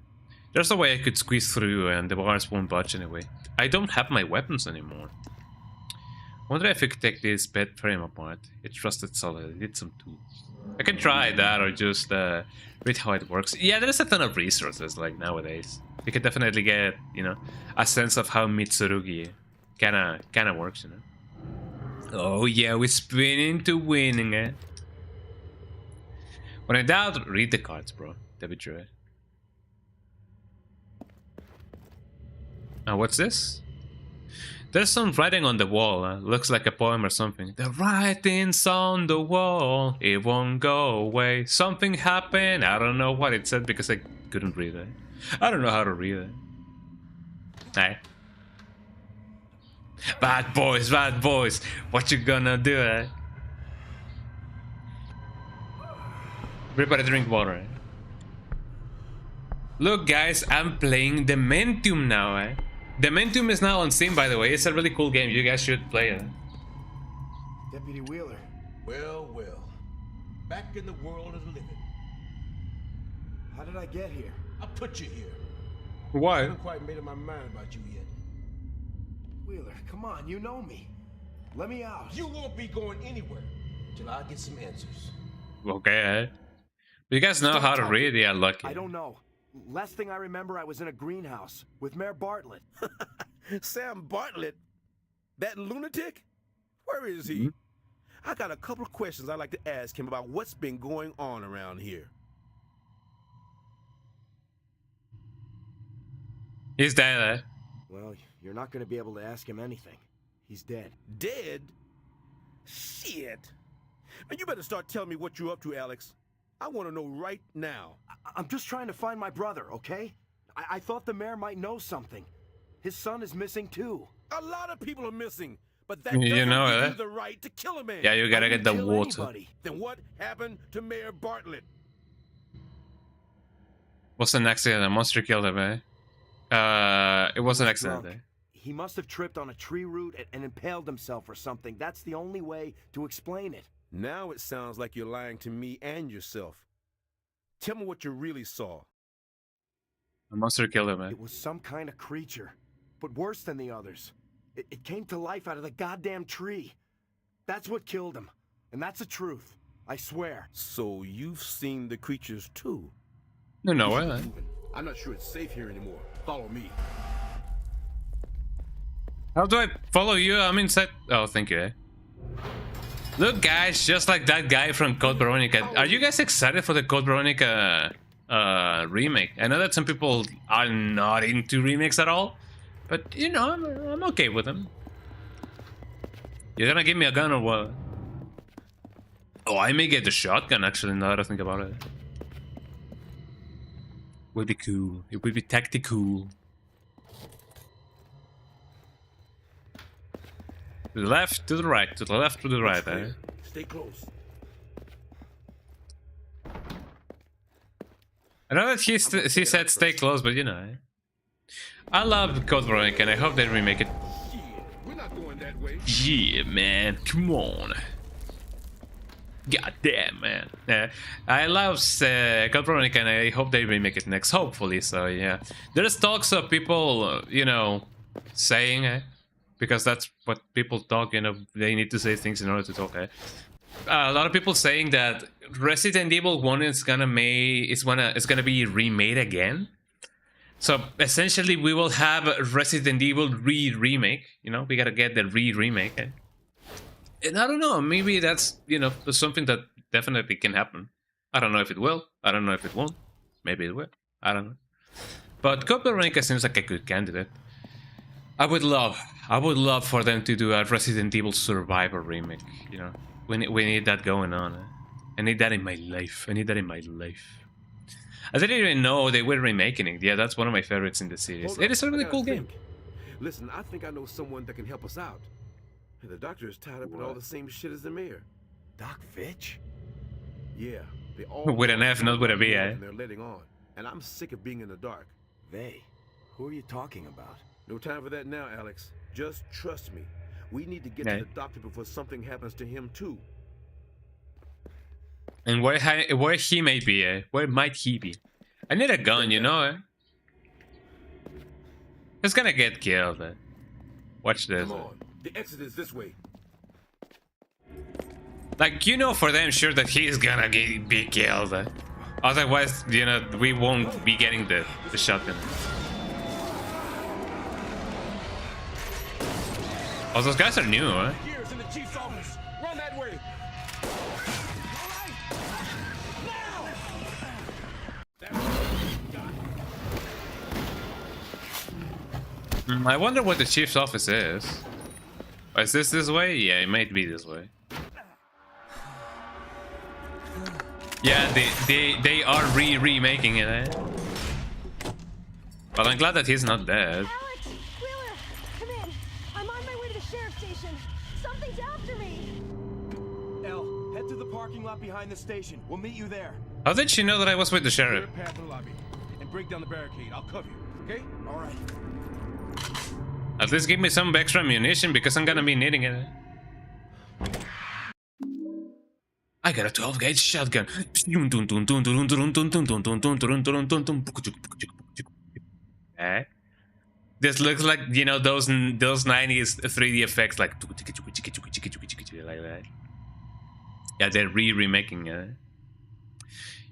There's a way I could squeeze through and the bars won't budge anyway. I don't have my weapons anymore. Wonder if we could take this bed frame apart. It's rusted solid. It needs some tools. I can try that or just read how it works. Yeah, there's a ton of resources like nowadays. You can definitely get, you know, a sense of how Mitsurugi kinda works, you know. Oh yeah, we're spinning to winning it. When in doubt, read the cards, bro. That'd be true. What's this? There's some writing on the wall. Looks like a poem or something. The writing's on the wall. It won't go away. Something happened. I don't know what it said because I couldn't read it. I don't know how to read it. Hey. Bad boys, bad boys. What you gonna do, eh? Everybody drink water, eh? Look, guys, I'm playing Dementium now, eh? Dementium is now on Steam, by the way. It's a really cool game. You guys should play it. Deputy Wheeler. Well, well. Back in the world of the living. How did I get here? I put you here. I Why? haven't quite made up my mind about you yet. Wheeler, come on, you know me. Let me out. You won't be going anywhere till I get some answers. Okay, eh? You guys know how to read? Yeah, lucky. I don't know. Last thing I remember, I was in a greenhouse with Mayor Bartlett. Sam Bartlett? That lunatic? Where is he? I got a couple of questions I'd like to ask him about what's been going on around here. He's dead, eh? Well, you're not going to be able to ask him anything. He's dead. Dead? Shit. Man, you better start telling me what you're up to, Alex. I want to know right now. I'm just trying to find my brother, okay? I thought the mayor might know something. His son is missing too. A lot of people are missing, but that You doesn't know give it. you the right to kill a man. Yeah, you gotta I get the didn't kill water. anybody. Then what happened to Mayor Bartlett? What's the next thing? The monster killed him, eh? It was an accident, Drunk. eh? He must have tripped on a tree root and impaled himself or something. That's the only way to explain it. Now it sounds like you're lying to me and yourself. Tell me what you really saw. The monster killed him, eh? It was some kind of creature, but worse than the others. It came to life out of the goddamn tree. That's what killed him, and that's the truth. I swear. So you've seen the creatures too? No way, eh? I'm not sure it's safe here anymore. Follow me. How do I follow you? I'm inside. Oh, thank you, eh? Look, guys, just like that guy from Code Veronica. Are you guys excited for the Code Veronica remake? I know that some people are not into remakes at all, but you know, I'm okay with them. You're gonna give me a gun or what? Oh, I may get the shotgun actually. Now that I think about it, would be cool. It would be tactical. To the left, to the right, to the left, to the right, eh? Stay close. I know that he said stay close, but you know. Eh? I love Code Veronica and I hope they remake it. Yeah, we're not going that way. Yeah, man, come on. God damn, man. Yeah, I love Code Veronica and I hope they remake it next, hopefully, so yeah. There's talks of people, you know, saying, because that's what people talk, you know, they need to say things in order to talk, a lot of people saying that Resident Evil 1 is gonna be remade again. So essentially we will have a Resident Evil remake, you know, we gotta get the remake. And I don't know, maybe that's, you know, something that definitely can happen. I don't know if it will, I don't know if it won't, maybe it will, I don't know. But Code Veronica seems like a good candidate. I would love for them to do a Resident Evil Survivor remake, you know. We need that going on. I need that in my life. I need that in my life. I didn't even know they were remaking it. Yeah, that's one of my favorites in the series. Hold It up, is a really I cool gotta game. think. Listen, I think I know someone that can help us out. The doctor is tied up in all the same shit as the mayor. Doc Fitch? Yeah, they all With an F, not with a V, eh? and they're letting on. And I'm sick of being in the dark. They? Who are you talking about? No time for that now, Alex. Just trust me. We need to get Yeah. to the doctor before something happens to him too. And where he may be, where might he be? I need a gun, you know, He's gonna get killed, Watch this. Come on. The exit is this way. Like, you know for damn sure that he's gonna be killed. Otherwise, you know, we won't be getting the shotgun. Oh, those guys are new, huh? Here's in the chief's office. Run that way. I wonder what the chief's office is. Is this way? Yeah, it might be this way. Yeah, they are remaking it, eh? But I'm glad that he's not dead. Alex! Wheeler! Come in! I'm on my way to the sheriff's station. Something's after me! Elle, head to the parking lot behind the station. We'll meet you there. How did she know that I was with the sheriff? Clear a path to the lobby and break down the barricade. I'll cover you, okay? All right. At least give me some extra ammunition because I'm gonna be needing it. I got a 12 gauge shotgun. Eh? This looks like, you know, those 90s 3D effects, like that. Yeah, they're remaking it.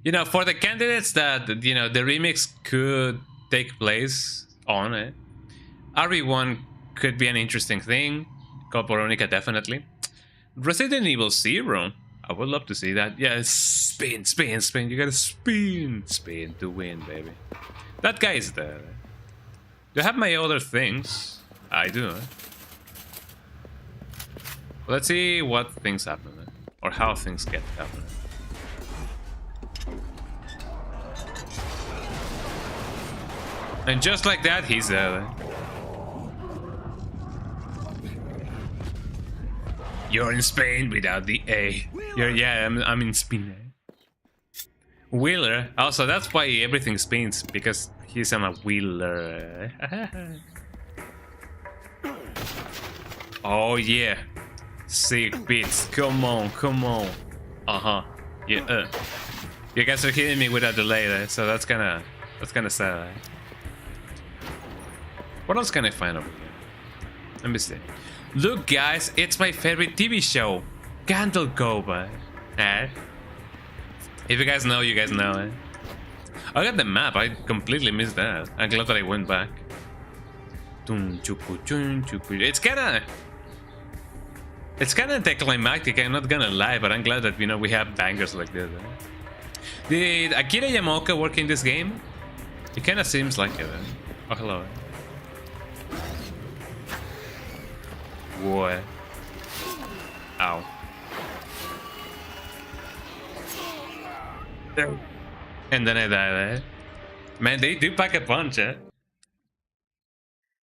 You know, for the candidates that, you know, the remix could take place on it, RE1 could be an interesting thing. Code Veronica, definitely. Resident Evil 0, I would love to see that. Yeah, spin. You gotta spin to win, baby. That guy is there. Do I have my other things? I do. Let's see what things happen, or how things get happening. And just like that, he's there. You're in Spain without the A. I'm in Spain. Wheeler. Also, that's why everything spins, because he's on a wheeler. Oh yeah, sick beats. Come on. Yeah. You guys are hitting me with a delay there, so that's kind of sad. What else can I find over here? Let me see. Look, guys, it's my favorite TV show, Candle Cove. Eh? If you guys know, you guys know. Eh? I got the map. I completely missed that. I'm glad that I went back. It's kind of anticlimactic. I'm not gonna lie, but I'm glad that, you know, we have bangers like this. Eh? Did Akira Yamaoka work in this game? It kind of seems like it. Eh? Oh, hello. Boy. Ow. And then I died. Man, they do pack a punch, eh?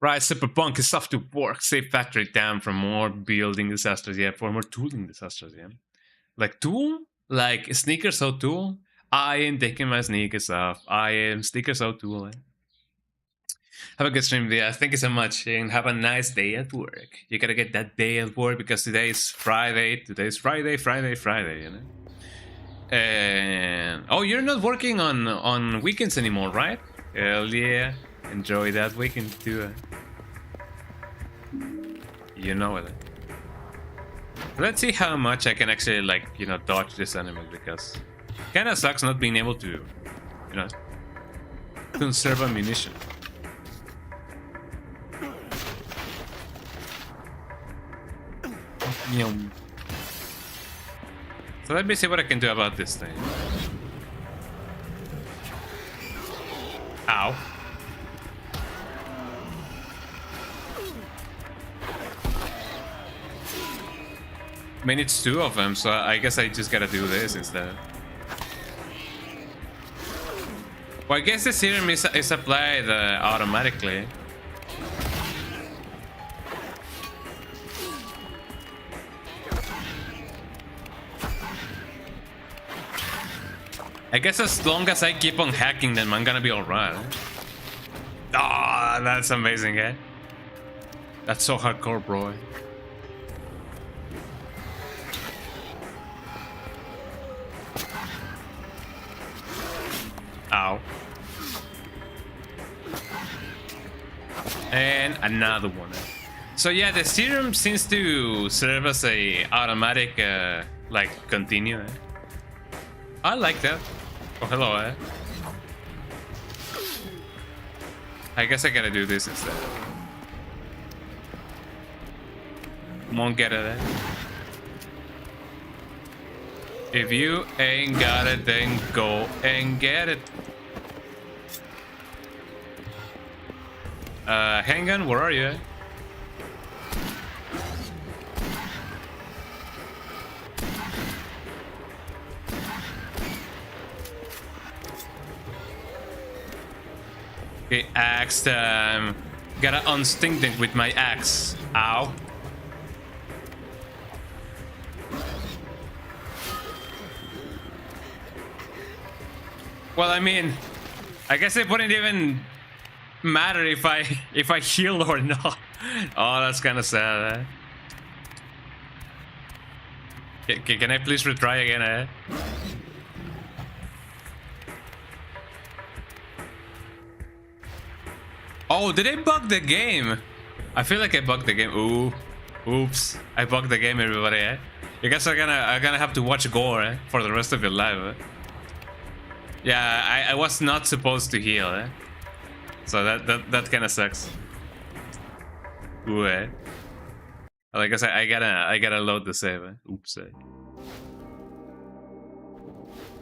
Right, Superpunk is off to work. Save factory down for more building disasters, yeah. For more tooling disasters, yeah. Like tool? Like sneakers out tool? I am taking my sneakers off. I am sneakers out tool, eh? Have a good stream, yeah. Thank you so much, and have a nice day at work. You gotta get that day at work because today is Friday. Today's Friday, you know. And oh, you're not working on weekends anymore, right? Hell yeah, enjoy that weekend too. You know it. Let's see how much I can actually, like, you know, dodge this enemy, because it kind of sucks not being able to, you know, conserve ammunition. So let me see what I can do about this thing. Ow. I mean, it's two of them, so I guess I just gotta do this instead. Well, I guess the serum is applied automatically. I guess as long as I keep on hacking them, I'm gonna be alright. Ah, oh, that's amazing, eh? That's so hardcore, bro. Ow. And another one. So yeah, the serum seems to serve as a automatic like continue. I like that. Oh, hello, I guess I gotta do this instead. Come on, get it. If you ain't got it, then go and get it. Handgun, where are you? Okay, axe. Gotta unstinct it with my axe. Ow. Well, I mean, I guess it wouldn't even matter if I heal or not. Oh, that's kind of sad. Can I please retry again? Oh, did I bug the game? I feel like I bugged the game. Ooh, oops! I bugged the game, everybody. You guys are gonna have to watch gore for the rest of your life. Yeah, I was not supposed to heal, so that kind of sucks. Ooh, I guess I gotta load the save. Oops.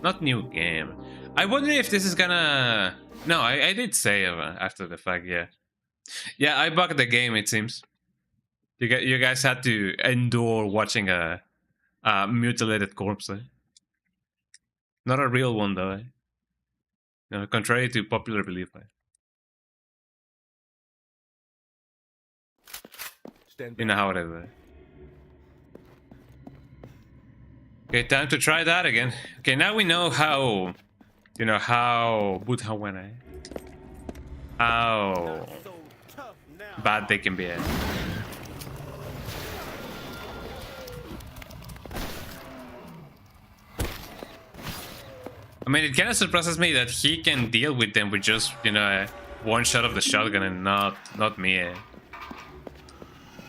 Not new game. I wonder if this is gonna. No, I did save after the fact. Yeah, I bugged the game. It seems. You guys had to endure watching a mutilated corpse. Not a real one though. No, contrary to popular belief. You know how it is. Okay, time to try that again. Okay, now we know how, how how bad they can be. I mean, it kind of surprises me that he can deal with them with just, one shot of the shotgun and not me.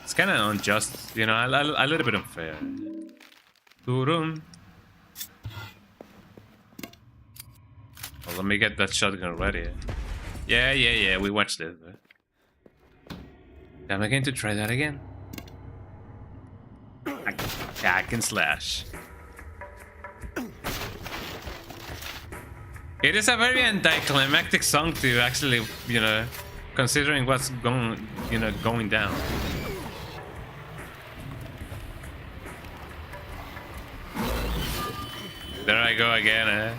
It's kind of unjust, a little bit unfair. Well, let me get that shotgun ready. Yeah, we watched it. Am I going to try that again? Hack and slash. It is a very anticlimactic song to actually, considering what's going down. There I go again,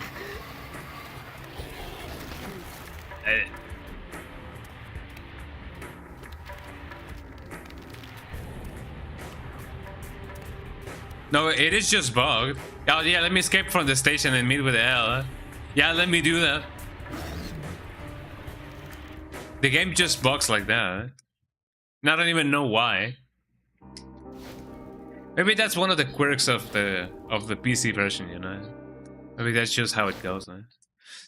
No, it is just bugged. Oh yeah, let me escape from the station and meet with L. Yeah, let me do that. The game just bugs like that. I don't even know why. Maybe that's one of the quirks of the PC version, Maybe that's just how it goes.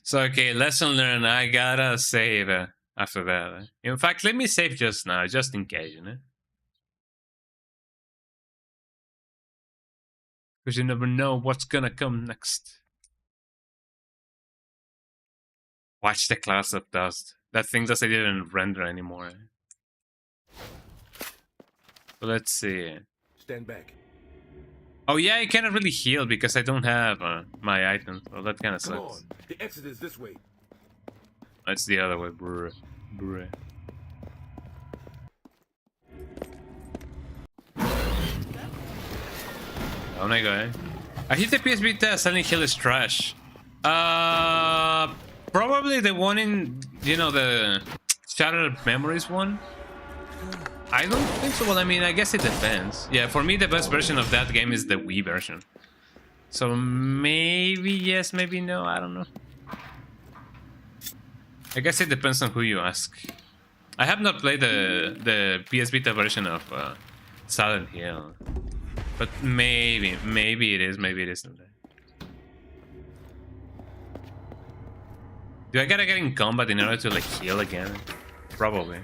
So okay, lesson learned. I gotta save after that. In fact, let me save just now, just in case, Because you never know what's gonna come next. Watch the clouds of dust. That thing doesn't even render anymore. So let's see. Stand back. Oh yeah, I cannot really heal because I don't have my items. Well, that kind of sucks. Come on. The exit is this way. That's the other way, bruh. Oh my god. I hit the PSP test. Silent Hill is trash. Probably the one in, the Shattered Memories one. I don't think so. Well, I mean, I guess it depends. Yeah, for me, the best version of that game is the Wii version. So maybe yes, maybe no. I don't know. I guess it depends on who you ask. I have not played the PS Vita version of Silent Hill, but maybe it is, maybe it isn't. Do I gotta get in combat in order to like heal again? Probably.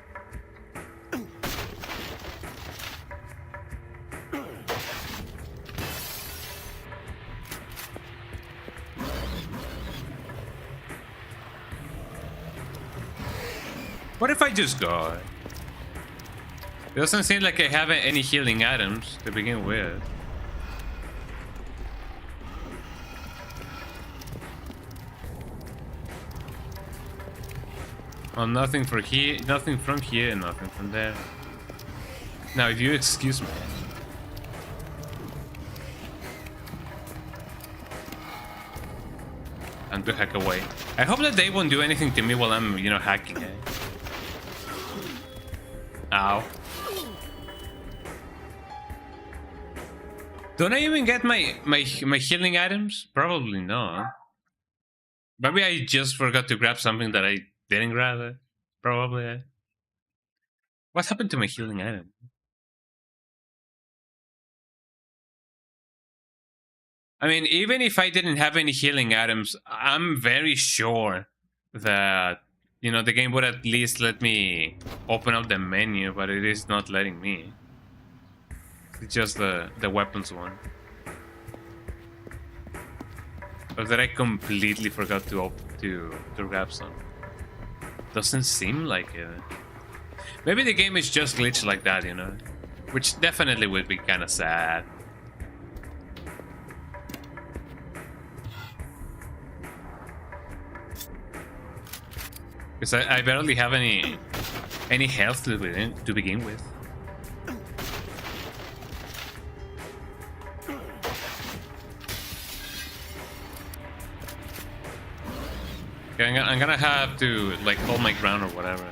What if I just go? It doesn't seem like I have any healing items to begin with. Oh, nothing for here, nothing from here, nothing from there. Now, if you excuse me. And to hack away. I hope that they won't do anything to me while I'm, you know, hacking it. Ow. Don't I even get my healing items? Probably not. Maybe I just forgot to grab something that I didn't grab. Probably. What happened to my healing item? I mean, even if I didn't have any healing items, I'm very sure that, you know, the game would at least let me open up the menu, but it is not letting me. It's just the weapons one. Or that I completely forgot to grab some. Doesn't seem like it. Maybe the game is just glitched like that, you know? Which definitely would be kind of sad. Because I barely have any health to begin with. Okay, I'm gonna have to like hold my ground or whatever.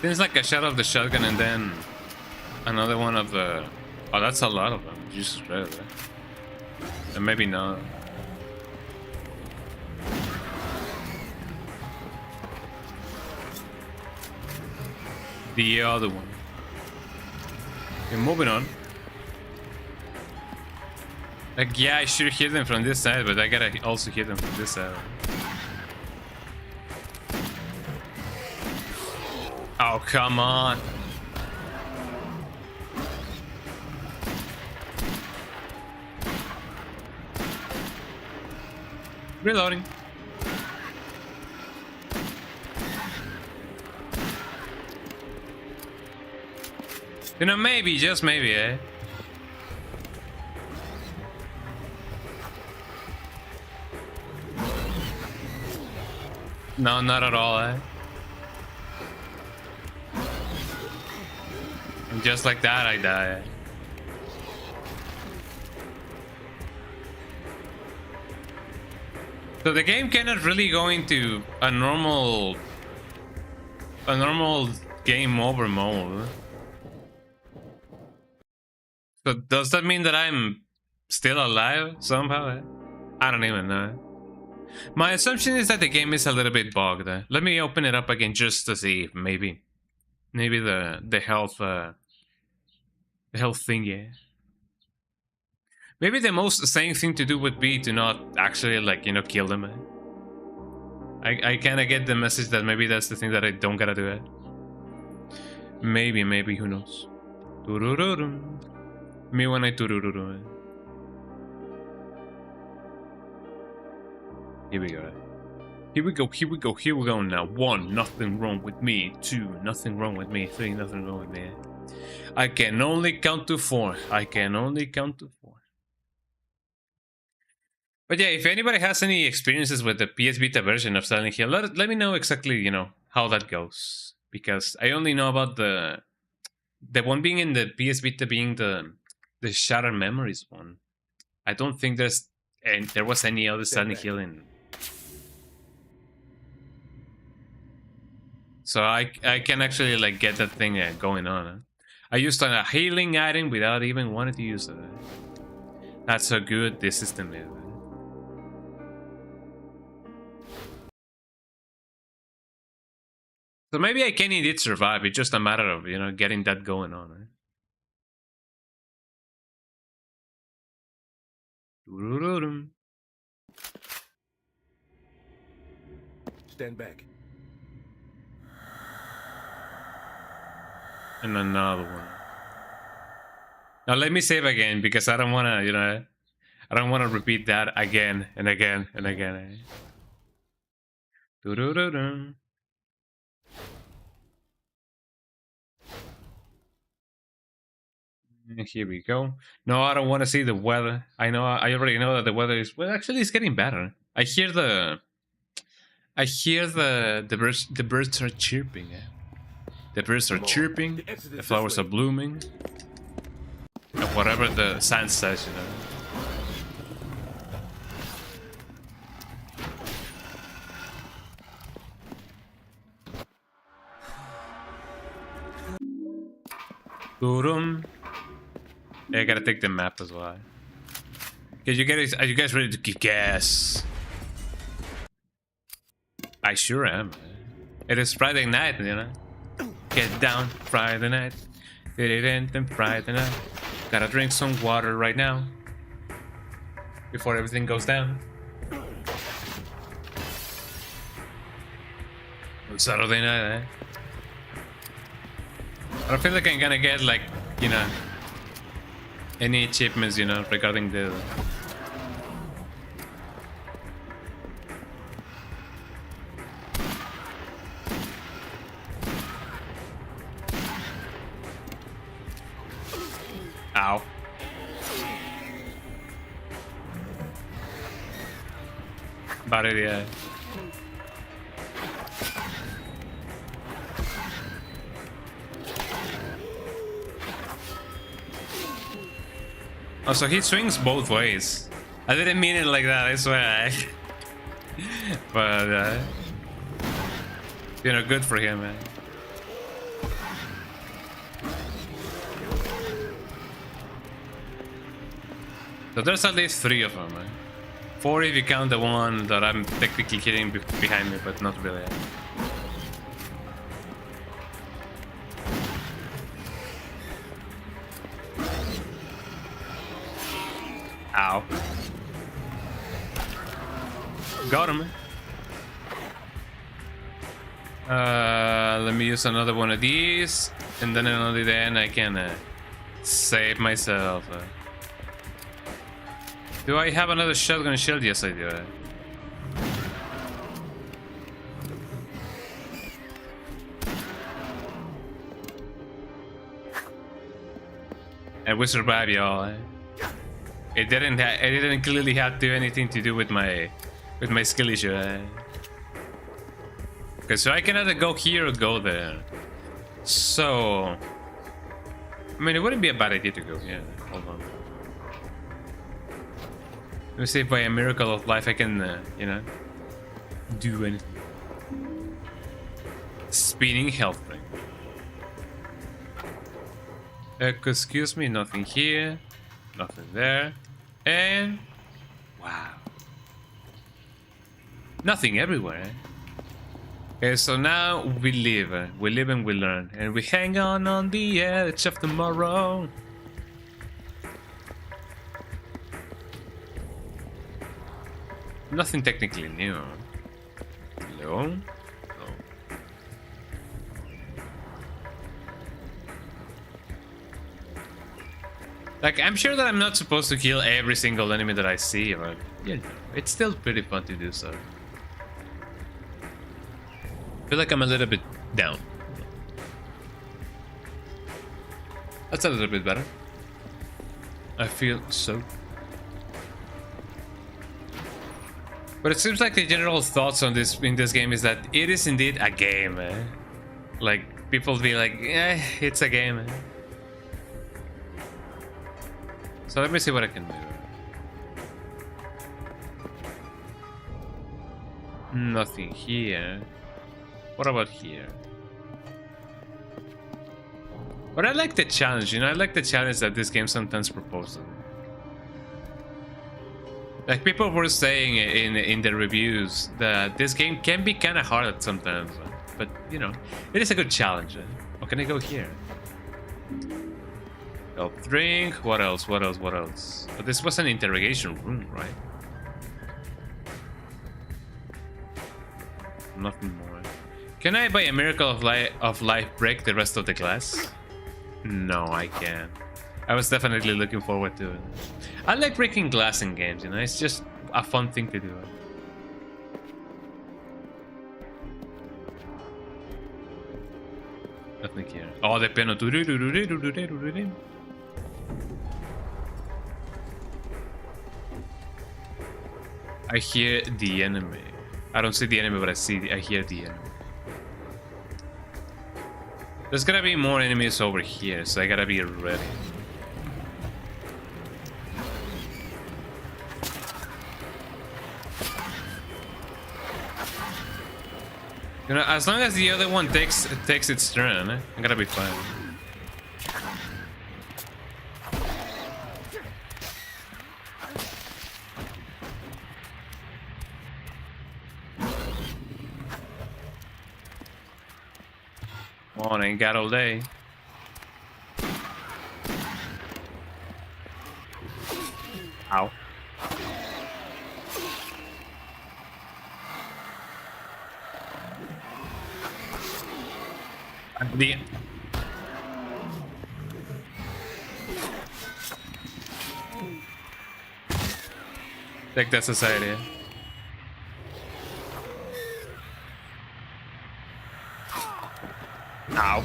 There's like a shot of the shotgun and then another one of the... Oh, that's a lot of them. Jesus Christ. And maybe not. The other one. Okay, moving on. Like, yeah, I should hit them from this side, but I gotta also hit them from this side. Oh, come on. Reloading. You know, maybe, just maybe, eh? No, not at all, eh? And just like that, I die. So the game cannot really go into a normal game over mode. So does that mean that I'm still alive somehow? I don't even know. My assumption is that the game is a little bit bugged. Let me open it up again just to see if maybe the health thing, yeah. Maybe the most sane thing to do would be to not actually, like, you know, kill them. I kind of get the message that maybe that's the thing that I don't gotta do it. Maybe, who knows? Me when I turururu. Here we go. Here we go now. 1, nothing wrong with me. 2, nothing wrong with me. 3, nothing wrong with me. I can only count to 4. I can only count to 4. But yeah, if anybody has any experiences with the PS Vita version of Silent Hill, let me know exactly, you know, how that goes. Because I only know about the one being in the PS Vita being the Shattered Memories one. I don't think there was any other Silent Hill in. So I can actually like get that thing going on. I used a healing item without even wanting to use it. That's how good this system is. So maybe I can indeed survive. It's just a matter of, you know, getting that going on. Right? Stand back. And another one. Now let me save again because I don't want to, you know, I don't want to repeat that again and again and again. Doo-doo-doo-doo. Here we go. No, I don't want to see the weather. I already know that the weather is, well, actually it's getting better. I hear the birds are chirping. The birds are chirping, the flowers are blooming. And whatever the sign says, you know. Boom. Yeah, I gotta take the map as well. Are you guys ready to kick ass? I sure am. It is Friday night, you know. Get down, Friday night. Did it end then Friday night. Gotta drink some water right now before everything goes down. On Saturday night, eh? I don't feel like I'm gonna get, like, you know, any achievements, you know, regarding the... Ow. Bad idea. Oh, so he swings both ways. I didn't mean it like that, I swear. But, you know, good for him, man. So there's at least 3 of them, man. 4 if you count the one that I'm technically hitting behind me, but not really. Ow. Got him. Let me use another one of these, and then only then I can save myself. Do I have another shotgun shield? Yes, I do. And we survived, y'all. It didn't clearly have to anything to do with my skill issue. Okay, so I can either go here or go there. So, I mean, it wouldn't be a bad idea to go here. Hold on. Let me see if by a miracle of life I can, you know, do anything. Spinning health ring. Excuse me, nothing here, nothing there, and wow, nothing everywhere. Okay, so now we live and we learn, and we hang on the edge of tomorrow. Nothing technically new. No? No. Like, I'm sure that I'm not supposed to kill every single enemy that I see, but you know, it's still pretty fun to do so. I feel like I'm a little bit down. That's a little bit better. I feel so. But it seems like the general thoughts on this in this game is that it is indeed a game. Like, people be like, eh, it's a game. So let me see what I can do. Nothing here. What about here? But I like the challenge, you know, I like the challenge that this game sometimes proposes. Like, people were saying in the reviews that this game can be kind of hard sometimes, but you know, it is a good challenge. Or can I go here? Help drink. What else? What else? What else? But this was an interrogation room, right? Nothing more. Can I, by a miracle of life, break the rest of the glass? No, I can't. I was definitely looking forward to it. I like breaking glass in games, you know, it's just a fun thing to do. Nothing here. Oh, the piano. I hear the enemy. I don't see the enemy, but I hear the enemy. There's gonna be more enemies over here, so I gotta be ready. You know, as long as the other one takes its turn, I'm gonna be fine. Come on, ain't got all day. Ow. The take that society. Ow.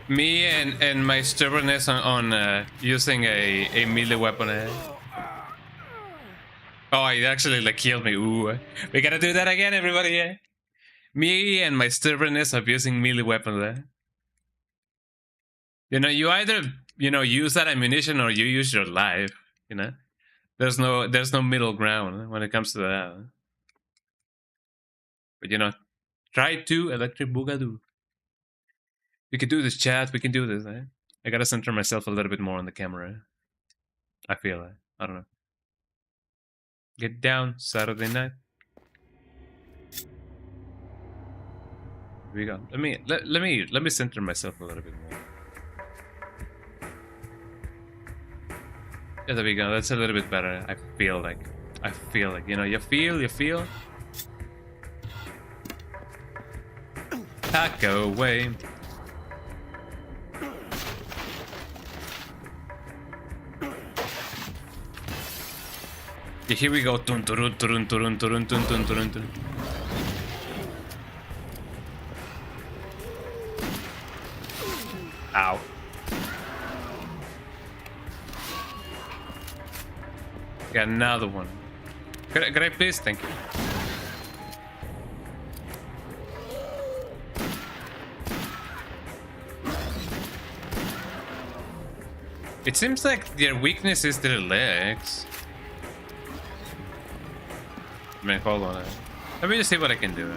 Me and my stubbornness on using a melee weapon. Oh, it actually like killed me. Ooh, we gotta do that again, everybody. Yeah. Me and my stubbornness of using melee weapons. You know, you either use that ammunition or you use your life. You know, there's no middle ground when it comes to that. But you know, try to electric boogaloo. We can do this, chat. We can do this. I gotta center myself a little bit more on the camera. I feel it. I don't know. Get down, Saturday night. Here we go. Let me center myself a little bit more. Yeah, there we go. That's a little bit better. I feel like, you know, you feel. Taco away. Yeah, here we go. Tun, turun, turun, turun, turun, tun, tun, turun, turun. Ow. Got another one. Could I please? Thank you. It seems like their weakness is their legs. Man, hold on. Let me just see what I can do.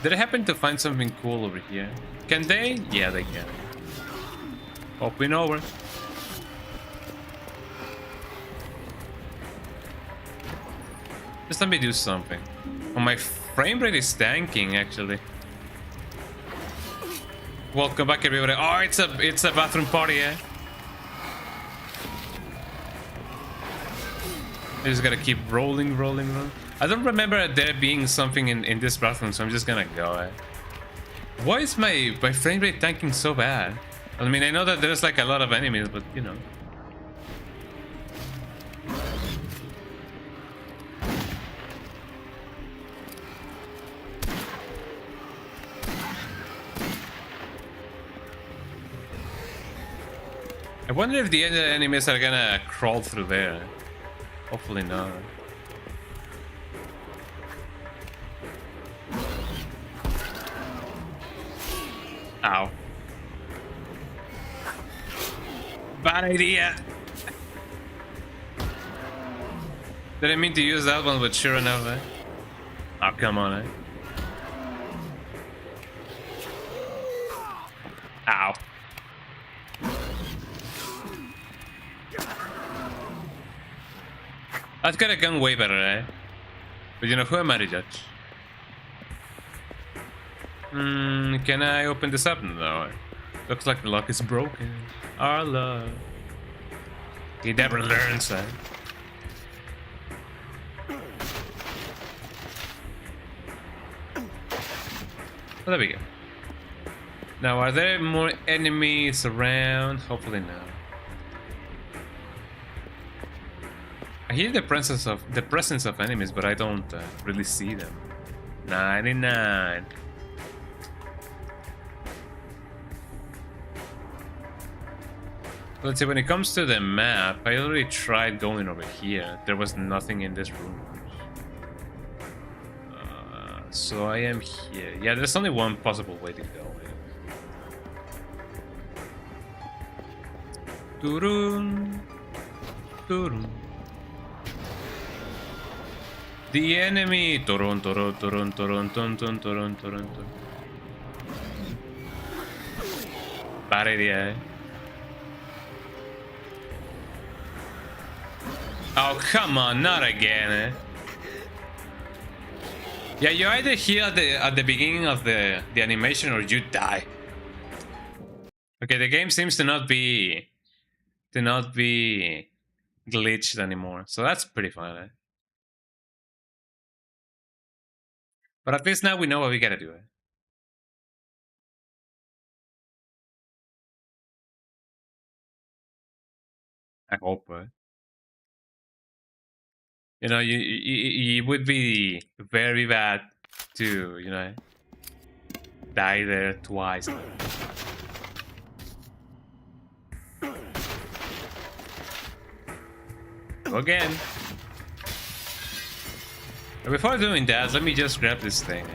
Did I happen to find something cool over here? Can they? Yeah, they can. Hopping over. Just let me do something. Oh, my frame rate is tanking, actually. Welcome back, everybody. Oh, it's a bathroom party, eh? I just gotta keep rolling. I don't remember there being something in this bathroom, so I'm just gonna go. Why is my frame rate tanking so bad? I mean, I know that there's like a lot of enemies, but you know. I wonder if the other enemies are gonna crawl through there. Hopefully not. Ow. Bad idea. Didn't mean to use that one, but sure enough, eh? Oh, come on, eh? Ow. That could have gone way better, eh? But you know, who am I to judge? Can I open this up? No. Looks like the lock is broken. Our love. He never learns that. Well, there we go. Now, are there more enemies around? Hopefully not. I hear the presence of enemies, but I don't really see them. 99. Let's see, when it comes to the map, I already tried going over here. There was nothing in this room. So I am here. Yeah, there's only one possible way to go. Turun, turun. The enemy. Turun, turun, turun, turun, turun, turun, turun, turun. Bad idea, eh? Oh, come on, not again, eh? Yeah, you either heal at the beginning of the animation or you die. Okay, the game seems to not be glitched anymore, so that's pretty fun, eh? But at least now we know what we gotta do, eh? I hope, eh? You know, you would be very bad to, you know, die there twice. Again. But before doing that, let me just grab this thing.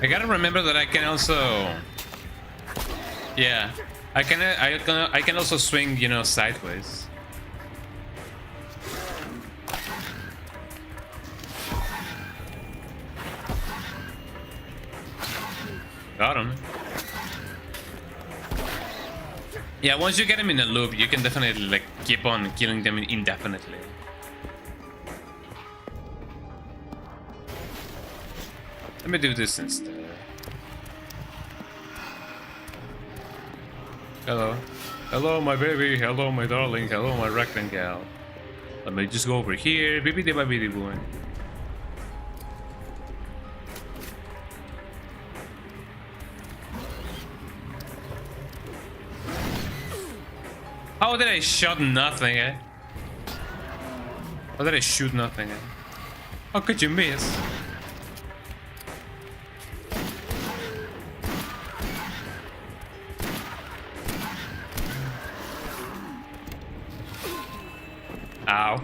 I gotta remember that I can also, yeah, I can also swing, you know, sideways. Got him. Yeah, once you get him in a loop, you can definitely like keep on killing them indefinitely. Let me do this instead. Hello. Hello, my baby. Hello, my darling. Hello, my rectangle. Let me just go over here. Bibbidi babbidi boy. How did I shot nothing, eh? How did I shoot nothing, eh? How could you miss? Ow.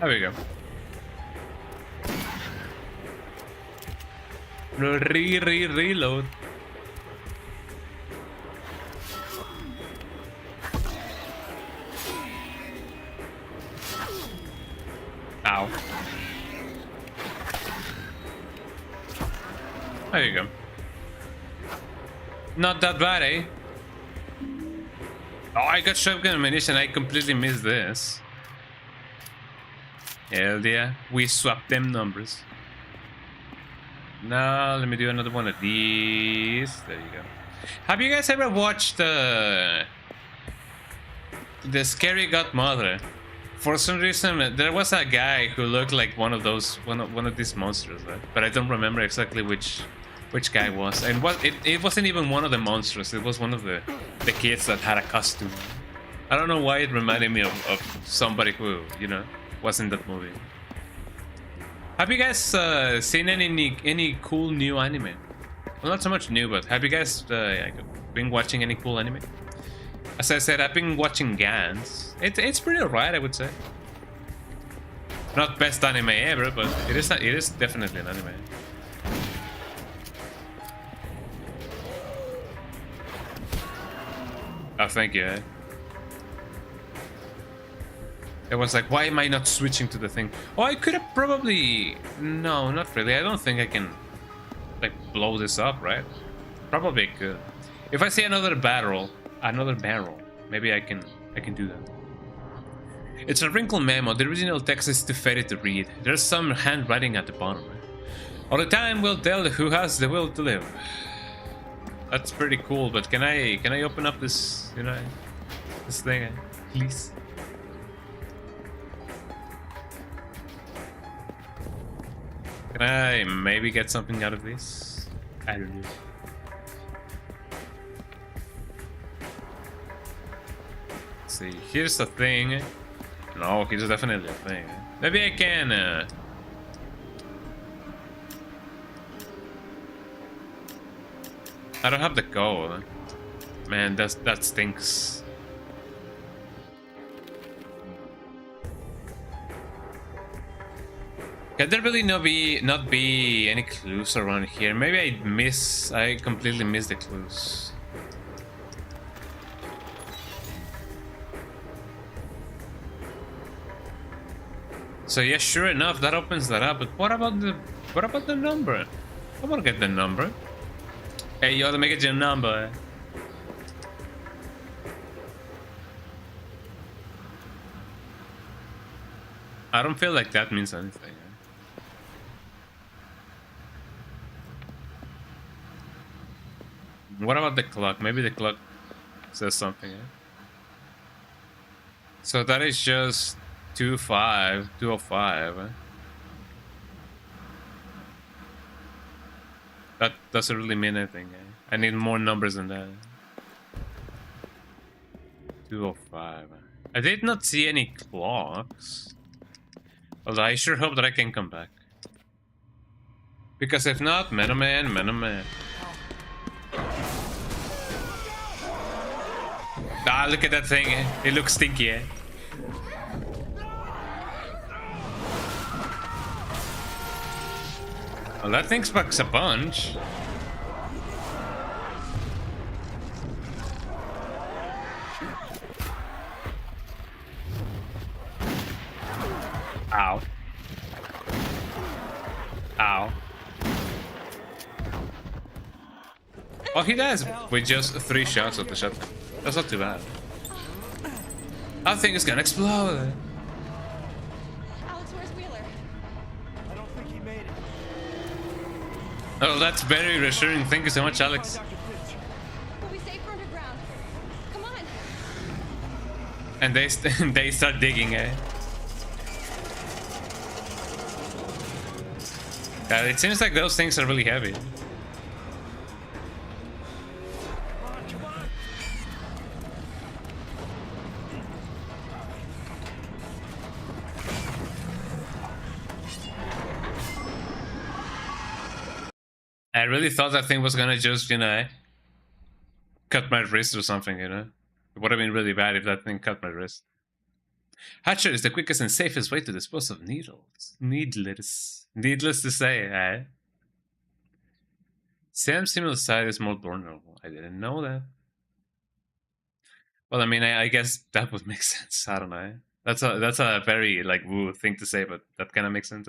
There we go. Reload. Ow. There you go. Not that bad, eh? Oh, I got shotgun ammunition. I completely missed this. Hell yeah. We swapped them numbers. Now, let me do another one of these. There you go. Have you guys ever watched The Scary Godmother? For some reason, there was a guy who looked like one of these monsters, right? But I don't remember exactly which guy was. And it wasn't even one of the monsters. It was one of the kids that had a costume. I don't know why it reminded me of somebody who, you know, was in that movie. Have you guys seen any cool new anime? Well, not so much new, but have you guys been watching any cool anime? As I said, I've been watching Gans. It's pretty alright, I would say. Not best anime ever, but it is definitely an anime. Oh, thank you. Eh? It was like, why am I not switching to the thing? Oh, I could have probably... No, not really. I don't think I can, like, blow this up, right? Probably could. If I see another barrel, maybe I can do that. It's a wrinkled memo. The original text is too faded to read. There's some handwriting at the bottom. All the time will tell who has the will to live. That's pretty cool, but can I open up this, you know, this thing, please? Can I maybe get something out of this? I don't know. Let's see, here's the thing. No, here's definitely a thing. Maybe I can I don't have the gold. Man, that stinks. Can there really not be any clues around here? Maybe I completely missed the clues. So yeah, sure enough, that opens that up. But what about the number? I wanna get the number. Hey, you ought to make it your number. I don't feel like that means anything. What about the clock? Maybe the clock says something. So that is just 205. That doesn't really mean anything. I need more numbers than that. 205. I did not see any clocks. Although I sure hope that I can come back. Because if not, man. Ah, look at that thing. It looks stinky. Well, that thing sparks a punch. Ow. Ow. Oh, he does with just 3 shots of the shotgun. That's not too bad. That thing is gonna explode. Alex, where's Wheeler? I don't think he made it. Oh, that's very reassuring. Thank you so much, Alex. We'll be safe underground. Come on. And they start digging, it seems like those things are really heavy. I really thought that thing was gonna just, you know, cut my wrist or something, you know? It would have been really bad if that thing cut my wrist. Hatcher is the quickest and safest way to dispose of needles. Needless to say, Sam's similar side is more vulnerable. I didn't know that. Well, I mean, I guess that would make sense. I don't know. That's a very, like, woo thing to say, but that kind of makes sense.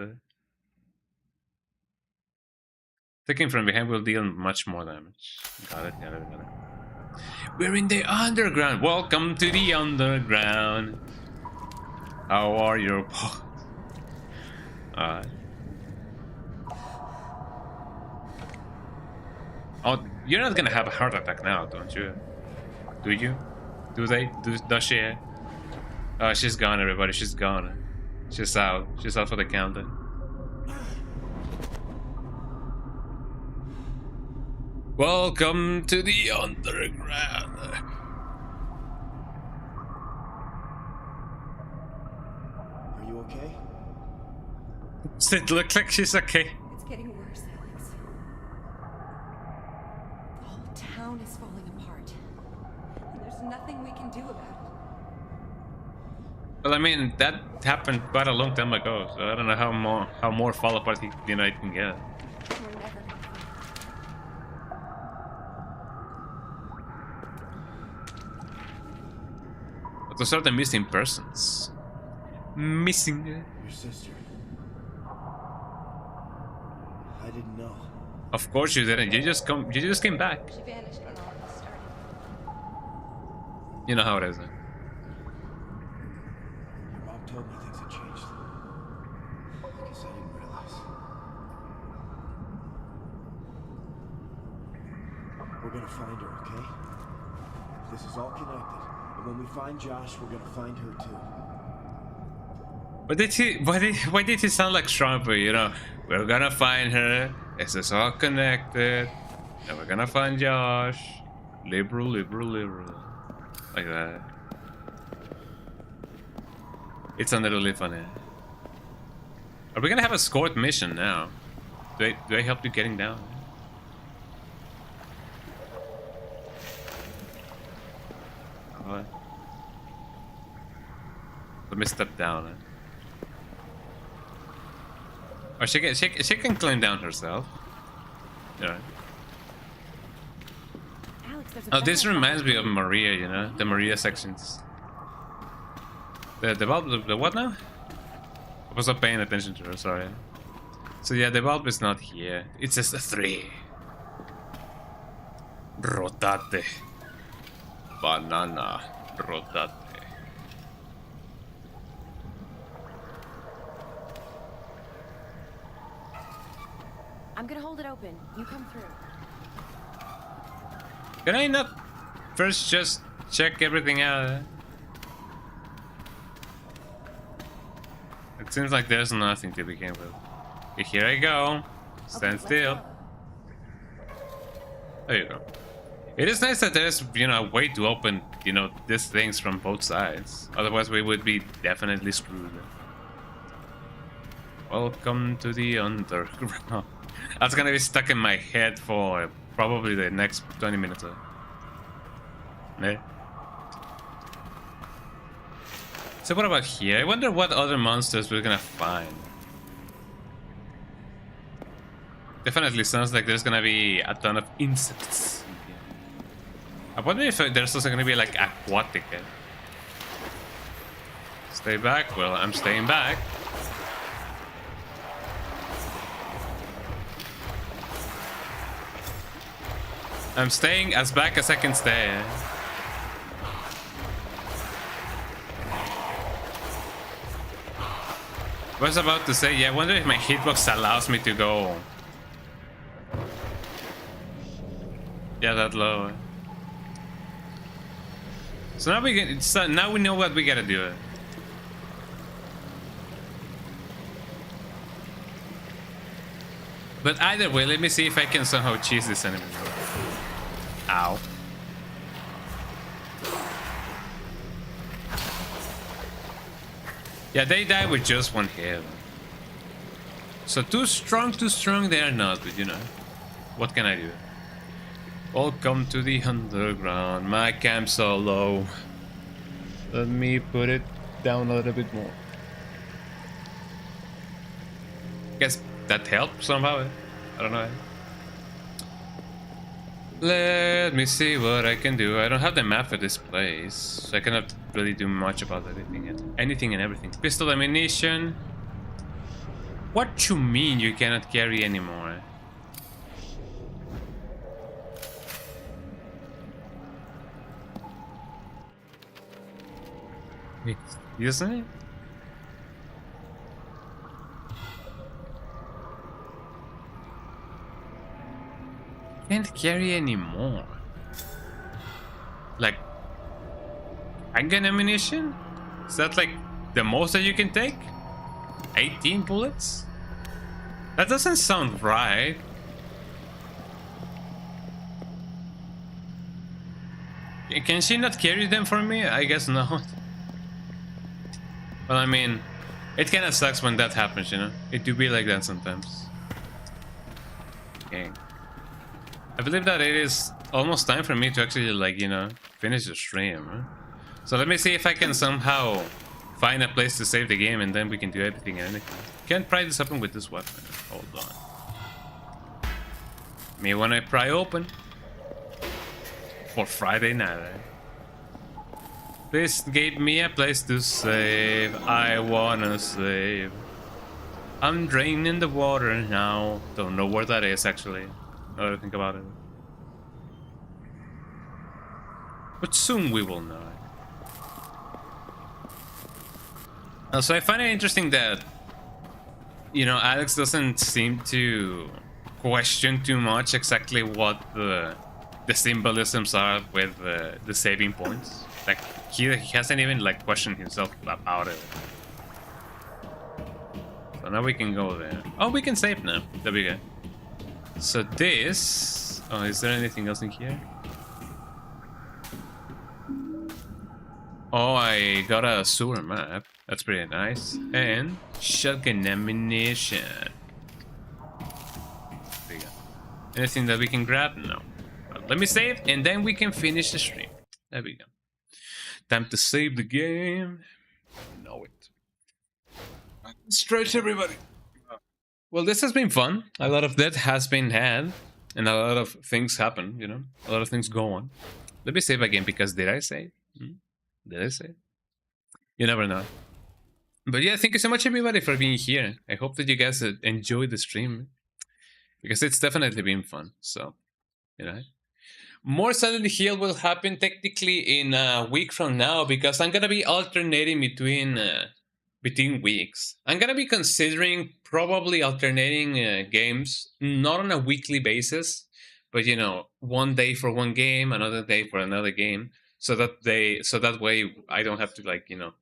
Taking from behind will deal much more damage. Got it. We're in the underground. Welcome to the underground. How are your paws? Oh, you're not gonna have a heart attack now, don't you? Do you? Does she? Oh, she's gone, everybody. She's gone. She's out. She's out for the counter. Welcome to the underground. Are you okay? Does it look like she's okay? It's getting worse, Alex. The whole town is falling apart. And there's nothing we can do about it. Well, I mean, that happened quite a long time ago, so I don't know how more fall apart it can get. We're never gonna But those are the missing persons. Missing. Your sister. I didn't know. Of course you didn't. You just came back. She vanished when all of this started. You know how it is. Your mom told me things had changed. I guess I didn't realize. We're gonna find her, okay? This is all connected. And when we find Josh, we're gonna find her too. Why did he sound like Trump? You know, we're gonna find her. This is all connected. And we're gonna find Josh. Liberal. Like that. It's really funny. Are we gonna have a escort mission now? Do I help you getting down? Oh. Let me step down. Oh, she can climb down herself. Yeah. Alex, there's a Oh, this battle. reminds me of Maria, you know, the Maria sections. The what now? I was not paying attention to her, sorry. So yeah, the bulb is not here. It's just a 3. Rotate. Banana. Rotate. I'm gonna hold it open. You come through. Can I not first just check everything out? It seems like there's nothing to begin with. Here I go. Stand still. There you go. It is nice that there's, you know, a way to open, you know, these things from both sides. Otherwise we would be definitely screwed. Welcome to the underground. That's gonna be stuck in my head for probably the next 20 minutes. Yeah. So what about here? I wonder what other monsters we're gonna find. Definitely sounds like there's gonna be a ton of insects. I wonder if there's also gonna be like aquatic. Stay back. Well, I'm staying back. I'm staying as back as I can stay. I was about to say, yeah, I wonder if my hitbox allows me to go. Yeah, that low. So now now we know what we gotta do. But either way, let me see if I can somehow cheese this enemy. Ow. Yeah, they die with just one hit. So too strong they are not, but you know. What can I do? Welcome to the underground. My camp's so low. Let me put it down a little bit more. Guess that helped somehow. I don't know. Let me see what I can do. I don't have the map for this place, so I cannot really do much about anything and everything. Pistol ammunition. What you mean you cannot carry anymore? Isn't it? Can't carry anymore. Like handgun ammunition? Is that like the most that you can take? 18 bullets? That doesn't sound right. Can she not carry them for me? I guess not. Well, I mean, it kind of sucks when that happens, you know? It do be like that sometimes. Okay. I believe that it is almost time for me to actually, like, you know, finish the stream. Huh? So let me see if I can somehow find a place to save the game, and then we can do everything and anything. Can't pry this open with this weapon. Hold on. Me when I pry open. For Friday night, eh? This gave me a place to save. I wanna save. I'm draining the water now. Don't know where that is actually. Now that I think about it. But soon we will know. Also, I find it interesting that, you know, Alex doesn't seem to question too much exactly what the symbolisms are with the saving points. Like, he hasn't even, like, questioned himself about it. So now we can go there. Oh, we can save now. There we go. So this... Oh, is there anything else in here? Oh, I got a sewer map. That's pretty nice. And shotgun ammunition. There we go. Anything that we can grab? No. But let me save, and then we can finish the stream. There we go. Time to save the game. Know it. Stretch, everybody. Well, this has been fun. A lot of that has been had, and a lot of things happen. You know, a lot of things go on. Let me save again, because did I save? Did I save? You never know. But yeah, thank you so much, everybody, for being here. I hope that you guys enjoyed the stream, because it's definitely been fun. So, you know, more Silent Hill will happen technically in a week from now, because I'm gonna be alternating between weeks. I'm gonna be considering probably alternating games, not on a weekly basis, but you know, one day for one game, another day for another game, so that way I don't have to, like, you know,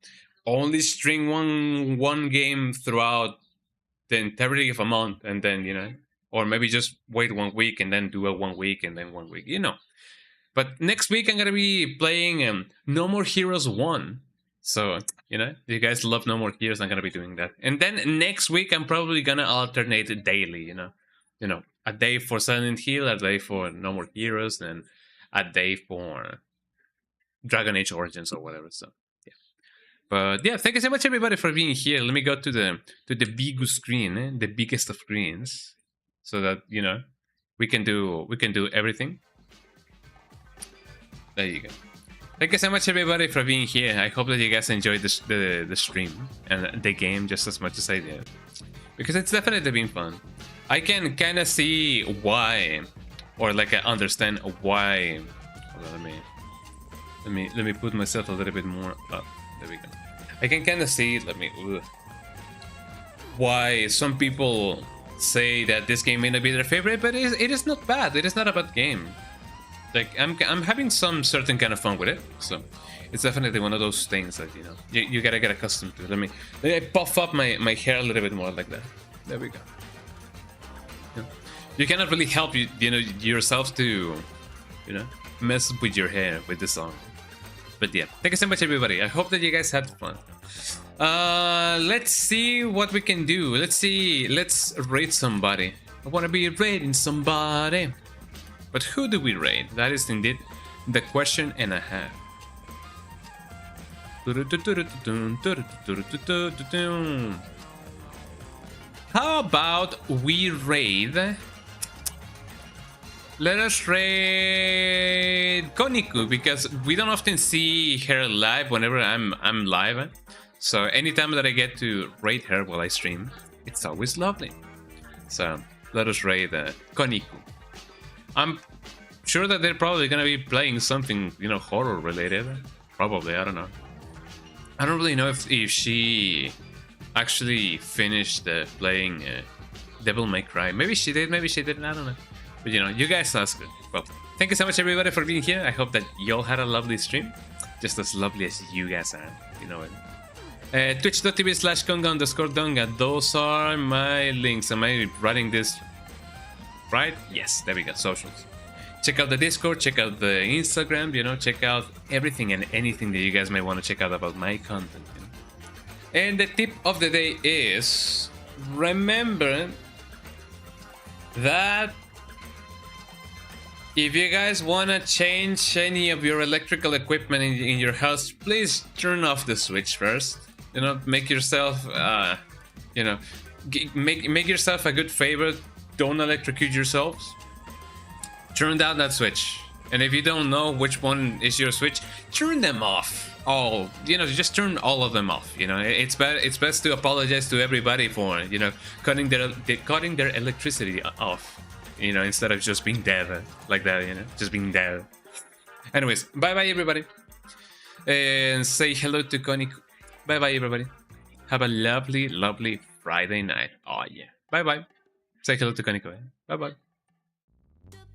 only string one game throughout the entirety of a month, and then, you know, or maybe just wait 1 week and then do a 1 week and then 1 week, you know. But next week I'm gonna be playing No More Heroes 1. So, you know, if you guys love No More Heroes, I'm gonna be doing that. And then next week I'm probably gonna alternate it daily, you know. You know, a day for Silent Hill, a day for No More Heroes, and a day for Dragon Age Origins or whatever. So yeah. But yeah, thank you so much, everybody, for being here. Let me go to the big screen, the biggest of screens, so that, you know, we can do everything. There you go. Thank you so much, everybody, for being here. I hope that you guys enjoyed the stream and the game just as much as I did, because it's definitely been fun. I can kind of see why, or like I understand why. Hold on, let me put myself a little bit more up. There we go. I can kind of see. Why some people say that this game may not be their favorite, but it is not bad. It is not a bad game. Like, I'm having some certain kind of fun with it, so it's definitely one of those things that, you know, you gotta get accustomed to. Let me puff up my hair a little bit more, like that. There we go. Yeah. You cannot really help you know, yourself to, you know, mess with your hair with this song. But yeah, thank you so much, everybody. I hope that you guys had fun. Let's see what we can do. Let's raid somebody. I wanna be raiding somebody. But who do we raid? That is indeed the question and a half. How about we raid? Let us raid Koniku, because we don't often see her live whenever I'm live. So anytime that I get to raid her while I stream, it's always lovely. So let us raid Koniku. I'm sure that they're probably gonna be playing something, you know, horror related. Probably, I don't know. I don't really know if she actually finished playing Devil May Cry. Maybe she did, maybe she didn't, I don't know. But you know, you guys asked it. Well, thank you so much, everybody, for being here. I hope that y'all had a lovely stream. Just as lovely as you guys are, you know it. Twitch.tv/Konga_Donga. Those are my links. Am I writing this right? Yes, there we go. Socials. Check out the Discord, check out the Instagram, you know, check out everything and anything that you guys may want to check out about my content. You know? And the tip of the day is, remember that if you guys want to change any of your electrical equipment in your house, please turn off the switch first. You know, make yourself, you know, make yourself a good favor. Don't electrocute yourselves. Turn down that switch. And if you don't know which one is your switch, turn them off. Oh, you know, just turn all of them off. You know, it's best to apologize to everybody for, you know, cutting their electricity off. You know, instead of just being dead like that. You know, just being dead. Anyways, bye bye everybody. And say hello to Connie. Bye bye everybody. Have a lovely, lovely Friday night. Oh yeah. Bye bye. Say hello to Connie. Bye bye.